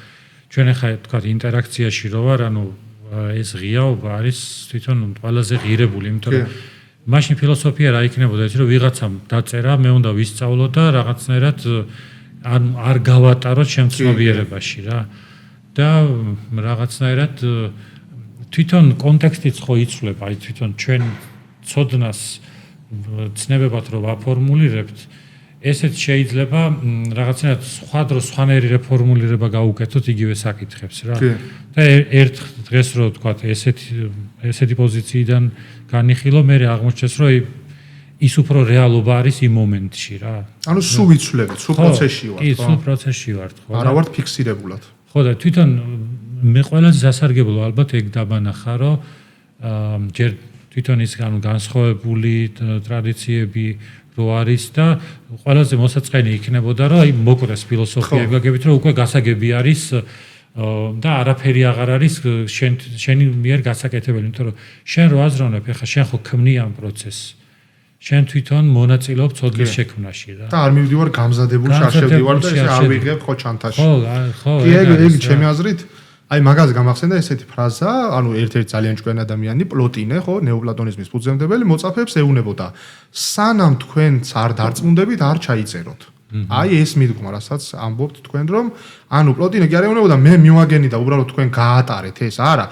ჩვენ ახლა თქვა ინტერაქციაში რო ვარ, ანუ ეს ღიაობა არის თვითონ ყველაზე ღირებული, იმიტომ რომ მაშინ ფილოსოფია რა იქნებოდა ეს რომ ვიღაცამ დაწერა, მე უნდა ვისწავლო და რაღაცნაირად არ გავატაროთ შემცნობიერებაში რა. და რაღაცნაირად თვითონ კონტექსტიც ხო იცვლება, აი თვითონ ჩვენ ცოდნას ცნებებად რო ვაფორმულირებთ, ესეც შეიძლება რაღაცნაირად სხვა დროს სხვანაირი რეფორმულირება გაუკეთოთ იგივე საკითხებს რა. და ერთ დღეს რო თქვა ესეთი პოზიციიდან განიხილო, მე აღმოჩნდეს რომ ის უფრო რეალობა არის იმ მომენტში რა. ანუ სულ ვიცვლებით, სულ პროცესში ვართ. კი, სულ პროცესში ვართ, ხო. არა ვართ ფიქსირებულად. ხო და თვითონ მე ყველაზე სასარგებლო ალბათ ეგ დაბანახა, რომ ჯერ თვითონ ის განსხვავებული ტრადიციები რო არის და ყველაზე მოსაწყენი იქნებოდა, რომ აი მოკრეს ფილოსოფია გაგებით, რომ უკვე გასაგები არის და არაფერი აღარ არის შენი მიერ გასაკეთებელი, იმიტომ რომ შენ რო აზროვნებ, ახლა შენ ხო ქმნი ამ პროცესს. შენ თვითონ მონაწილეობ ცოდნის შექმნაში რა. და არ მივდივარ გამზადებულ შარშევდივარ და ესე არ ვიღებ ხო ჩანთაში. ხო, კი ეგ ჩემი აზრით აი მაგაზე გამახსენდა ესეთი ფრაზა, ანუ ერთ-ერთი ძალიან ჭკვიანი ადამიანი, პლოტინე, ხო, ნეოპლატონიზმის ფუძემდებელი, მოწაფეებს ეუბნებოდა: "სანამ თქვენც არ დარწმუნდებით, არ ჩაიწეროთ." აი ეს მიდგომა, რასაც ამბობთ თქვენ, რომ ანუ პლოტინე კი არ ეუბნებოდა, მე მივაგენი და უბრალოდ თქვენ გაატარეთ ეს, არა.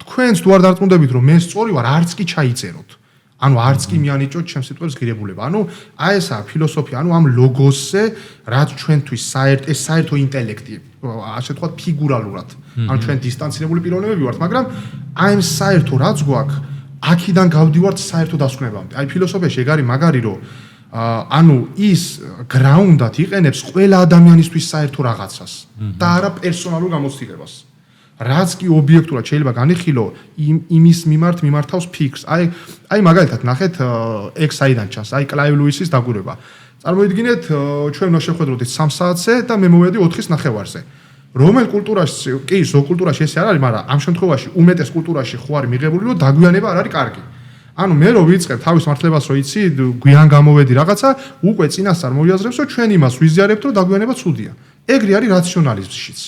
თქვენს თუ არ დარწმუნდებით რომ მე სწორი ვარ, არც კი ჩაიწეროთ. ანუ არც კი მიანიჭოთ ჩემს სიტყვებს ღირებულება. ანუ აი ესაა ფილოსოფია, ანუ ამ ლოგოსზე, რაც ჩვენთვის ეს საერთო ინტელექტი, ასე ვთქვათ, ფიგურალურად. ანუ ჩვენ დისტანცირებული პიროვნებები ვართ, მაგრამ აი ამ საერთო რაც გვაქვს, აქედან გავდივართ საერთო დასკვნებამდე. აი ფილოსოფიაში ეგ არის მაგარი, რომ ანუ ის გრაუნდად იყენებს ყველა ადამიანისთვის საერთო რაღაცას და არა პერსონალურ გამოცდილებას. რაც კი ობიექტურად შეიძლება განიხილო იმის მიმართ მიმართავს ფიქრს. აი მაგალითად ნახეთ ეგ საიდან ჩანს, აი კლაივ ლუისის დაკვირვება. წარმოიდგინეთ ჩვენ უნდა შევხედროთ 3 საათზე და მე მოვედი 4:30-ზე. რომელ კულტურაში, კი, ზოგ კულტურაში ესე არ არის, მაგრამ ამ შემთხვევაში უმეტეს კულტურაში ხო არის მიღებული, რომ დაგვიანება არ არის კარგი. ანუ მე რო ვიწყებ თავის მართლებას რო იცი, გვიან გამოვედი რაღაცა, უკვე წინასწარ მოვიაზრებს, რომ ჩვენ იმას ვიზიარებთ, რომ დაგვიანება ცუდია. ეგრე არის რაციონალიზმშიც.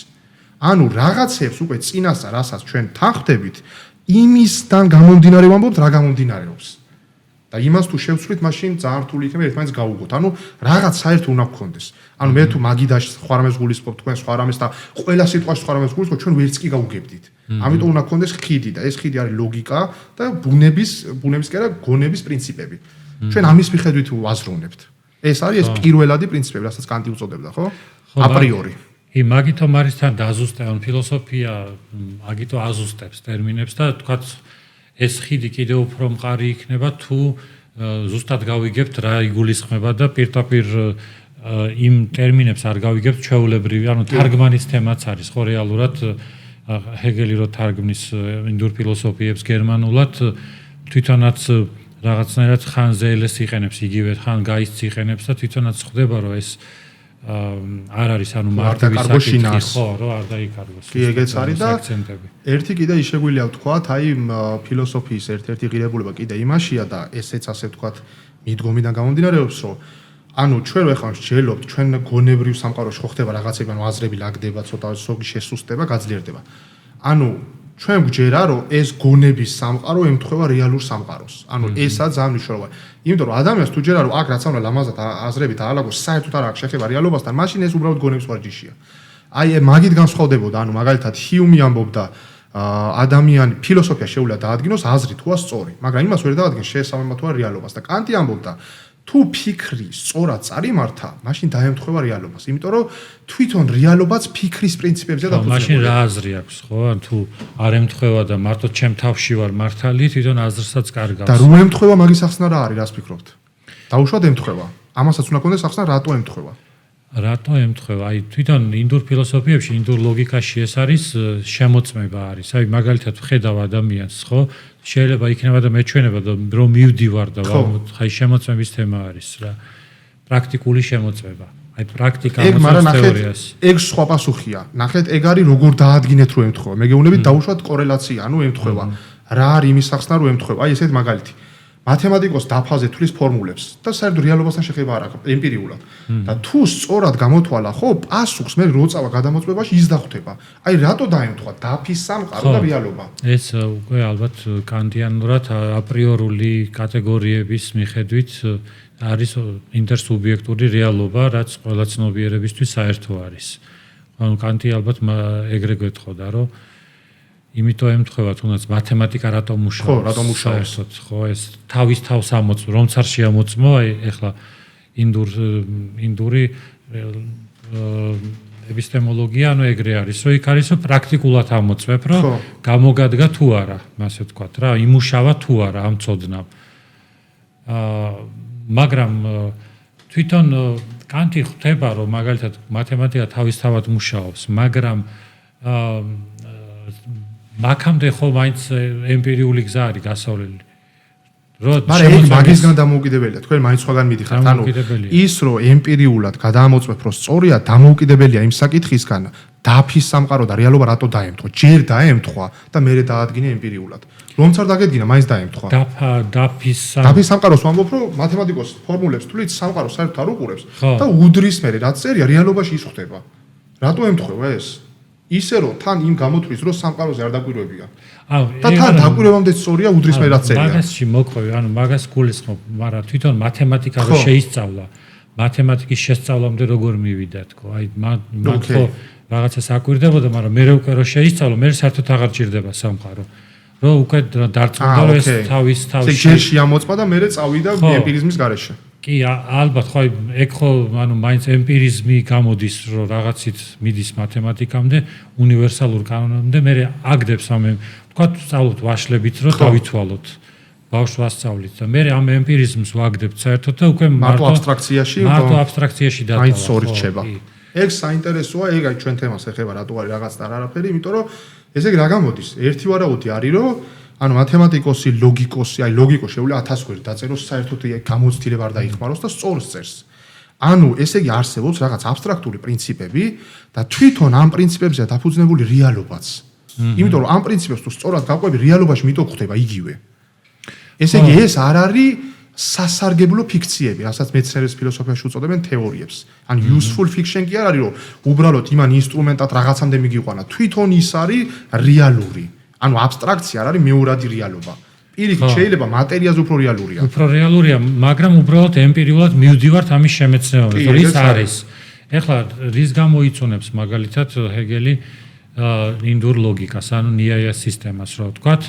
ანუ რაღაცებს უკვე წინასწარ, რასაც ჩვენ თანხმდებით, იმისთან გამომდინარე ვამბობთ, რა გამომდინარეობს. და იმას თუ შევცვლით, მაშინ ძალიან რთული იქნება ერთმანეთს გავუგოთ. ანუ რაღაც საერთო უნდა გქონდეს. ანუ მე თუ მაგიდაში სხვა რამეს გულისხმობ, თქვენ სხვა რამეს და ყველა სიტყვაში სხვა რამეს გულისხმობ, ჩვენ ვერც კი გავუგებდით. ამიტომ უნდა გქონდეს ხიდი და ეს ხიდი არის ლოგიკა და ბუნების კი არა, გონების პრინციპები. ჩვენ ამის მიხედვით ვაზროვნებთ. ეს არის ეს პირველადი პრინციპები, რასაც კანტი უწოდებდა, ხო? აპრიორი. მაგითომ არის თან დაზუსტება, ფილოსოფია აგითო აზუსტებს ტერმინებს და თქვათ ეს ხიდი კიდევ უფრო მყარი იქნება თუ ზუსტად გავიგებთ რა იგულისხმება და პირდაპირ იმ ტერმინებს არ გავიგებთ ჩვეულებრივი, ანუ თარგმანის თემაც არის ხო რეალურად ჰეგელი რო თარგმნის ინდურ ფილოსოფიებს გერმანულად თვითონაც რაღაცნაირად ხან ზეელეს იყენებს იგივე ხან გაისც იყენებს და თვითონაც ხვდება რომ ეს არ არის ანუ მარტივი საკითხი ხო რომ არ დაიკარგოს. კი ეგეც არის და ერთი კიდე შეგვიძლია ვთქვათ, აი ფილოსოფიის ერთ-ერთი ღირებულება კიდე იმაშია და ესეც ასე ვთქვათ მიდგომიდან გამომდინარეობს, რომ ანუ ჩვენ ახლა შეელობთ ჩვენ გონებრივ სამყაროში ხო ხდება რაღაცები, ანუ აზრები ლაგდება, ცოტა სოგი შესუსტება, გაძლიერდება. ანუ ჩვენ გვჯერა რომ ეს გონების სამყარო ემთხვევა რეალურ სამყაროს. ანუ ესაა ძალიან მნიშვნელოვანი. იმიტომ რომ ადამიანს თუ ჯერა რომ აქ რაც უნდა ლამაზად აზრებით აალაგოს, საერთოდ არ აქვს შეხება რეალობასთან, მაშინ ეს უბრალოდ გონების ვარჯიშია. აი მაგით განსხვავდებოდა, ანუ მაგალითად ჰიუმი ამბობდა ადამიანი ფილოსოფია შეუძლია დაადგინოს აზრი თუ არა სწორი, მაგრამ იმას ვერ დაადგინს შეესაბამება თუ არა რეალობას და კანტი ამბობდა თუ ფიქრი სწორად წარიმართა, მაშინ დაემთხვევა რეალობას, იმიტომ რომ თვითონ რეალობაც ფიქრის პრინციპებზე დაფუძნებულია. მაშინ რა აზრი აქვს, ხო? ან თუ არ ემთხვევა და მარტო ჩემ თავში ვარ მართალი, თვითონ აზრსაც კარგავს. და რო ემთხვევა, მაგის ახსნა რა არის, რას ფიქრობთ? დაუშვათ ემთხვევა. ამასაც უნდა გქონდეს ახსნა, რატო ემთხვევა. რატო ემთხვევა? აი თვითონ ინდურ ფილოსოფიებში, ინდურ ლოგიკაში ეს არის შემოწმება არის. აი მაგალითად ვხედავ ადამიანს, ხო? შეიძლება იქნება და მეჩვენება და რომ მივდივარ და ხაი შემოწმების თემა არის რა. პრაქტიკული შემოწმება. აი პრაქტიკა მოსწავლეს თეორიას. ეგ სხვა პასუხია. ნახეთ, ეგ არის როგორ დაადგინეთ რომ ემთხვევა. მე გეუბნებით დაუშვათ კორელაცია, ანუ ემთხვევა. რა არის იმის ახსნა რომ ემთხვევა? აი ესეთ მაგალითი. მათემატიკოს დაფაზე თვლის ფორმულებს და საერთოდ რეალობასთან შეხება არ აქვს ემპირიულად. და თუ სწორად გამოთვალა, ხო, პასუხს მე როწავა გადამოწმებაში ის დახვდება. აი რატო დაემთხვა დაფის სამყარო და რეალობა? ეს უკვე ალბათ კანტიანურად აპრიორული კატეგორიების მიხედვით არის ინტერსუბიექტური რეალობა, რაც ყველა ცნობიერებისთვის საერთო არის. ანუ კანტი ალბათ ეგრე გვეთხოვდა, რომ იმიტომ ემთხვევა თუნდაც მათემატიკა რატომ მუშაობს? ხო, რატომ მუშაობს? ხო, ეს თავის თავს ამოწმო, რომც არ შეამოწმო, აი ეხლა ინდური ეპისტემოლოგია, ანუ ეგრე არის, რომ იქ არის, რომ პრაქტიკულად ამოწმებ, რომ გამოგადგა თუ არა, ასე ვთქვათ რა, იმუშავა თუ არა ამ ცოდნამ. მაგრამ თვითონ კანტი ხვდება, რომ მაგალითად მათემატიკა თავისთავად მუშაობს, მაგრამ მაგამდე ხო მაინც ემპირიული გზა არის გასავლელი. მაგრამ მაგისგან დამოუკიდებელია, თქვენ მაინც სხვაგან მიდიხართ. ანუ ის რომ ემპირიულად გადამოწმებ, რომ სწორია, დამოუკიდებელია იმ საკითხისგან, დაფის სამყარო და რეალობა რატო დაემთხვა? ჯერ დაემთხვა და მერე დაადგინე ემპირიულად. რომც არ დაგედგინა, მაინც დაემთხვა. დაფის სამყაროს ვამბობ, რომ მათემატიკოს ფორმულებს თვლით სამყარო საერთოდ არ უყურებს და უდრის მერე რაც წერია რეალობაში ის ხდება. რატო ემთხვევა ეს? ისე რომ თან იმ გამოთვლის რომ სამყაროზე არ დაკვირვებია. და თან დაკვირვებამდე სწორია უდრის მე რაც წერია. მაგასში მოყვევი, ანუ მაგას გულისხმობ, მაგრამ თვითონ მათემატიკა რო შეისწავლა, მათემატიკის შესწავლამდე როგორ მივიდა თქო. აი მაგ ხო რაღაცას აკვირდებოდა, მაგრამ მე უკვე რო შეისწავლა, მე საერთოდ აღარ ჭირდება სამყარო. რომ უკვე დარწმუნდა რომ ეს თავის ჯერში ამოწმა და მერე წავიდა ემპირიზმის გარეშე. კი, ალბათ ხო ეგ ხო ანუ მაინც ემპირიზმი გამოდის რომ რაღაცით მიდის მათემატიკამდე, უნივერსალურ კანონამდე, მე აგდებს ამ თქვათ სწავლობთ ვაშლებით რომ დავითვალოთ. ბავშვს ვასწავლით და მე ამ ემპირიზმს ვაგდებთ საერთოდ და უკვე მარტო აბსტრაქციაში დათავა. მაინც ორი რჩება. ეგ საინტერესოა, ეგ აი ჩვენ თემას ეხება რატო არის რაღაც და არაფერი, იმიტომ რომ ესე იგი რა გამოდის? ერთი ვარაუდი არის რომ ანუ მათემატიკოსი, ლოგიკოსი, აი ლოგიკოს შეუძლია 1000 გვერდით დაწეროს, საერთოდ ეგ გამოცდილება არ დაიხმაროს და სწორს წერს. ანუ ესე იგი არსებობს რაღაც აბსტრაქტული პრინციპები და თვითონ ამ პრინციპებზე დაფუძნებული რეალობაც. იმიტომ რომ ამ პრინციპებს თუ სწორად გავყვები, რეალობაში მიტო ხდება იგივე. ესე იგი ეს არ არის სასარგებლო ფიქციები, რასაც მეცნიერების ფილოსოფიაში უწოდებენ თეორიებს. ან useful fiction კი არ არის, რომ უბრალოდ იმან ინსტრუმენტად რაღაცამდე მიგიყვანა, თვითონ ის არის რეალური. ანუ აბსტრაქცია არ არის მეორადი რეალობა. პირიქით შეიძლება მატერიაზე უფრო რეალურია. უფრო რეალურია, მაგრამ უბრალოდ ემპირიულად მივდივართ ამის შემეცნებაზე, რომ ის არის. ეხლა რის გამოიწონებს მაგალითად ჰეგელი ინდურ ლოგიკას, ანუ ნიაიას სისტემას, რომ ვთქვათ,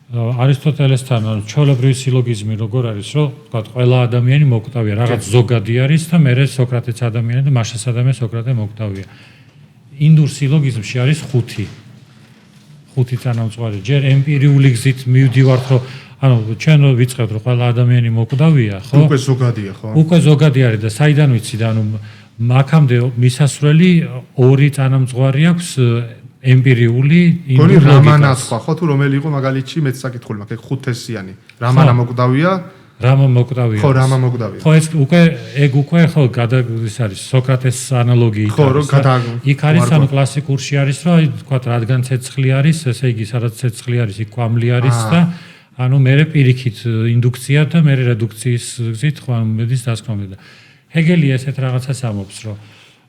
არისტოტელესთან ჩვეულებრივი სილოგიზმი როგორ არის, რომ ვთქვათ, ყველა ადამიანი მოკვდავია, რაღაც ზოგადი არის და მე სოკრატეც ადამიანი და მაშას ადამიანი სოკრატე მოკვდავია. ინდურ სილოგიზმში არის 5 თანამწვარი. ჯერ ემპირიული გზით მივდივართ, რომ ანუ ჩვენ ვიწყებთ, რომ ყველა ადამიანი მოკვდავია, ხო? უკვე ზოგადია, ხო? უკვე ზოგადი არის და საიდან ვიცი და ანუ მაქამდე მისასვლელი 2 თანამწვარი აქვს ემპირიული ინდურ ლოგიკას. რამანაცხვა, ხო თუ რომელი იყო მაგალითში მეც საკითხული მაქვს, ეგ 5-თესიანი. რამანა მოკვდავია? რამა მოკვდავია. ხო, რამა მოკვდავია. ხო, ეგ უკვე ხო ის არის სოკრატეს ანალოგიით. ხო, რომ იქ არის ანუ კლასიკურში არის, რომ აი თქვათ რადგან ცეცხლი არის, ესე იგი სადაც ცეცხლი არის, იქ კვამლი არის და ანუ მე პირიქით ინდუქცია და მე რედუქციის გზით ხო მედის დასკვნამდე და ჰეგელი ესეთ რაღაცას ამბობს, რომ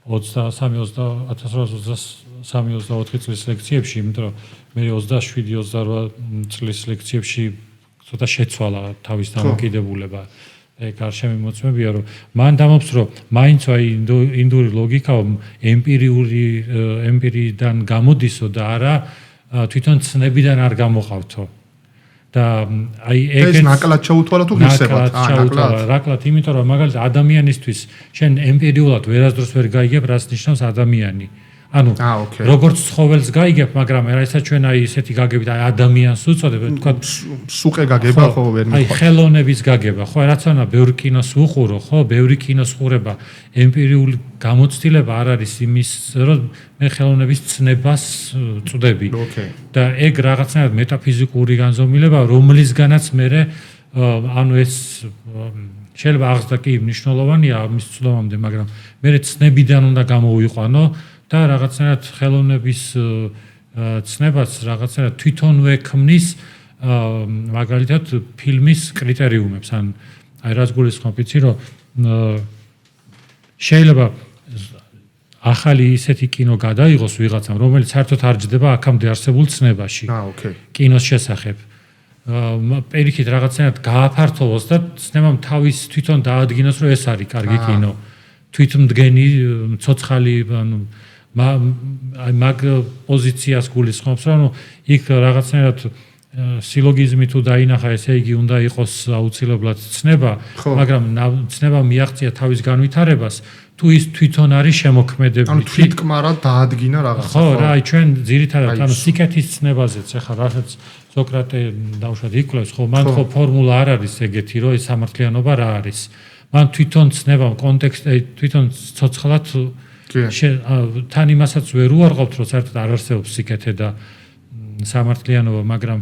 1823-24 წლის ლექციებში, იმიტომ რომ მე 27-28 წლის ლექციებში ცოტა შეცვალა თავის დამოკიდებულება. ეგ არ შემიმოწმებია, რომ მან დამობს, რომ მაინც აი ინდური ლოგიკა ემპირიდან გამოდისო და არა თვითონ ცნებიდან არ გამოყავთო. და აი ეს ნაკლად ჩაუთვალა თუ ღირსებად? ნაკლად, იმიტომ რომ მაგალითად ადამიანისთვის შენ ემპირიულად ვერასდროს ვერ გაიგებ, რას ნიშნავს ადამიანი. ანუ როგორც ცხოველს გაიგებ, მაგრამ რაისაც ჩვენ აი ესეთი გაგებით, აი ადამიანს უწოდებ, თქვა სუყე გაგება ხო ვერ მიყვარს. აი ხელოვნების გაგება, ხო, რაცანა ბევრი კინოს უყურო, ხო, ბევრი კინოს ხურება, ემპირიული გამოცდილება არ არის იმის, რომ მე ხელოვნების ცნებას წვდები. და ეგ რაღაცნაირად მეტაფიზიკური განზომილება, რომლისგანაც მე ანუ ეს შეიძლება აღზრდა კი მნიშვნელოვანია ამის ცნობამდე, მაგრამ მე ცნებიდან უნდა გამოვიყვანო და რაღაცნაირად ხელოვნების ცნებას რაღაცნაირად თვითონვე ქმნის მაგალითად ფილმის კრიტერიუმებს. ან აი რაც გულისხმობ, იცი რომ შეიძლება ახალი ისეთი კინო გადაიღოს ვიღაცამ, რომელიც საერთოდ არ ჯდება აქამდე არსებულ ცნებაში. კინოს შესახებ. პირიქით რაღაცნაირად გააფართოვოს და ცნებამ თავის თვითონ დაადგინოს, რომ ეს არის კარგი კინო. თვითმდგენი ცოცხალი ანუ მაგ პოზიციას გულისხმობს, რომ იქ რაღაცნაირად სილოგიზმი თუ დაინახა, ესე იგი უნდა იყოს აუცილებლად ცნება, მაგრამ ცნება მიაღწია თავის განვითარებას, თუ ის თვითონ არის შემოქმედებული. ანუ თვითკმარად დაადგინა რაღაცა. ხო, რა, აი ჩვენ ძირითადად ანუ სიკეთის ცნებაზეც ახლა რასაც სოკრატე დავუშვათ იკლებს, ხო, მან ხო ფორმულა არ არის ეგეთი, რომ ეს სამართლიანობა რა არის. მან თვითონ ცნება კონტექსტი, თვითონ ცოცხლად თან იმასაც ვერ უარყოფთ, რომ საერთოდ არ არსებობს სიკეთე და სამართლიანობა, მაგრამ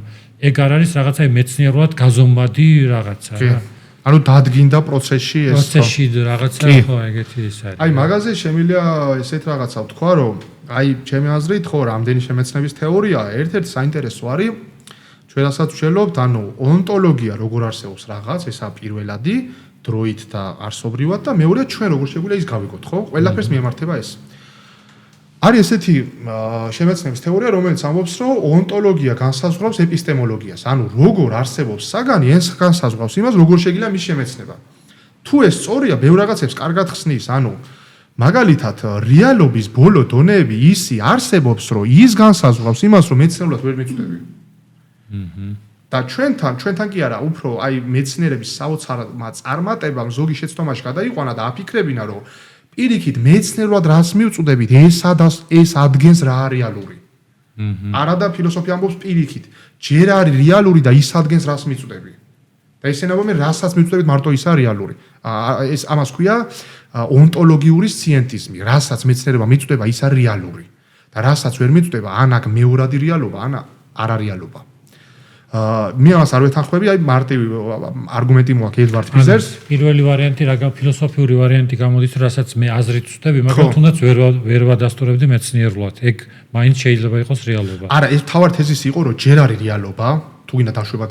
ეგ არ არის რაღაცა მეცნიერულად გაზომვადი რაღაცა რა. ანუ დადგინდა პროცესში ეს პროცესში რაღაცა ხო ეგეთი ის არის. აი მაგაზე შემიძლია ესეთ რაღაცა ვთქვა, რომ აი ჩემი აზრით ხო რამდენი შემეცნების თეორია, ერთ-ერთი საინტერესო არის ჩვენასაც ვშელობთ, ანუ ონტოლოგია როგორ არსებობს რაღაც, ესა პირველადი დროით და არსობრივად და მეორეა ჩვენ როგორ შეგვიძლია ის გავიგოთ, ხო? ყველაფერს მიემართება ეს. არის ესეთი შემეცნების თეორია, რომელიც ამბობს, რომ ონტოლოგია განსაზღვრავს ეპისტემოლოგიას. ანუ როგორ არსებობს საგანი, ეს განსაზღვრავს იმას, როგორ შეიძლება მის შემეცნება. თუ ეს სწორია, ბევრ რაღაცებს კარგად ხსნის, ანუ მაგალითად, რეალობის ბოლო დონეები ისი არსებობს, რომ ის განსაზღვრავს იმას, რომ მეცნიერულად ვერ მიწვდები. და ჩვენთან კი არა, უფრო აი მეცნიერების საოცარმა წარმატებამ ზოგი შეცდომაში გადაიყვანა და აფიქრებინა, რომ პირიქით მეცნიერულად რას მივწუდებით, ეს ადგენს რა არის რეალური. არა და ფილოსოფია ამბობს პირიქით, ჯერ არის რეალური და ის ადგენს რას მიწუდები. და ისენებობენ რასაც მიწუდებით მარტო ის არის რეალური. ეს ამას ქვია ონტოლოგიური სციენტიზმი, რასაც მეცნიერება მიწუდება ის არის რეალური. და რასაც ვერ მიწუდება, ან აქ მეორადი რეალობა, ან არარეალობა. მე ამას არ ვეთანხმები, აი მარტივი არგუმენტი მოაქვს ედვარდ ფიზერს. პირველი ვარიანტი რა ფილოსოფიური ვარიანტი გამოდის, რასაც მე აზრით ვწდები, მაგრამ თუნდაც ვერ ვადასტურებდი მეცნიერულად. ეგ მაინც შეიძლება იყოს რეალობა. არა, ეს თავარ თეზისი იყო, რომ ჯერ არის რეალობა, თუ გინდა დაშვება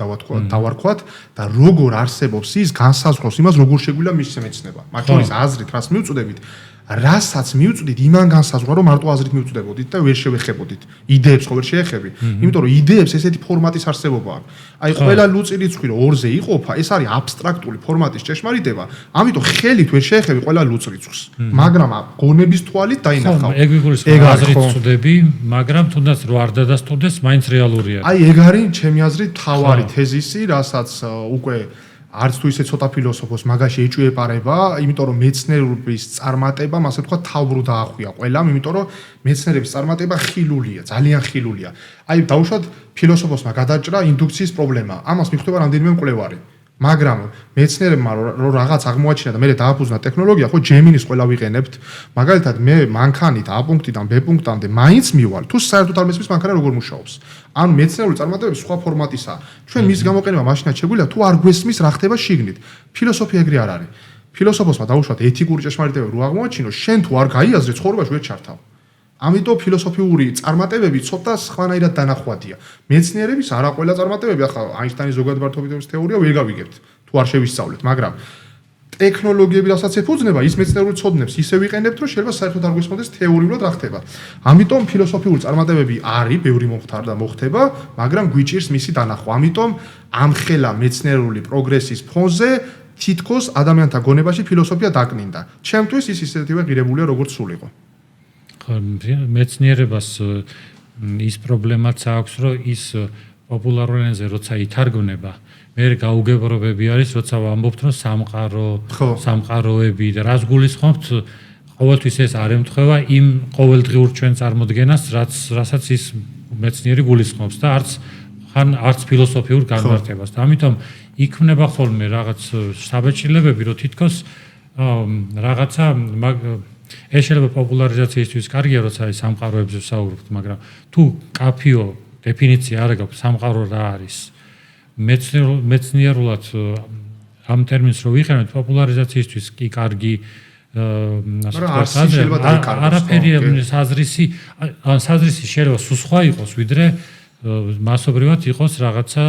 დავარქვათ და როგორ არსებობს ის განსაზღვრავს იმას, როგორ შეგვიძლია მის მეცნება. მათ შორის აზრით რას მივწუდებით, რასაც მივწვდით, იმან განსაზღვრა, რომ მარტო აზრით მივწვდებოდით და ვერ შევეხებოდით. იდეებს ხო ვერ შეეხები, იმიტომ რომ იდეებს ესეთი ფორმატის არსებობა აქვს. აი ყველა ლუწი რიცხვი რომ 2-ზე იყოფა, ეს არის აბსტრაქტული ფორმატის ჭეშმარიტება, ამიტომ ხელით ვერ შეეხები ყველა ლუწ რიცხვს. მაგრამ გონების თვალით დაინახავ. ეგ ვიგულისხმობ, აზრით ვწვდები, მაგრამ თუნდაც რო არ დადასტურდეს, მაინც რეალურია. აი ეგ არის ჩემი აზრით თავარი თეზისი, რასაც უკვე არც თუ ისე ცოტა ფილოსოფოს მაგაში ეჭვიეპარება, იმიტომ რომ მეცნიერების წარმატებამ, ასე ვთქვათ, თავბრუ დაახვია ყველამ, იმიტომ რომ მეცნიერების წარმატება ხილულია, ძალიან ხილულია. აი დაუშვათ ფილოსოფოსმა გადაჭრა ინდუქციის პრობლემა. ამას მიხვდება რამდენიმე მკვლევარი. მაგრამ მეცნიერებმა რომ რაღაც აღმოაჩინა და მე დააფუძნა ტექნოლოგია, ხო ჯემინის ყველა ვიყენებთ. მაგალითად მე მანქანით A პუნქტიდან B პუნქტამდე მაინც მივალ. თუ საერთოდ არ მესმის მანქანა როგორ მუშაობს. ანუ მეცნიერული წარმატებები სხვა ფორმატისაა. ჩვენ მის გამოყენება მაშინაც შეგვიძლია თუ არ გვესმის რა ხდება შიგნით. ფილოსოფია ეგრე არ არის. ფილოსოფოსმა დაუშვათ ეთიკური ჭეშმარიტებები რო აღმოაჩინო, შენ თუ არ გაიაზრე ცხოვრებაში ვერ ჩართავ. ამიტომ ფილოსოფიური წარმატებები ცოტა სხვანაირად დანახვადია. მეცნიერების არა ყველა წარმატებები, ახლა აინშტაინის ზოგადმარტობითობის თეორია ვერ გავიგებთ, თუ არ შევისწავლეთ, მაგრამ ტექნოლოგიები რასაც ეფუძნება, ის მეცნიერული ცოდნებს ისე ვიყენებთ, რომ შეიძლება საერთოდ არ გვესმოდეს თეორიულად რა ხდება. ამიტომ ფილოსოფიური წარმატებები არის, ბევრი მომხდარ და მოხდება, მაგრამ გვიჭირს მისი დანახვა. ამიტომ ამხელა მეცნიერული პროგრესის ფონზე თითქოს ადამიანთა გონებაში ფილოსოფია დაკნინდა. ჩემთვის ის ისეთივე ღირებულია, როგორც სულ იყო. მეცნიერებას ის პრობლემაც აქვს, რომ ის პოპულარულ ენაზე როცა ითარგმნება, მე გაუგებრობები არის, როცა ვამბობთ, რომ სამყაროები და რას გულისხმობთ, ყოველთვის ეს არ ემთხვევა იმ ყოველდღიურ ჩვენ წარმოდგენას, რასაც ის მეცნიერი გულისხმობს და არც ფილოსოფიურ განმარტებას. და ამიტომ იქმნება ხოლმე რაღაც საბეჭდილებები, რომ თითქოს რაღაცა ეს შეიძლება პოპულარიზაციისთვის კარგია, როცა აი სამყაროებზე ვსაუბრობთ, მაგრამ თუ კაფიო დეფინიცია არ გაქვს, სამყარო რა არის? მეცნიერულად ამ ტერმინს რო ვიყენებთ პოპულარიზაციისთვის კი კარგი არაფერი საზრისი შეიძლება სულ სხვა იყოს, ვიდრე მასობრივად იყოს რაღაცა,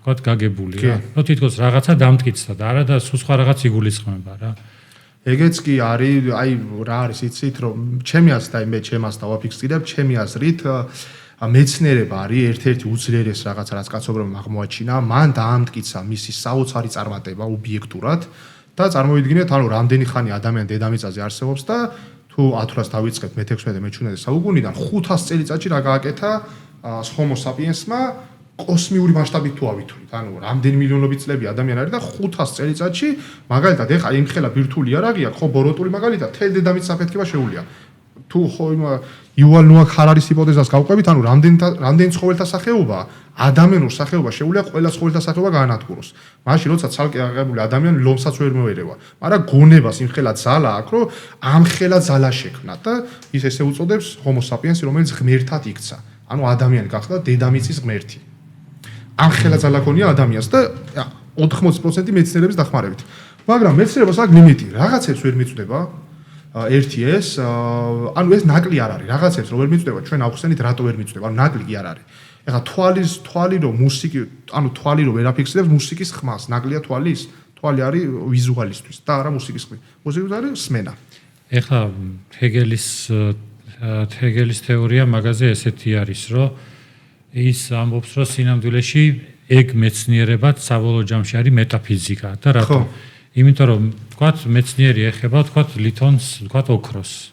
თქვათ, გაგებული რა. რომ თითქოს რაღაცა დამტკიცდა და არა და სულ სხვა რაღაც იგულისხმება რა. ეგეც კი არის, აი რა არის იცით, რომ ჩემი აზრით, აი მე ჩემას დავაფიქსირებ, ჩემი აზრით მეცნიერება არის ერთ-ერთი უძლიერეს რაღაცა, რაც კაცობრიობამ აღმოაჩინა, მან დაამტკიცა მისი საოცარი წარმატება ობიექტურად და წარმოვიდგინეთ, ანუ რამდენი ხანი ადამიანი დედამიწაზე არსებობს და თუ 1000-ს დავიწყებთ მე-16-მე-17 საუკუნიდან 500 წელიწადში რა გააკეთა Homo sapiens-მა კოსმიური მასშტაბით თუ ავითვლით, ანუ რამდენი მილიონობით წლები ადამიანი არის და 500 წელიწადში, მაგალითად, ეხლა იმხელა ბირთვული იარაღია, ხო ბოროტული მაგალითად, თელ დედამიწის აფეთქება შეუძლია. თუ ხო იუვალ ნოა ჰარარის ჰიპოთეზას გავყვებით, ანუ რამდენი ცხოველთა სახეობა, ადამიანურ სახეობა შეუძლია ყველა ცხოველთა სახეობა გაანადგუროს. მაშინ როცა ცალკე აღებული ადამიანი ლომსაც ვერ მოერევა, მაგრამ გონებას იმხელა ძალა აქვს, რომ ამხელა ძალა შექმნა და ის ესე უწოდებს Homo sapiens, რომელიც ღმერთად იქცა. ანუ ადამიანი გახდა დედამიწის ღმერთი. ამხელა ძალა ქონია ადამიანს და 80% მეცნიერების დახმარებით. მაგრამ მეცნიერებას აქვს ლიმიტი, რაღაცებს ვერ მიწვდება. ერთი ეს, ანუ ეს ნაკლი არ არის, რაღაცებს რო ვერ მიწვდება, ჩვენ ავხსენით რატო ვერ მიწვდება, ანუ ნაკლი კი არ არის. ეხლა თვალი რომ მუსიკი, ანუ თვალი რომ ვერ აფიქსირებს მუსიკის ხმას, ნაკლია თვალის, თვალი არის ვიზუალისტვის და არა მუსიკის ხმი. მუსიკის არის სმენა. ეხლა ჰეგელის თეორია მაგაზე ესეთი არის, რომ ის ამბობს, რომ სინამდვილეში ეგ მეცნიერებად საბოლოო ჯამში არის მეტაფიზიკა და რატო? იმიტომ რომ თქვათ მეცნიერი ეხება თქვათ ლითონს, თქვათ ოქროს.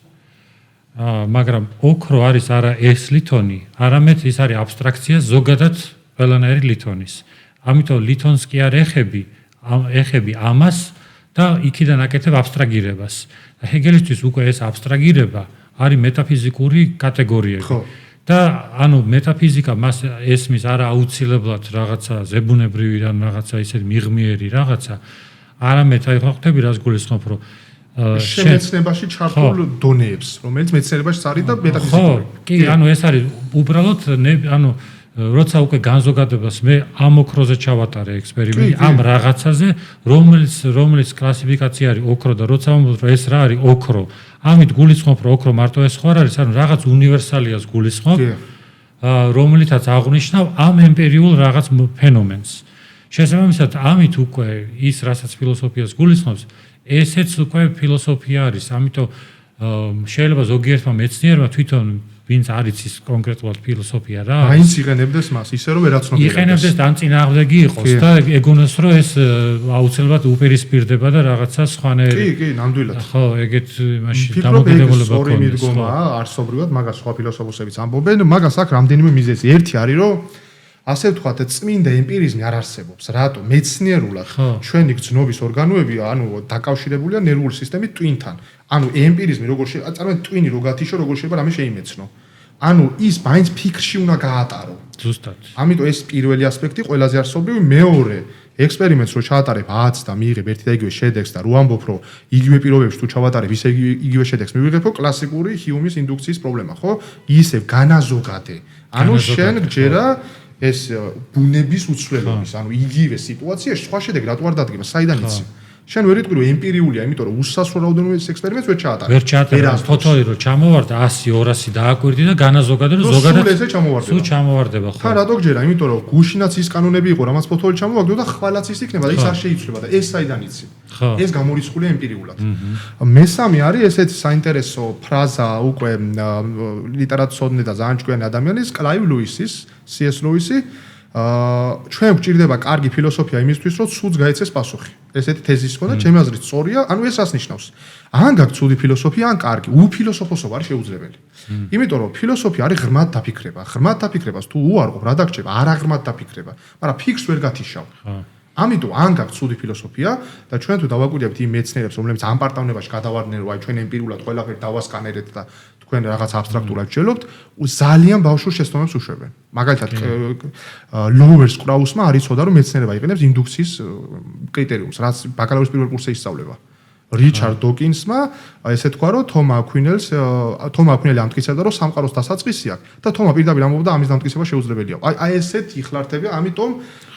მაგრამ ოქრო არის არა ეს ლითონი, არამედ ის არის აბსტრაქცია ზოგადად ყველანაირი ლითონის. ამიტომ ლითონს კი არ ეხები ამას და იქიდან აკეთებ აბსტრაგირებას. ჰეგელისთვის უკვე ეს აბსტრაგირება არის მეტაფიზიკური კატეგორიები. და ანუ მეტაფიზიკა მას ესმის არა აუცილებლად რაღაცა ზებუნებრივი ან რაღაცა ისეთი მიღმიერი რაღაცა, არამედ აი ხვდები რას გულისხმობ, რომ შემეცნებაში ჩართულ დონეებს, რომელიც მეცნიერებაშიც არის და მეტაფიზიკური. კი, ანუ ეს არის უბრალოდ ანუ როცა უკვე განზოგადებას მე ამ ოქროზე ჩავატარე ექსპერიმენტი, ამ რაღაცაზე, რომელიც კლასიფიკაცია არის ოქრო და როცა ვამბობ რომ ეს რა არის ოქრო, ამით გულისხმობ რომ ოქრო მარტო ეს ხო არ არის, ანუ რაღაც უნივერსალიას გულისხმობ, რომლითაც აღნიშნავ ამ ემპირიულ რაღაც ფენომენს. შესაბამისად, ამით უკვე ის რასაც ფილოსოფიას გულისხმობს, ესეც უკვე ფილოსოფია არის, ამიტომ შეიძლება ზოგიერთმა მეცნიერმა თვითონ ვინც არის ის კონკრეტულად ფილოსოფია რა. მაინც იყენებდეს მას, ისე რომ ვერაცნობიერდეს. იყენებდეს და წინააღმდეგი იყოს და ეგონოს რომ ეს აუცილებლად უპირისპირდება და რაღაცა სხვანაირი. კი, ნამდვილად. ხო, ეგეთ მაშინ დამოკიდებულება ორი მიდგომაა არსობრივად, მაგას სხვა ფილოსოფოსებიც ამბობენ, მაგას აქვს რამდენიმე მიზეზი. ერთი არის რომ ასე ვთქვათ, წმინდა ემპირიზმი არ არსებობს. რატო? მეცნიერულად ჩვენი გრძნობის ორგანოები, ანუ დაკავშირებულია ნერვული სისტემით ტვინთან. ანუ ემპირიზმი როგორ შეიძლება, წარმოიდგინეთ ტვინი რო გათიშო, როგორ შეიძლება რამე შეიმეცნო. ანუ ის მაინც ფიქრში უნდა გაატარო. ზუსტად. ამიტომ ეს პირველი ასპექტი ყველაზე არსობრივი, მეორე ექსპერიმენტს რო ჩაატარებ 10 და მიიღებ ერთი და იგივე შედეგს და რო ამბობ რომ იგივე პირობებში თუ ჩავატარებ ისე იგივე შედეგს მივიღებო, კლასიკური ჰიუმის ინდუქციის პრობლემა, ხო? ისევ განაზოგადე. ანუ შენ გჯერა ეს ბუნების უცვლელობის, ანუ იგივე სიტუაციაში სხვა შედეგი რატო არ დადგება, საიდან იცი? შენ ვერ იტყვი რომ ემპირიულია, იმიტომ რომ უსასრულო რაოდენობის ექსპერიმენტს ვერ ჩაატარებ. ვერ ჩაატარებ, თოთოლი რომ ჩამოვარდა 100, 200 დააკვირდი და განაზოგადე რომ ზოგადად სულ ესე ჩამოვარდება. სულ ჩამოვარდება, ხო. ხა რატო გჯერა? იმიტომ რომ გუშინაც ის კანონები იყო, რამაც თოთოლი ჩამოვაგდო და ხვალაც ის იქნება და ის არ შეიცვლება და ეს საიდან იცი? ეს გამორიცხულია ემპირიულად. მესამე არის ესეთი საინტერესო ფრაზა უკვე ლიტერატურსადმი და ძალიან ჭკვიანი ადამიანის, კლაივ ლუისის, CS ლუისი, ჩვენ გვჭირდება კარგი ფილოსოფია იმისთვის, რომ ცუდს გაეცეს პასუხი. ესეთი თეზისი ჰქონდა, ჩემი აზრით სწორია, ანუ ეს ასნიშნავს. ან გაქვს ცუდი ფილოსოფია, ან კარგი, უფილოსოფოსობა არის შეუძლებელი. იმიტომ რომ ფილოსოფია არის ღრმად დაფიქრება. ღრმად დაფიქრებას თუ უარყოფ, რა დაგჭირება? არაღრმად დაფიქრება, მაგრამ ფიქრს ვერ გათიშავ. ამიტომ ან გაქვს ცუდი ფილოსოფია და ჩვენ თუ დავაკვირდებთ იმ მეცნიერებს, რომლებიც ამ პარტავნებაში გადავარდნენ, რომ აი ჩვენ ემპირიულად ყველაფერი დავასკანერეთ და თქვენ რაღაც აბსტრაქტულად ვშელობთ, ძალიან ბავშვურ შეცდომებს უშვებენ. მაგალითად, ლოუერს კრაუსმა არ იცოდა, რომ მეცნიერება იყენებს ინდუქციის კრიტერიუმს, რაც ბაკალავრის პირველ კურსზე ისწავლება. რიჩარდ დოკინსმა ესე თქვა, რომ თომა აკვინელი ამტკიცებდა, რომ სამყაროს დასაწყისი აქვს და თომა პირდაპირ ამბობდა, ამის დამტკიცება შეუძლებელია. აი ესეთი იხლართები, ამიტომ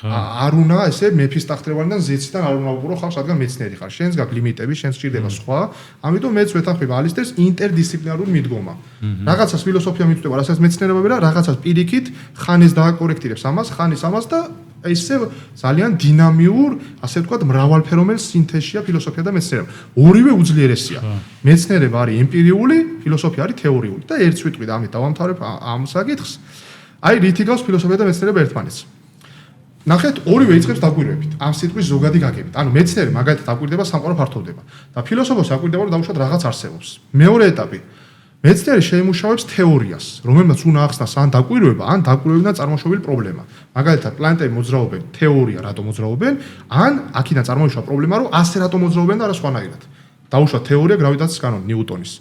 არ უნდა ესე მეფის ტახტევანიდან ზეციდან არ უნდა უყურო ხალხს, რადგან მეცნიერი ხარ. შენს გაქვს ლიმიტები, შენს სჭირდება სხვა, ამიტომ მეც ვეთანხმება ალისტერს ინტერდისციპლინარული მიდგომა. რაღაცას ფილოსოფია მიწვდება, რასაც მეცნიერება ვერა, რაღაცას პირიქით ხანის დააკორექტირებს ამას, ხანის ამას და ესე ძალიან დინამიურ, ასე ვთქვათ, მრავალფეროვან სინთეზია ფილოსოფია და მეცნიერება. ორივე უძლიერესია. მეცნიერება არის ემპირიული, ფილოსოფია არის თეორიული და ერთს ვიტყვი და ამით დავამთავრებ ამ საკითხს. აი რითი გავს ფილოსოფია და მეცნიერება ერთმანეთს. ნახეთ, ორივე იწყებს დაკვირვებით. ამ სიტყვის ზოგადი გაგებით. ანუ მეცნიერი მაგალითად დაკვირდება სამყარო ფართოვდება და ფილოსოფოსი დაკვირდება რომ დაუშვათ რაღაც არსებობს. მეორე ეტაპი მეცნიერი შეიმუშავებს თეორიას, რომელმაც უნდა ახსნას ან დაკვირვება, ან დაკვირვებიდან წარმოშობილი პრობლემა. მაგალითად, პლანეტები მოძრაობენ, თეორია რატომ მოძრაობენ, ან აქედან წარმოიშვა პრობლემა, რომ ასე რატომ მოძრაობენ და არა სხვანაირად. დაუშვა თეორია გრავიტაციის კანონი ნიუტონის.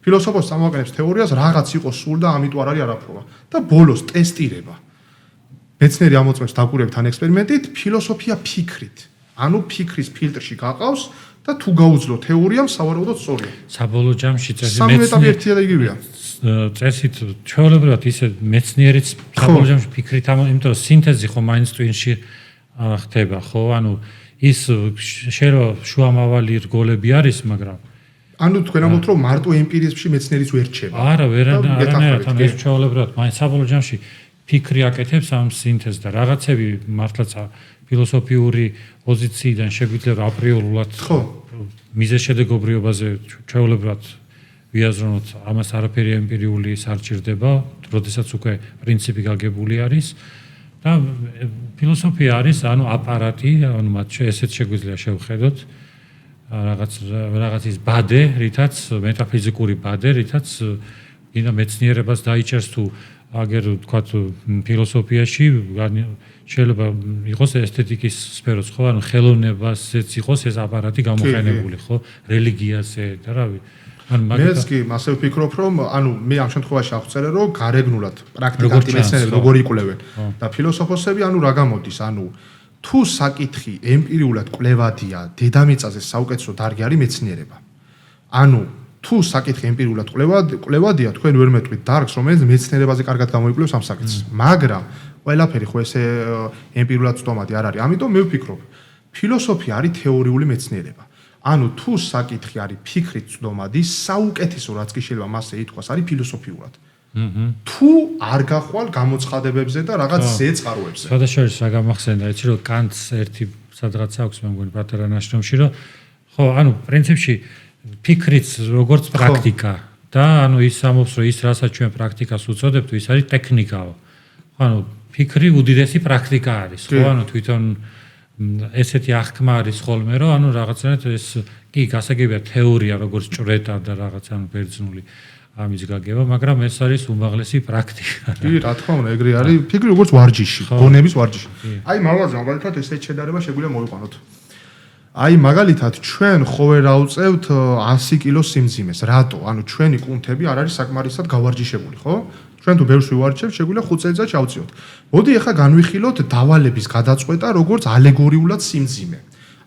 ფილოსოფოსი წამოაყენებს თეორიას, რაღაც იყოს სულ და ამიტომ არ არის არაფრობა. და ბოლოს ტესტირება. მეცნიერი ამოწმებს დაკვირვებთან ექსპერიმენტით, ფილოსოფია ფიქრით. ანუ ფიქრის ფილტრში გაყავს და თუ გაუძლო თეორიამ სავარაუდოდ სწორია. საბოლოო ჯამში წესი სამი ეტაპი ერთია და იგივეა. წესით ჩვეულებრივად ისე მეცნიერიც საბოლოო ჯამში ფიქრით იმიტომ რომ სინთეზი ხო მაინც ტვინში ხდება, ხო? ანუ ის შენ რო შუამავალი რგოლები არის, მაგრამ ანუ თქვენ ამბობთ რომ მარტო ემპირიზმში მეცნიერიც ვერ რჩება. არა, ვერანაირად, ანუ ეს ჩვეულებრივად მაინც საბოლოო ჯამში ფიქრი აკეთებს ამ სინთეზს და რაღაცები მართლაც ფილოსოფიური პოზიციიდან შეგვიძლია აპრიორულად მიზეზშედეგობრიობაზე ჩვეულებრივად ვიაზროთ, ამას არაფერი ემპირიული არ ჭირდება, როდესაც უკვე პრინციპი გაგებული არის და ფილოსოფია არის, ანუ აპარატი, ანუ მათ ესეც შეგვიძლია შევხედოთ რაღაც ის ბადე, რითაც მეტაფიზიკური ბადე, რითაც გინდა მეცნიერებას დაიჭერს თუ აგერ თქვათ ფილოსოფიაში შეიძლება იყოს ესთეტიკის სფეროც, ხო, ანუ ხელოვნებასაც იყოს ეს აპარატი გამოყენებული, ხო, რელიგიაზე და რავი. მეც კი მასე ვფიქრობ, რომ ანუ მე ამ შემთხვევაში აღწერე, რომ გარეგნულად პრაქტიკანტი მეცნიერები როგორ იკვლევენ და ფილოსოფოსები ანუ რა გამოდის, ანუ თუ საკითხი ემპირიულად კვლევადია, დედამიწაზე საუკეთესო დარგი არის მეცნიერება. ანუ თუ საკითხი ემპირიულად კვლევადია, თქვენ ვერ მეტყვით დარგს, რომელიც მეცნიერებაზე კარგად გამოიკვლევს ამ საკითხს. მაგრამ ყველაფერი ხო ესე ემპირიულად ცდომადი არ არის. ამიტომ მე ვფიქრობ, ფილოსოფია არის თეორიული მეცნიერება. ანუ თუ საკითხი არის ფიქრით ცდომადი, საუკეთესო რაც კი შეიძლება მასე ითქვას არის ფილოსოფიურად. თუ არ გახვალ გამოცხადებებზე და რაღაც ზეწყაროებზე. სხვადასხვა რა გამახსენდა, იცი რომ კანტს ერთი სადღაც აქვს მე მგონი პატარა ნაშრომში, რომ ხო, ანუ პრინციპში ფიქრიც როგორც პრაქტიკა და ანუ ის ამობს, რომ ის რასაც ჩვენ პრაქტიკას უწოდებთ, ის არის ტექნიკაო. ხო, ანუ ფიქრი უდიდესი პრაქტიკა არის, ხო, ანუ თვითონ ესეთი აღქმა არის ხოლმე, რომ ანუ რაღაცნაირად ეს კი გასაგებია თეორია როგორც ჭრეტა და რაღაც ანუ ბერძნული ამის გაგება, მაგრამ ეს არის უმაღლესი პრაქტიკა. კი, რა თქმა უნდა, ეგრე არის ფიქრი როგორც ვარჯიში, გონების ვარჯიში. აი, მაგალითად, მაგალითად ესეთი შედარება შეგვიძლია მოვიყვანოთ. აი, მაგალითად, ჩვენ ხო ვერ ავწევთ 100 კილოს სიმძიმეს. რატო? ანუ ჩვენი კუნთები არ არის საკმარისად გავარჯიშებული, ხო? ჩვენ თუ ბევრს ვივარჩევთ, შეგვიძლია 5 წელიწადში ავწიოთ. მოდი ახლა განვიხილოთ დავალების გადაწყვეტა როგორც ალეგორიულად სიმძიმე.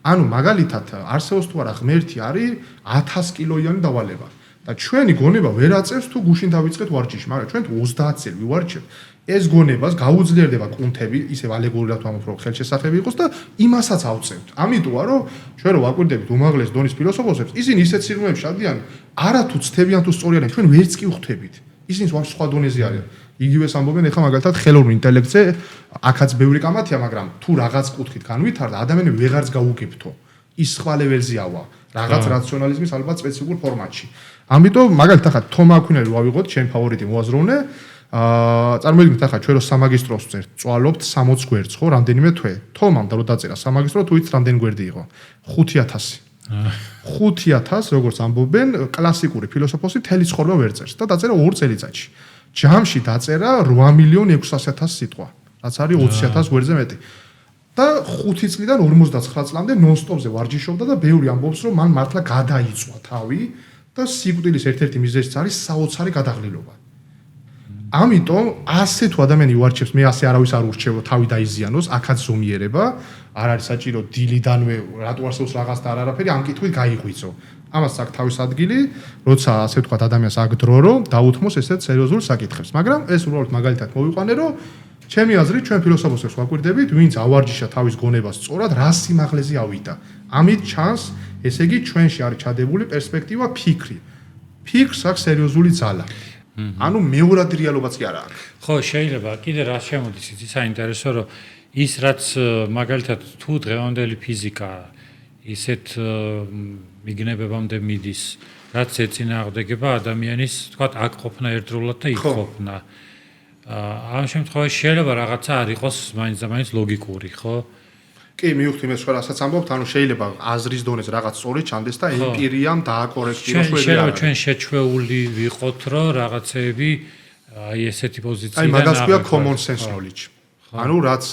ანუ მაგალითად, არსებობს თუ არა ღმერთი არის 1000 კილოიანი დავალება. და ჩვენი გონება ვერ აწევს თუ გუშინ დავიწყეთ ვარჯიში, მაგრამ ჩვენ თუ 30 წელი ვივარჩევთ, ეს გონებას გაუძლიერდება კუნთები, ისევ ალეგორიულად ვამბობ, რომ ხელშესახები იყოს და იმასაც ავწევთ. ამიტომაა, რომ ჩვენ რო ვაკვირდებით უმაღლეს დონის ფილოსოფოსებს, ისინი ისეთ სიღრმეებში ადიან, არათუ ცდებიან თუ სწორი არიან, ჩვენ ვერც კი ვხვდებით. ისინი სხვა დონეზე არიან. იგივეს ამბობენ ახლა მაგალითად ხელოვნურ ინტელექტზე, აქაც ბევრი კამათია, მაგრამ თუ რაღაც კუთხით განვითარდა, ადამიანები ვეღარც გაუგებთო. ის სხვა ლეველზეავა, რაღაც რაციონალიზმის ალბათ სპეციფიკურ ფორმატში. ამიტომ მაგალითად ახლა თომა აქვინელი რო ავიღოთ, ჩემ ფავორიტი მოაზროვნე, წარმოიდგინეთ ახლა ჩვენ რო სამაგისტროს ვწერთ, წვალობთ 60 გვერდს, ხო, რამდენიმე თვე. თომამ და რო დაწერა სამაგისტრო, თუ იცით რამდენი გვერდი იყო? 5000. 5000, როგორც ამბობენ, კლასიკური ფილოსოფოსი თელი ცხოვრება ვერ წერს და დაწერა 2 წელიწადში. ჯამში დაწერა 8.600.000 სიტყვა, რაც არის 20.000 გვერდზე მეტი. და 5 წლიდან 59 წლამდე ნონ-სტოპზე ვარჯიშობდა და ბევრი ამბობს, რომ მან მართლა გადაიწვა თავი და სიკვდილის ერთ-ერთი მიზეზიც არის საოცარი გადაღლილობა. ამიტომ ასე თუ ადამიანი ვარჩევს, მე ასე არავის არ ურჩევ, რომ თავი დაიზიანოს, აქაც ზომიერება, არ არის საჭირო დილიდანვე რატო არსებობს რაღაც და არაფერი, ამ კითხვით გაიღვიძო. ამას აქვს თავის ადგილი, როცა ასე ვთქვათ ადამიანს აქვს დრო, რომ დაუთმოს ესეთ სერიოზულ საკითხებს. მაგრამ ეს უბრალოდ მაგალითად მოვიყვანე, რომ ჩემი აზრით ჩვენ ფილოსოფოსებს ვაკვირდებით, ვინც ავარჯიშა თავის გონებას სწორად, რა სიმაღლეზე ავიდა. ამით ჩანს, ესე იგი ჩვენში არის ჩადებული პერსპექტივა ფიქრი. ფიქრს აქვს სერიოზული ძალა. ანუ მეორად რეალობაც კი არა აქვს. ხო, შეიძლება კიდე რა შემოდის, იცი საინტერესო, რომ ის რაც მაგალითად თუ დღევანდელი ფიზიკა ისეთ მიგნებებამდე მიდის, რაც ეწინააღმდეგება ადამიანის, თქვათ, აქ ყოფნა ერთდროულად და იქ ყოფნა. ამ შემთხვევაში შეიძლება რაღაცა არ იყოს მაინც ლოგიკური, ხო? კი, მივხვდი მე სხვა რასაც ამბობთ, ანუ შეიძლება აზრის დონეზე რაღაც სწორი ჩანდეს და ემპირიამ დააკორექტიროს ვერ არის. შეიძლება ჩვენ შეჩვეული ვიყოთ, რომ რაღაცეები აი ესეთი პოზიციიდან აი მაგას ქვია common sense knowledge. ანუ რაც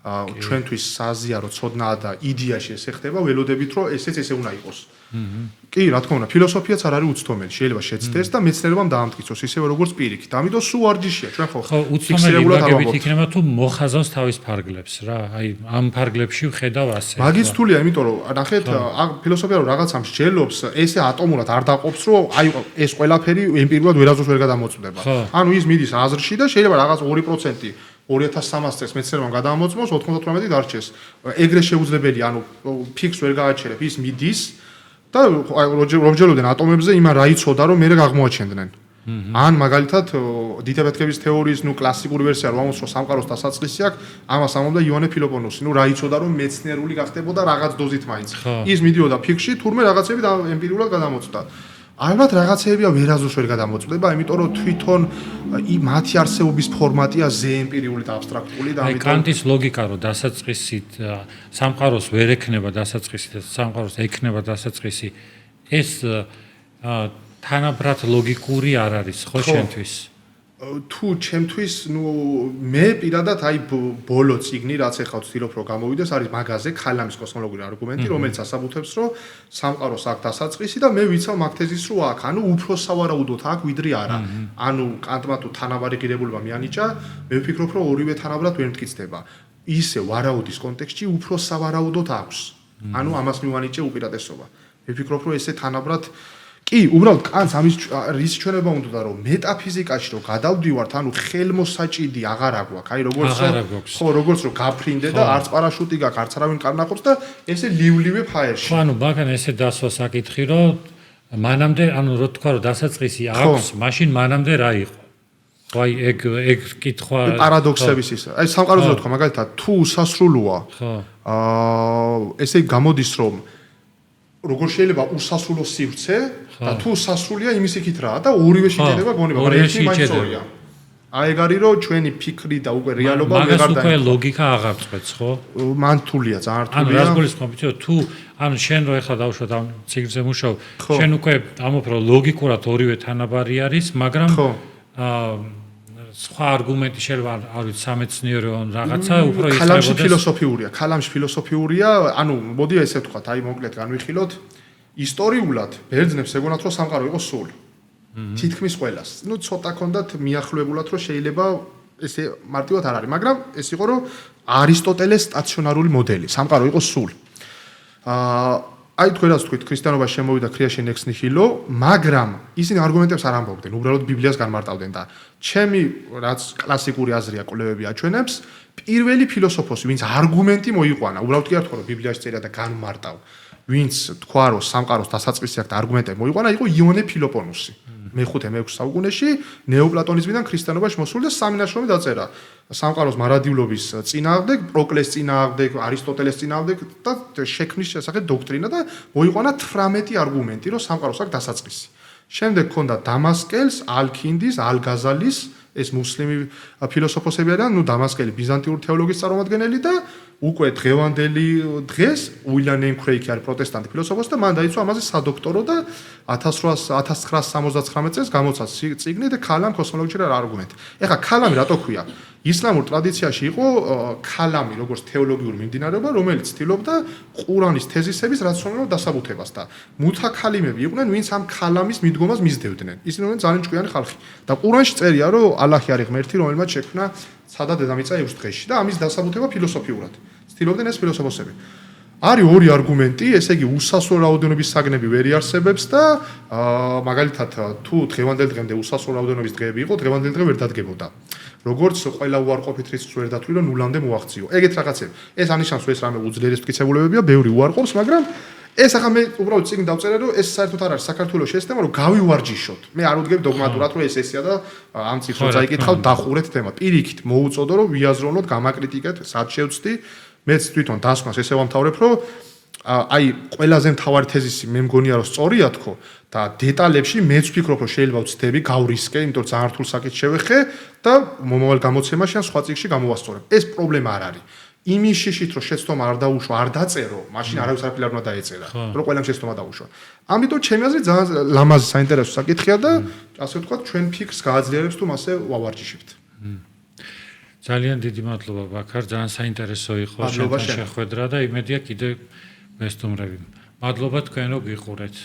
ჩვენთვის საზიარო ცოდნაა და იდეაში ესე ხდება, ველოდებით რომ ესეც ესე უნდა იყოს. კი, რა თქმა უნდა, ფილოსოფიაც არ არის უცდომელი, შეიძლება შეცდეს და მეცნიერებამ დაამტკიცოს ისევე როგორც პირიქით. ამიტომ სულ ვარჯიშია, ჩვენ ხო ფიქსირებულად არ ვამბობთ. იქნება თუ მოხაზავს თავის ფარგლებს რა, აი ამ ფარგლებში ვხედავ ასე. მაგის თულია, იმიტომ რომ ნახეთ, ფილოსოფია რომ რაღაცამ შეელობს, ესე ატომურად არ დაყოფს, რომ აი ეს ყველაფერი ემპირიულად ვერასდროს ვერ გადამოწმდება. ანუ ის მიდის აზრში და შეიძლება რაღაც 2% 2300 წელს მეცნიერებამ გადაამოწმოს, 98 დარჩეს. ეგრე შეუძლებელია, ანუ ფიქს ვერ გააჩერებ, ის მიდის და რომჯეროდენ ატომებზე იმან რა იცოდა, რომ მერე აღმოაჩენდნენ. ან მაგალითად დიდებეთქების თეორიის კლასიკური ვერსია რომ ამოს რომ სამყაროს დასაწყისი აქვს, ამას ამბობდა იონე ფილოპონოსი, რა იცოდა რომ მეცნიერული გახდებოდა რაღაც დოზით მაინც. ის მიდიოდა ფიქში, თურმე რაღაცები ემპირიულად გადამოწმდა. ალბათ რაღაცეებია ვერასდროს ვერ გადამოწმდება, იმიტომ რომ თვითონ მათი არსებობის ფორმატია ზეემპირიული და აბსტრაქტული და ამიტომ აი კანტის ლოგიკა რომ დასაწყისით სამყაროს ვერ ექნება დასაწყისი და სამყაროს ექნება დასაწყისი ეს თანაბრად ლოგიკური არ არის ხო შენთვის? თუ ჩემთვის მე პირადად აი ბოლო ციგნი რაც ეხლა ვცდილობ რომ გამოვიდეს არის მაგაზე ქალამის კოსმოლოგიური არგუმენტი რომელიც ასაბუთებს რომ სამყაროს აქვს დასაწყისი და მე ვიცავ მაგ თეზისს რომ აქ ანუ უფრო სავარაუდოდ აქ ვიდრე არა ანუ კანტმა თუ თანაბარი ღირებულება მიანიჭა მე ვფიქრობ რომ ორივე თანაბრად ვერ მტკიცდება ისე ვარაუდის კონტექსტში უფრო სავარაუდოდ აქვს ანუ ამას მივანიჭე უპირატესობა მე ვფიქრობ რომ ესე თანაბრად კი, უბრალოდ კანტს ამის რის ჩვენება უნდა რომ მეტაფიზიკაში რომ გადავდივართ, ანუ ხელმოსაჭიდი აღარ აგვაქვს. აი როგორც რომ გაფრინდე და არც პარაშუტი გაქვს, არც არავინ კარნახობს და ესე ლივ-ლივე ფაერში. ხო, ანუ ბაგან ესე დასვა საკითხი, რომ მანამდე, ანუ რო თქვა რომ დასაწყისი აქვს, მაშინ მანამდე რა იყო? ხო, აი ეგ კითხვა პარადოქსების ის. აი სამყაროზე რო თქვა, მაგალითად, თუ უსასრულოა. ხო. ესე გამოდის რომ როგორ შეიძლება უსასრულო სივრცე და თუ სასრულია იმის იქით რა და ორივე შეიძლება გონება, მაგრამ ერთი მაინც ორია. აი ეგ არის რომ ჩვენი ფიქრი და უკვე რეალობა ვეღარ მაგას უკვე ლოგიკა აღარ წყვეტს, ხო? მან რთულია, ძალიან რთულია. ანუ რას გულისხმობთ, თუ ანუ შენ რო ეხლა დავუშვათ ამ ციგნზე მუშაობ, შენ უკვე ამობ რომ ლოგიკურად ორივე თანაბარი არის, მაგრამ სხვა არგუმენტი შეიძლება არ ვიცი სამეცნიერო ან რაღაცა უფრო იხრებოდეს. ქალამში ფილოსოფიურია, ანუ მოდი ესე ვთქვათ, აი მოკლედ განვიხილოთ, ისტორიულად ბერძნებს ეგონათ რომ სამყარო იყო სული. თითქმის ყველას. ნუ ცოტა ქონდათ მიახლოებულად რომ შეიძლება ესე მარტივად არ არის, მაგრამ ეს იყო რომ არისტოტელეს სტაციონარული მოდელი, სამყარო იყო სული. აი თქვენ რაც თქვით, ქრისტიანობაში შემოვიდა creation ex nihilo, მაგრამ ისინი არგუმენტებს არ ამბობდნენ, უბრალოდ ბიბლიას განმარტავდნენ და ჩემი რაც კლასიკური აზრია კვლევები აჩვენებს, პირველი ფილოსოფოსი, ვინც არგუმენტი მოიყვანა, უბრალოდ კი არ თქვა რომ ბიბლიაში წერია და განმარტავ, ვინც თქვა რომ სამყაროს დასაწყისი აქვს და არგუმენტები მოიყვანა, იყო იონე ფილოპონუსი. მე-5-6 საუკუნეში ნეოპლატონიზმიდან ქრისტიანობაში მოსული და სამი ნაშრომი დაწერა. სამყაროს მარადიულობის წინააღმდეგ, პროკლეს წინააღმდეგ, არისტოტელეს წინააღმდეგ და შექმნის შესახებ დოქტრინა და მოიყვანა 18 არგუმენტი, რომ სამყაროს აქვს დასაწყისი. შემდეგ ჰქონდა დამასკელს, ალქინდის, ალგაზალის, ეს მუსლიმი ფილოსოფოსები არიან, ნუ დამასკელი ბიზანტიური თეოლოგიის წარმომადგენელი და უკვე დღევანდელი დღეს უილიამ ნეიმ კრეიკი არის პროტესტანტი ფილოსოფოსი და მან დაიცვა ამაზე სადოქტორო და 1979 წელს გამოცა წიგნი და ქალამ კოსმოლოგიური არგუმენტი. ეხლა ქალამი რატო ქვია? ისლამურ ტრადიციაში იყო ქალამი როგორც თეოლოგიური მიმდინარეობა, რომელიც ცდილობდა ყურანის თეზისების რაციონალურ დასაბუთებას და მუთაქალიმები იყვნენ, ვინც ამ ქალამის მიდგომას მისდევდნენ. ისინი იყვნენ ძალიან ჭკვიანი ხალხი. და ყურანში წერია, რომ ალაჰი არის ღმერთი, რომელმაც შექმნა ცადა დედამიწა 6 დღეში და ამის დასაბუთება ფილოსოფიურად. ცდილობდნენ ეს ფილოსოფოსები. არის ორი არგუმენტი, ესე იგი უსასრულო რაოდენობის საგნები ვერ იარსებებს და მაგალითად თუ დღევანდელ დღემდე უსასრულო რაოდენობის დღეები იყო, დღევანდელ დღე ვერ დადგებოდა. როგორც ყველა უარყოფით რიცხვს ვერ დათვლი, რომ ნულამდე მოაღწიო. ეგეთ რაღაცები. ეს ანიშნავს, რომ ეს რამე უძლიერეს მტკიცებულებებია, ბევრი უარყოფს, მაგრამ ეს ახლა მე უბრალოდ წიგნი დავწერე, რომ ეს საერთოდ არ არის საქართველოს ეს თემა, რომ გავივარჯიშოთ. მე არ ვდგები დოგმატურად, რომ ეს ესეა და ამ წიგნს რომ წაიკითხავ, დახურეთ თემა. პირიქით მოუწოდო, რომ ვიაზროვნოთ, გამაკრიტიკეთ, სად შევწდი. მეც თვითონ დასკვნას ესე ვამთავრებ, რომ აი ყველაზე მთავარი თეზისი მე მგონია რომ სწორია თქო და დეტალებში მეც ვფიქრობ რომ შეიძლება ვცდები გავრისკე, იმიტომ რომ ძალიან რთულ საკითხს შევეხე და მომავალ გამოცემაში ან სხვა წიგნში გამოვასწორებ. ეს პრობლემა არ არის. იმის შიშით რომ შეცდომა არ დაუშვა, არ დაწერო, მაშინ არავის არაფერი არ უნდა დაეწერა, რომ ყველამ შეცდომა დაუშვა. ამიტომ ჩემი აზრით ძალიან ლამაზი საინტერესო საკითხია და ასე ვთქვათ, ჩვენ ფიქრს გააძლიერებს თუ მასე ვავარჯიშებთ. ძალიან დიდი მადლობა ბაქარ, ძალიან საინტერესო იყო შენთან შეხვედრა და იმედია კიდე მესტუმრები. მადლობა თქვენ რომ გიყურეთ.